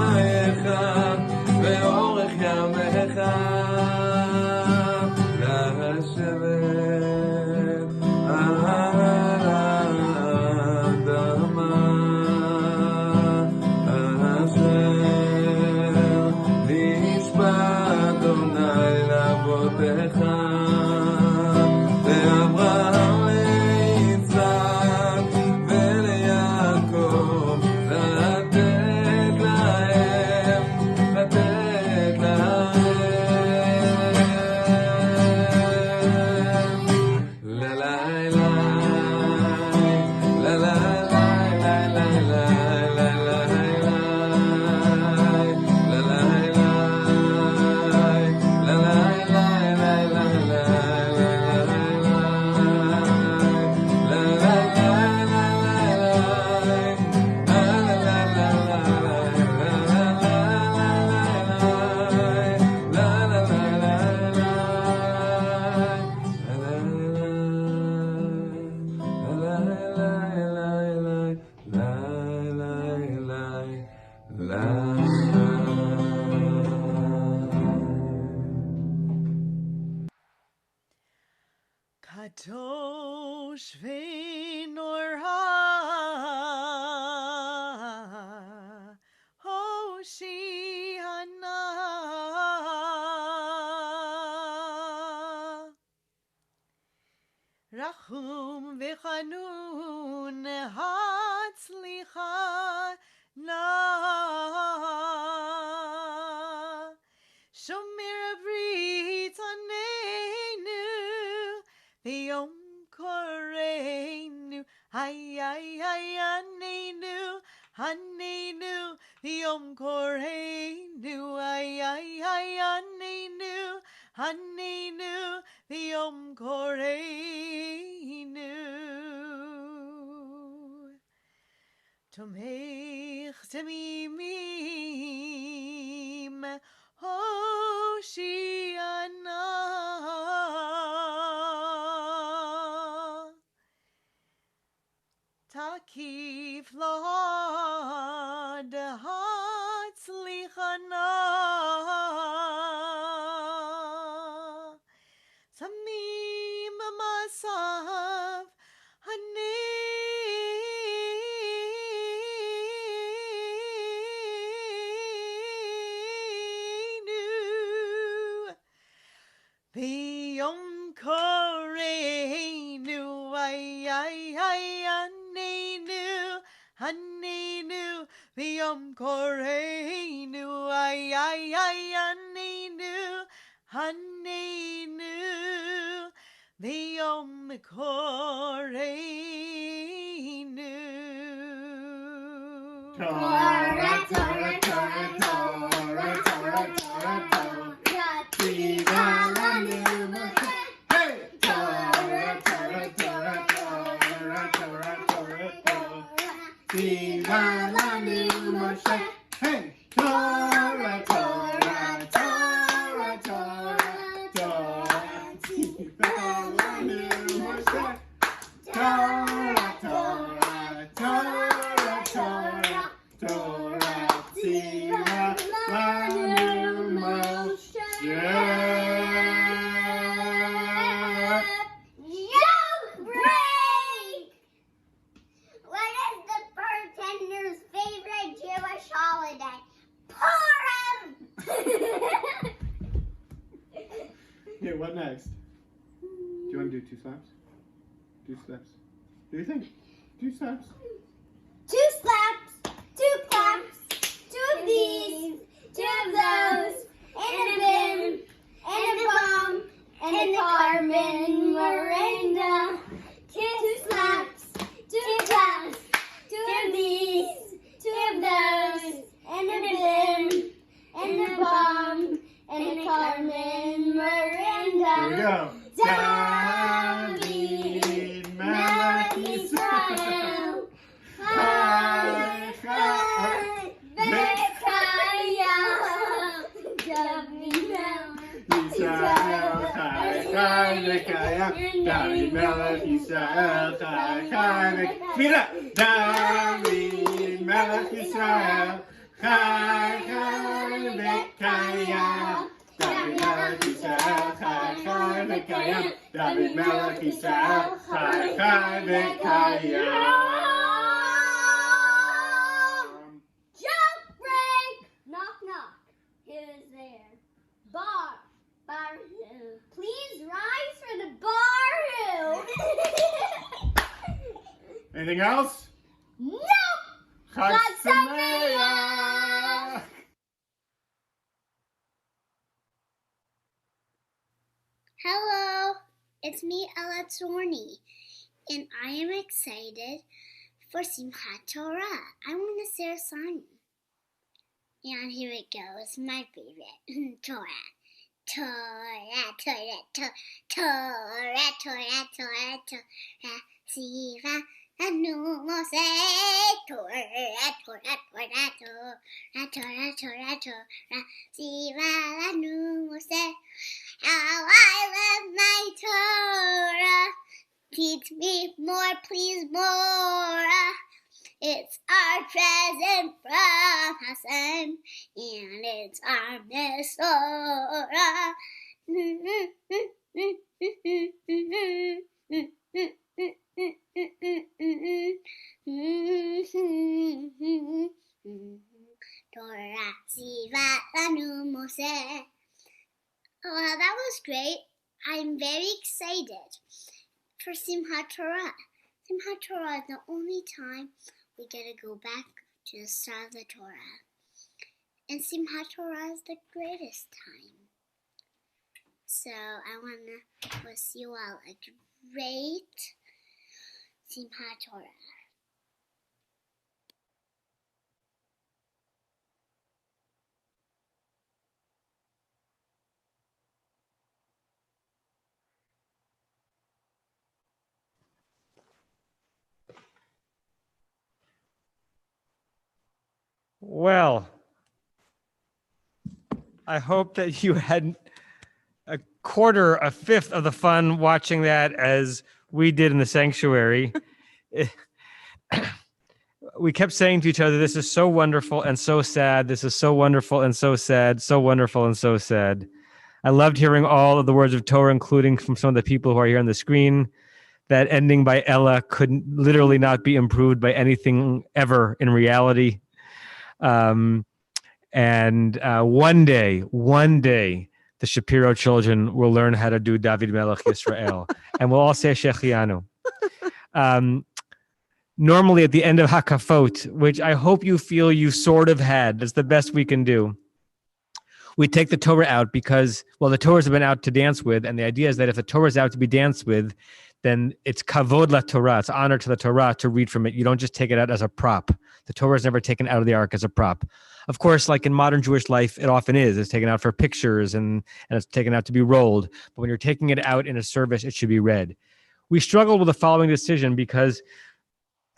Kadosh v'norah Hoshiana Rachum v'chanun hatzlicha na Shomer abrit anenu v'yom koreinu anenu anenu v'yom koreinu anenu anenu v'yom koreinu Tomech temimim Hoshiana Takif Lahad Hatzlichana Samim Masav V'yom koreinu anenu v'yom koreinu anenu v'yom koreinu Torah, Torah, Torah, Torah, Torah, Torah, Torah, Tziva lanu Moshe. Hey! Torah, Torah, Torah, Torah, Torah, Torah, Torah, Tziva lanu Moshe. Hey! Torah, Torah, Torah, Torah, Torah, Tziva lanu Moshe. Torah, Torah, Torah, Torah, Torah, Tziva lanu Moshe. Jailbreak! What is the bartender's favorite Jewish holiday? Purim! Okay, what next? Do you want to do 2 slaps? 2 slaps. Do you think? 2 slaps. 2 slaps, 2 claps, 2 of these, 2 of those, and a bin, and a bomb, and a Carmen Miranda. 2 slaps, 2 claps, 2 of these, 2 of those, and a bin, and a bomb, and a Carmen Miranda. Here we go. David Melech Yisrael. Chai, chai, v'kaya. David Melech Yisrael, chai, chai, v'kaya. David Melech Yisrael, chai, chai, v'kaya. David Melech Yisrael, chai, chai, v'kaya. David Melech Yisrael, chai, chai, v'kaya. David Melech Yisrael, chai, chai, v'kaya. Jailbreak! Knock, knock. Who's there? Bar. Bar who? Please rise for the bar who? Anything else? Nope! Chag Chag Sameach! Hello, it's me, Ella Zorni, and I am excited for Simchat Torah. I want to say a song. And here it goes, my favorite, Torah. Torah, Torah, Torah, Torah, Torah, Torah, Siva, Anu Mose, Torah, Torah, Torah, Torah, Torah, Torah, Torah, Siva, Anu Mose. How I love my Torah. Teach me more, please more. It's our present from of Hashem, and it's our Torah. Torah Sivat Lanu Moshe. Well, that was great. I'm very excited for Simchat Torah. Simchat Torah is the only time we get to go back to the start of the Torah. And Simchat Torah is the greatest time. So I want to wish you all a great Simchat Torah. Well, I hope that you had a fifth of the fun watching that as we did in the sanctuary. We kept saying to each other, this is so wonderful and so sad. This is so wonderful and so sad. So wonderful and so sad. I loved hearing all of the words of Torah, including from some of the people who are here on the screen. That ending by Ella could literally not be improved by anything ever in reality. And one day, the Shapiro children will learn how to do David Melech Yisrael, and we'll all say Shechianu. Normally at the end of Hakafot, which I hope you feel you sort of had, that's the best we can do. We take the Torah out because, well, the Torahs have been out to dance with, and the idea is that if the Torah is out to be danced with, then it's kavod la Torah, it's honor to the Torah to read from it. You don't just take it out as a prop. The Torah is never taken out of the ark as a prop. Of course, like in modern Jewish life, it often is. It's taken out for pictures and it's taken out to be rolled. But when you're taking it out in a service, it should be read. We struggled with the following decision because,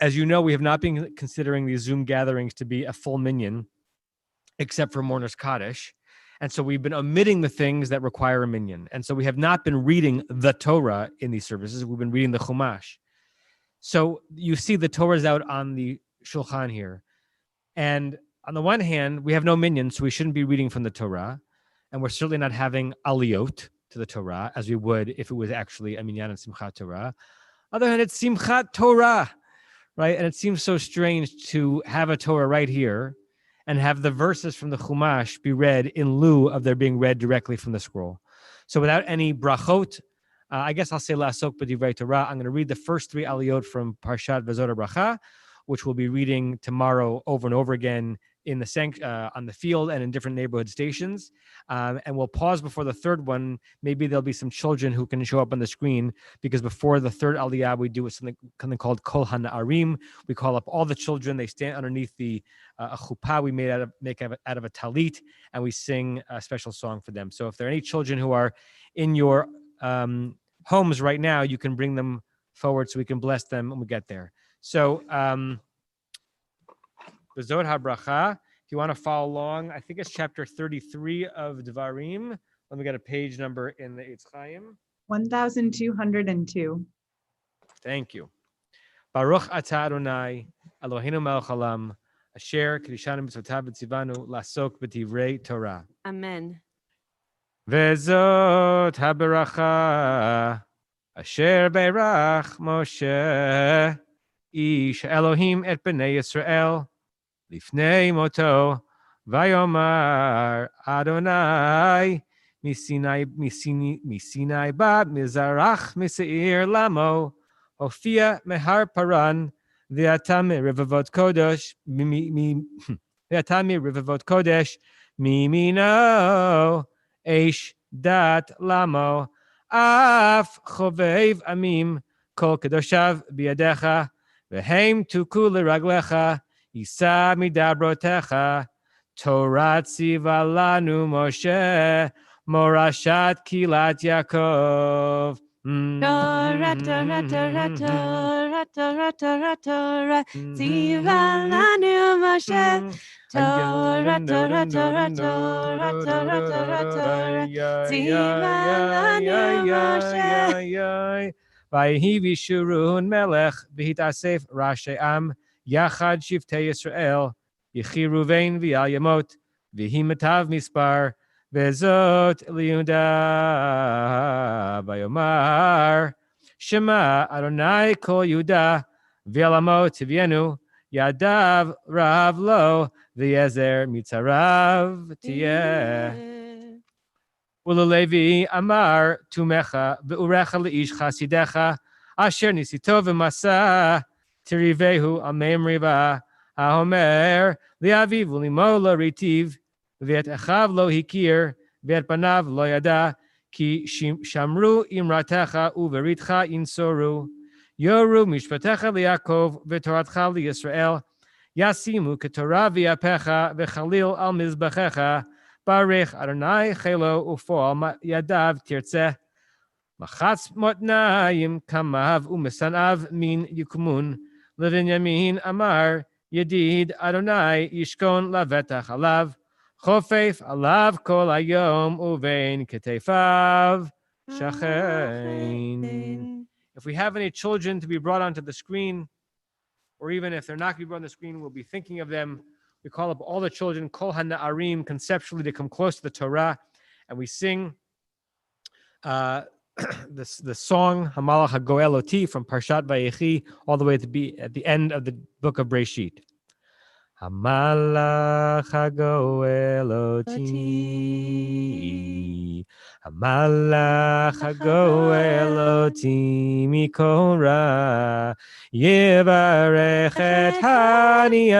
as you know, we have not been considering these Zoom gatherings to be a full minyan, except for Mourner's Kaddish. And so we've been omitting the things that require a minyan. And so we have not been reading the Torah in these services. We've been reading the Chumash. So you see the Torah's out on the Shulchan here. And on the one hand, we have no minyan, so we shouldn't be reading from the Torah. And we're certainly not having aliyot to the Torah, as we would if it was actually a minyan and Simchat Torah. On the other hand, it's Simchat Torah, right? And it seems so strange to have a Torah right here and have the verses from the Chumash be read in lieu of their being read directly from the scroll. So without any brachot, I guess I'll say La'asok B'divrei Torah. I'm going to read the first three aliyot from Parshat V'zot HaBracha, which we'll be reading tomorrow over and over again in the on the field and in different neighborhood stations. And we'll pause before the third one. Maybe there'll be some children who can show up on the screen, because before the third aliyah, we do something called Kol HaNa'arim. We call up all the children. They stand underneath the a chuppah we make out of a talit, and we sing a special song for them. So if there are any children who are in your homes right now, you can bring them forward so we can bless them when we get there. So, V'zot HaBracha, if you want to follow along, I think it's chapter 33 of Devarim. Let me get a page number in the Eitz Chaim. 1202. Thank you. Baruch atah Adonai, Eloheinu melech haolam, asher kiddushanu mitzvotav v'tzivanu la'asok b'divrei Torah. Amen. V'zot HaBracha, asher beirach Moshe, ish Elohim et b'nei Yisrael, Lifnei moto, vayomar Adonai, misinai ba mizarach miseir lamo, hofia mehar paran, v'atami rivavot kodesh, v'atami rivavot kodesh, mimino, eish dat lamo, af chovev amim, kol kedoshav biyadecha, v'heim tuku l'raglecha, Yisa midabrotecha, Torah tziva lanu Moshe, morashat kilat Yaakov. Torah, Torah, Torah, Torah, Torah, Torah, Torah, tziva lanu Moshe. Torah, Torah, Torah, Torah, Torah, Torah, Torah, tziva lanu Moshe. Vayehi v'shurun melech v'hitasef rashi am. Yachad Shiftei Yisrael, Yechi Ruvain v'al Yamot, v'hi matav mispar, v'zot liuda v'yomar, Shema Adonai kol Yuda, v'al Amot v'yenu, Yadav rav lo, v'yezer mitzarav tiyeh. Ulalevi amar tumecha ve'urecha leish chasidecha asher nisito v'masa tirivehu amem riva haomer liaviv ulimo lo ritiv v'et echav lo hikir v'et panav lo yada ki shamru imratecha uveritcha insoru yoru mishpatecha liYakov v'toratcha liYisrael yasimu ketorah v'yapecha v'chalil al mizbechecha Barich Adonai Chelo Ufol Yadav Tirtzeh Machatz Motnayim Kamav Umesanav Min Yukumun Levin Yamin Amar Yedid Adonai Yishkon Lavetach Alav Chofef Alav Kol Hayom Uvein Ketefav Shachein. If we have any children to be brought onto the screen, or even if they're not going to be brought on the screen, we'll be thinking of them. We call up all the children, Kol HaNa'arim, conceptually to come close to the Torah, and we sing the song Hamalach HaGoel Oti from Parshat Vayechi all the way to be at the end of the book of Breshit. Hamalach HaGoel Oti, Hamalach HaGoel Oti mikol ra, Yevarech et haniyarim,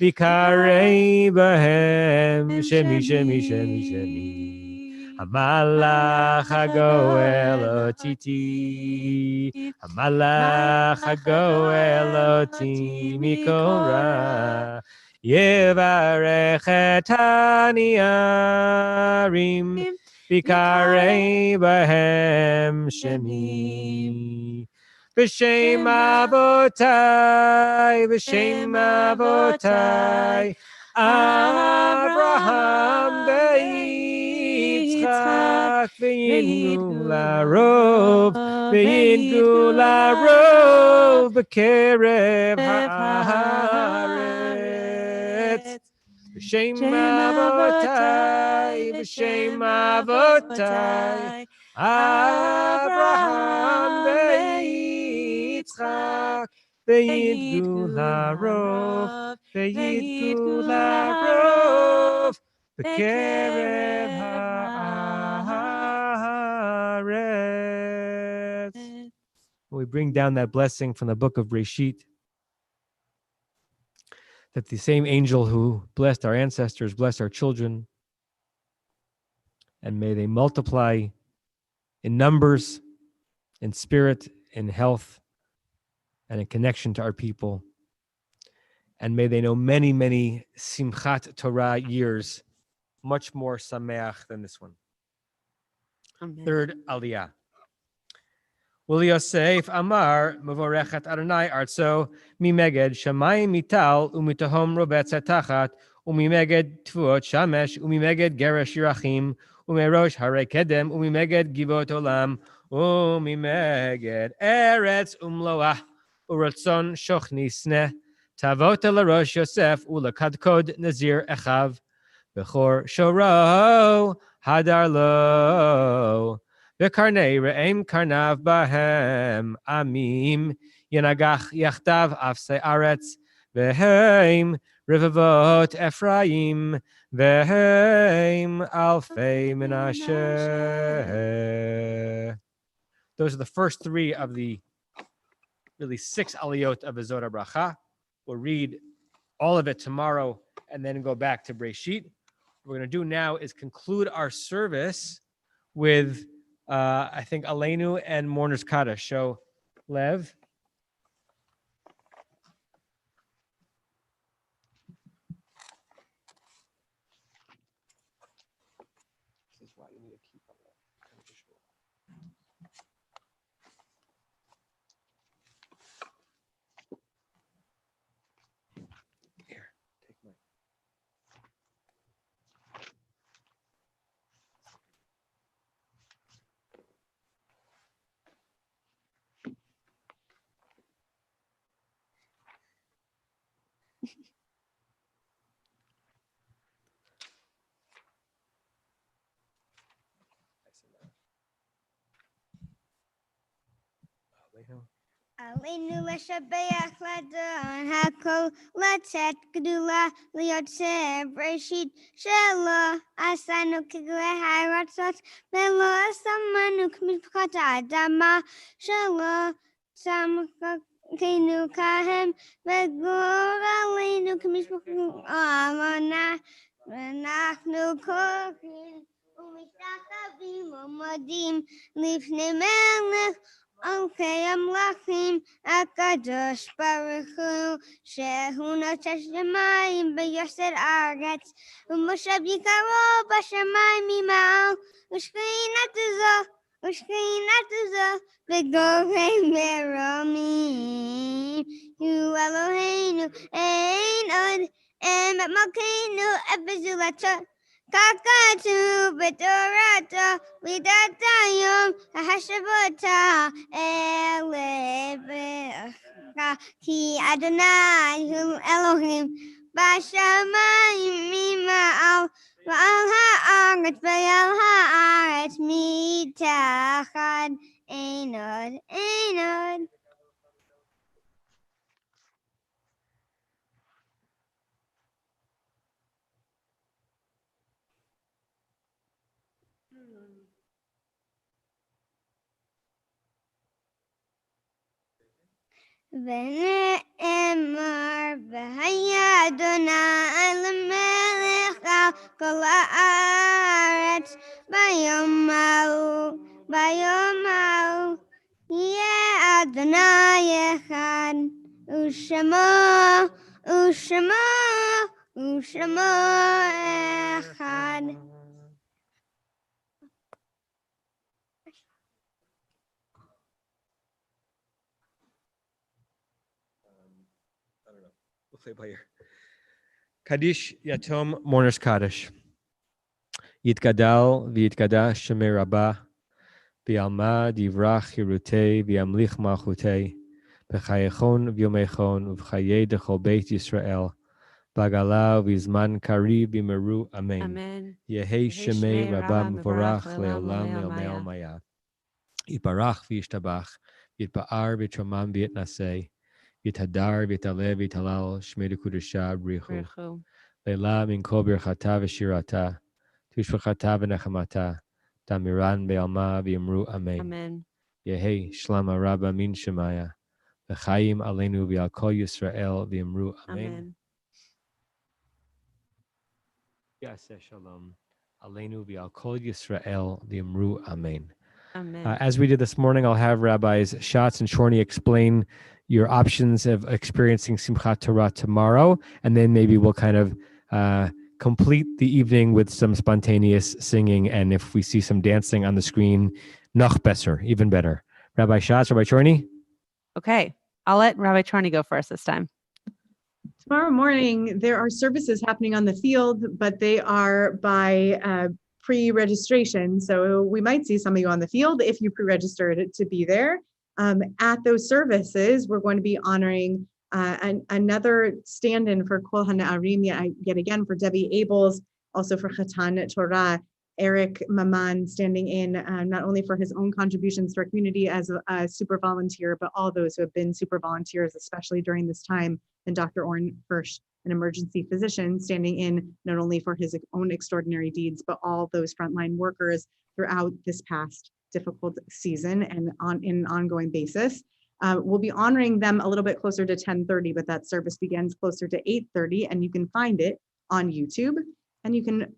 Vikarei bahem, Shemi, Shemi, Shemi, Shemi. Hamalach HaGoel Otiti, Hamalach HaGoel Oti mikol ra, Yevarech et haniyarim, Vikarei bahem Shemi. B'shem avotai, b'shem avotai, Avraham v'Yitzchak v'yidgu la'rov, v'yidgu la'rov b'kerev ha'aretz. B'shem avotai, b'shem avotai, Avraham v'Yitzchak v'yidgu la'rov, v'yidgu la'rov b'kerev ha'aretz. We bring down that blessing from the book of Breshit, that the same angel who blessed our ancestors bless our children, and may they multiply in numbers, in spirit, in health, and in connection to our people. And may they know many, many Simchat Torah years, much more Sameach than this one. Amen. Third Aliyah. Will Yosef Amar Mevorechet Adonai Artso Mimeged Shamayim Mital Umitahom Robetz Tachat Umimeged Tvuot Shamesh Umimeged Geresh Yirachim Umerosh Hare Kedem Umimeged Givot Olam Umimeged Eretz Umloah Uratzon Shochni Sneh Tavot Larosh Yosef Ulakadkod Nazir Echav Bechor Shoro Hadar Lo V'karnei re'em karnav bahem amim yenagach yachtav afsei aretz v'heim revavot Ephraim v'heim alfei Menashe. Those are the first three of the really 6 aliyot of Ezot HaBracha. We'll read all of it tomorrow and then go back to Breshit. What we're going to do now is conclude our service with I think Aleinu and Mourner's Kaddish. So, Lev. This is why you need to keep up that. Here, take mine. עלינו לשבח לדון הכל, לתת גדולה ליוצר בראשית שלא עשינו כגולי הרצות ולא שמנו כמשפחות האדמה שלא שמנו כהם וגורלנו כמשפחות עמונה ואנחנו קוראים ומשתחווים ומודים לפני מלך אוקיי המלכים הקדוש ברוך הוא שהוא נוטש שמיים ביוסר ארץ ומושב יקרו בשמיים ממעל ושכינת זו וגורי מרומים הוא אלוהינו אין עוד אמת מלכנו אפס זולתו ככתוב בתורתו מידת היום החשבותה אלף כי אדוני הוא אלוהים בשמיים ממעל ועל הארץ ועל הארץ מתחת אין עוד. ונאמר והיה אדוני למלך על כל הארץ ביום ההוא יהיה אדוני אחד ושמו אחד. We'll play by ear. Kaddish Yatom Mourner's Kaddish. Yitgadal v'yitgadash Shemei Rabbah v'yalma divrach Hirutei v'yamlich malchutei v'chayechon v'yomechon v'chayei dechol Beit Yisrael v'agala v'zman kari v'meru Amen. Amen. Yehei Shemei Rabbah Mevorach le'olam le'olam maya. Yitbarach v'yishtabach Yitba'ar v'yitramam v'yitnasei Yitadar v'yitalev v'yitalal Shmei Kudusha Brichu Leila min kol birchata v'shirata Tushvachata v'nechamata Tamiran be'alma v'yimru Amen. Amen. Yehei Shlama Rabba min Shemaya V'chayim aleinu v'al kol Yisrael v'yimru Amen. Yaseh Shalom aleinu v'al kol Yisrael v'yimru Amen. Amen. As we did this morning, I'll have Rabbis Schatz and Shorny explain your options of experiencing Simchat Torah tomorrow, and then maybe we'll kind of complete the evening with some spontaneous singing, and if we see some dancing on the screen, noch besser, even better. Rabbi Schatz, Rabbi Shorny? Okay, I'll let Rabbi Charney go first this time. Tomorrow morning, there are services happening on the field, but they are by pre-registration. So we might see some of you on the field if you pre-registered to be there. At those services, we're going to be honoring another stand-in for Kol HaNa'arim, yet again for Debbie Abels, also for Chatan Torah, Eric Maman standing in not only for his own contributions to our community as a super volunteer, but all those who have been super volunteers, especially during this time, and Dr. Orrin Hirsch, an emergency physician, standing in not only for his own extraordinary deeds, but all those frontline workers throughout this past difficult season and on an ongoing basis. We'll be honoring them a little bit closer to 10:30, but that service begins closer to 8:30, and you can find it on YouTube, and you can,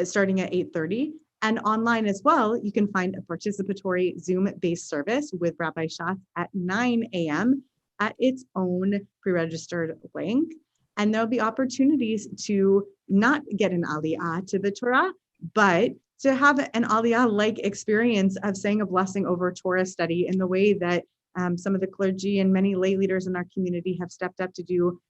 starting at 8:30, and online as well, you can find a participatory Zoom-based service with Rabbi Schatz at 9 a.m. at its own pre-registered link. And there'll be opportunities to not get an aliyah to the Torah, but to have an aliyah-like experience of saying a blessing over Torah study in the way that some of the clergy and many lay leaders in our community have stepped up to do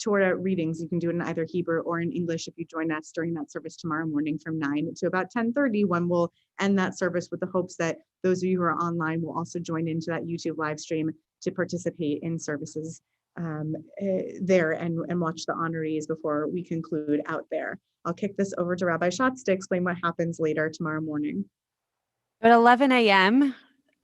Torah readings. You can do it in either Hebrew or in English if you join us during that service tomorrow morning from 9 to about 10:30, when we'll end that service with the hopes that those of you who are online will also join into that YouTube live stream to participate in services there and watch the honorees before we conclude out there. I'll kick this over to Rabbi Schatz to explain what happens later tomorrow morning. At 11 a.m.,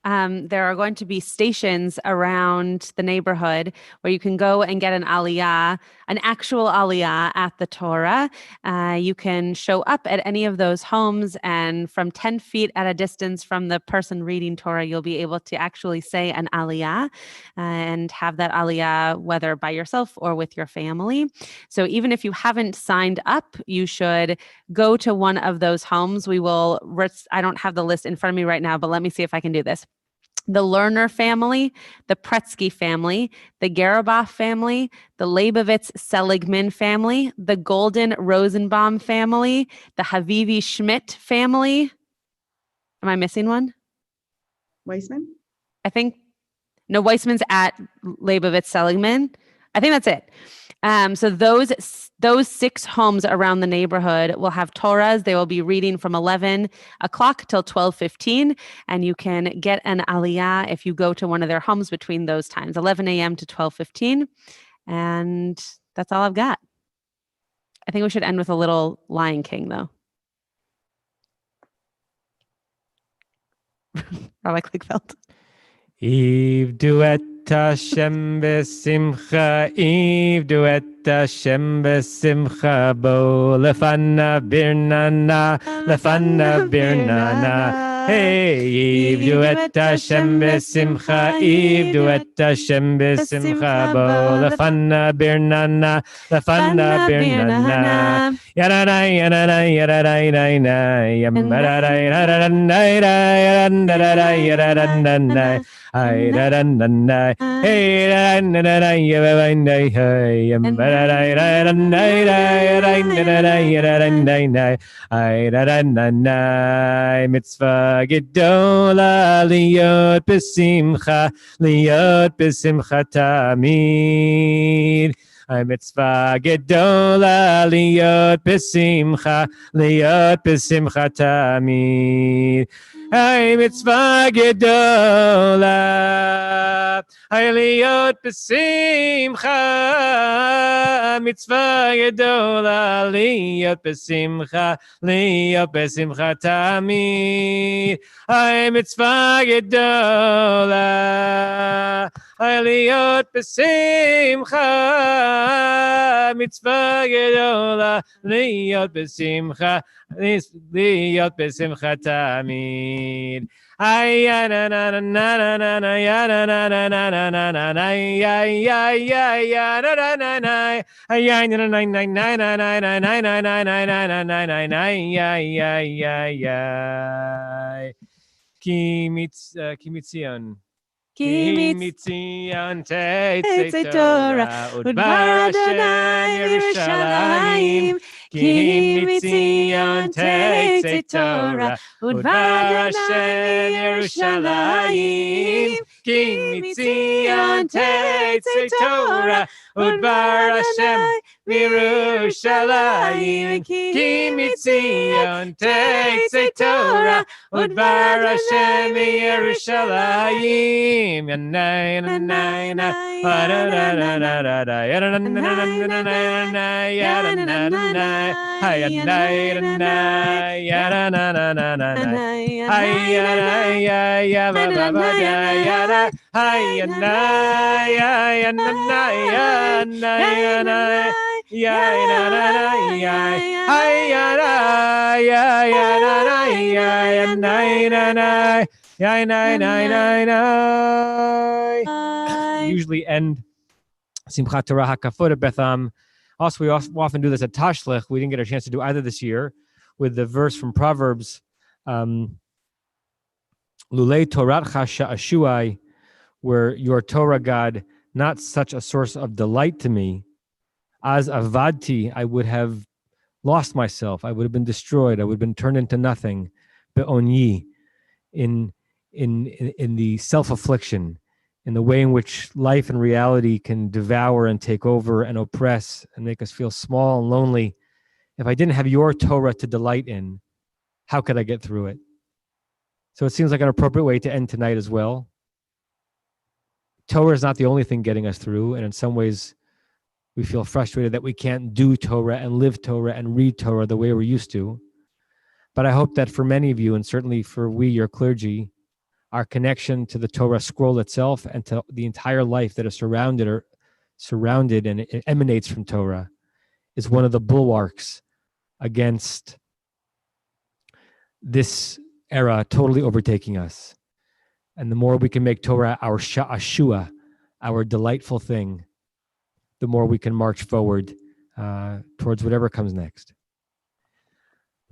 there are going to be stations around the neighborhood where you can go and get an aliyah, an actual aliyah at the Torah. You can show up at any of those homes, and from 10 feet at a distance from the person reading Torah, you'll be able to actually say an aliyah and have that aliyah, whether by yourself or with your family. So even if you haven't signed up, you should go to one of those homes. I don't have the list in front of me right now, but let me see if I can do this. The Lerner family, the Pretsky family, the Garabov family, the Leibovitz Seligman family, the Golden Rosenbaum family, the Havivi Schmidt family. Am I missing one? Weissman? I think, no, Weissman's at Leibovitz Seligman. I think that's it. So those 6 homes around the neighborhood will have Torahs. They will be reading from 11 o'clock till 12:15, and you can get an aliyah if you go to one of their homes between those times, 11 a.m. to 12:15. And that's all I've got. I think we should end with a little Lion King, though. Rabbi Klickfeld. Ivdu et Hashem besimcha, ivdu et Hashem besimcha, bo lefana birnana, lefana birnana. Hey, ivdu et Hashem besimcha, ivdu et Hashem besimcha, bo lefana birnana, lefana birnana. Yaranai, yaranai, yaranai, yaranai, yambarai, yaranai, yaranai, yaranai. Hey, da da da da, hey, da da da da, hey, hey, da da da da da, hey, da da da da. Mitzvah gedola liot besimcha, liot besimcha tamid. Mitzvah gedola liot besimcha, liot besimcha tamid. Ay mitzvah gedola, ay liot besimcha, mitzvah gedola, liot besimcha, liot besimcha tamid. Ay mitzvah gedola, ay liot besimcha, mitzvah gedola, liot besimcha, liot besimcha tamid. Ay ya na na na na na na ya na na na na na na na na ya ya ya ya na na na na ay ya na na na na na na na na na na na na na na na ya ya ya ya. Kimitzion. Kimitzion Tetzei Torah Udbar Hashem Yerushalayim. Kimitzion Tetzei Torah Udbar Hashem Yerushalayim. Kimitzion Tetzei Torah Udbar Hashem Yerushalayim. Kimitzion Tetzei Torah Udbar Hashem Yerushalayim. Yanai yanai na da da da da da da yanai yanai hay yanai yanai yanai hay yanai ya ba ba ba ya hay yanai yanai yanai ya yanai hay yanai yanai usually end Simchat Torah Hakafot at Betham. Also, we often do this at Tashlich. We didn't get a chance to do either this year with the verse from Proverbs, Lulei Toratcha Sha'ashuai, where your Torah, God, not such a source of delight to me. As avadti, I would have lost myself. I would have been destroyed. I would have been turned into nothing. Be'onyi, in the self-affliction, in the way in which life and reality can devour and take over and oppress and make us feel small and lonely. If I didn't have your Torah to delight in, how could I get through it? So it seems like an appropriate way to end tonight as well. Torah is not the only thing getting us through, and in some ways, we feel frustrated that we can't do Torah and live Torah and read Torah the way we're used to. But I hope that for many of you, and certainly for we, your clergy, our connection to the Torah scroll itself and to the entire life that is surrounded and it emanates from Torah is one of the bulwarks against this era totally overtaking us. And the more we can make Torah our sha'ashua, our delightful thing, the more we can march forward towards whatever comes next.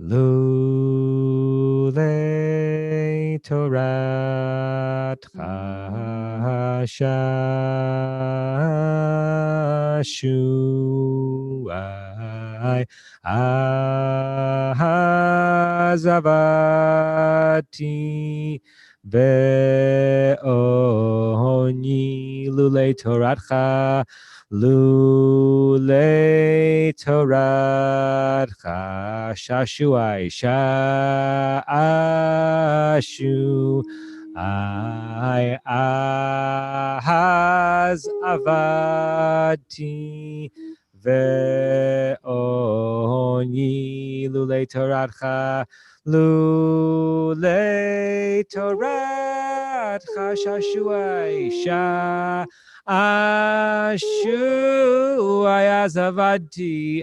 Lulei Torah Shashuai Ahazavati Ve'oni Lulei Toratcha Lulei Toratcha Shashuai Shashu I Ahaz Avati Ve'oni Lulei Toratcha Lulei Toratcha Shashuai Ashu Ayaz Avati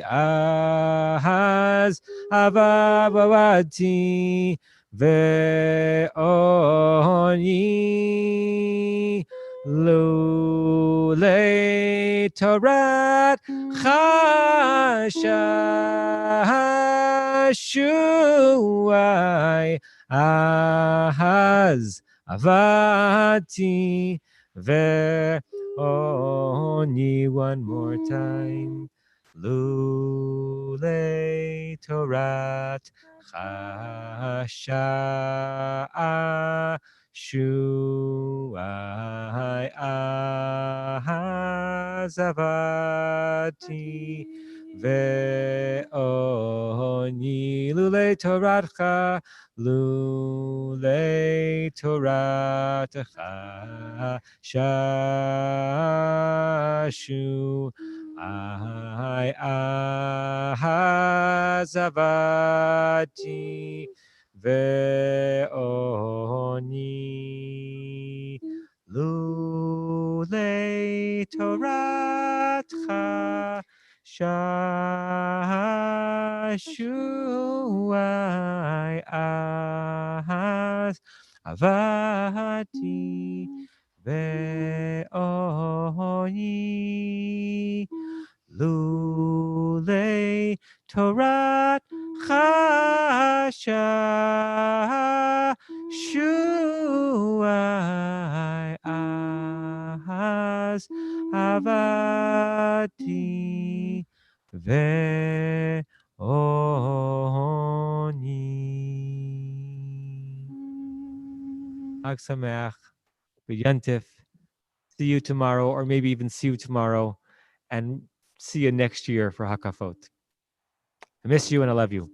Ahaz Avavati Ve'oni Lulei Torat Chashashuai Ahaz Avati Ve'oni. One more time. Lulei Torat Chashashuai Ahazavati Ve'oni Lulei Toratcha Lulei Toratcha Shashu I Ahazavati Ve'oni Lulei Toratcha Shashuai Ahazavati Ve'oni Lulei Torat Chashashuai Ahaz Avati Ve'oni. Chag Sameach, B'yantif. See you tomorrow, or maybe even see you tomorrow, and see you next year for Hakafot. I miss you and I love you.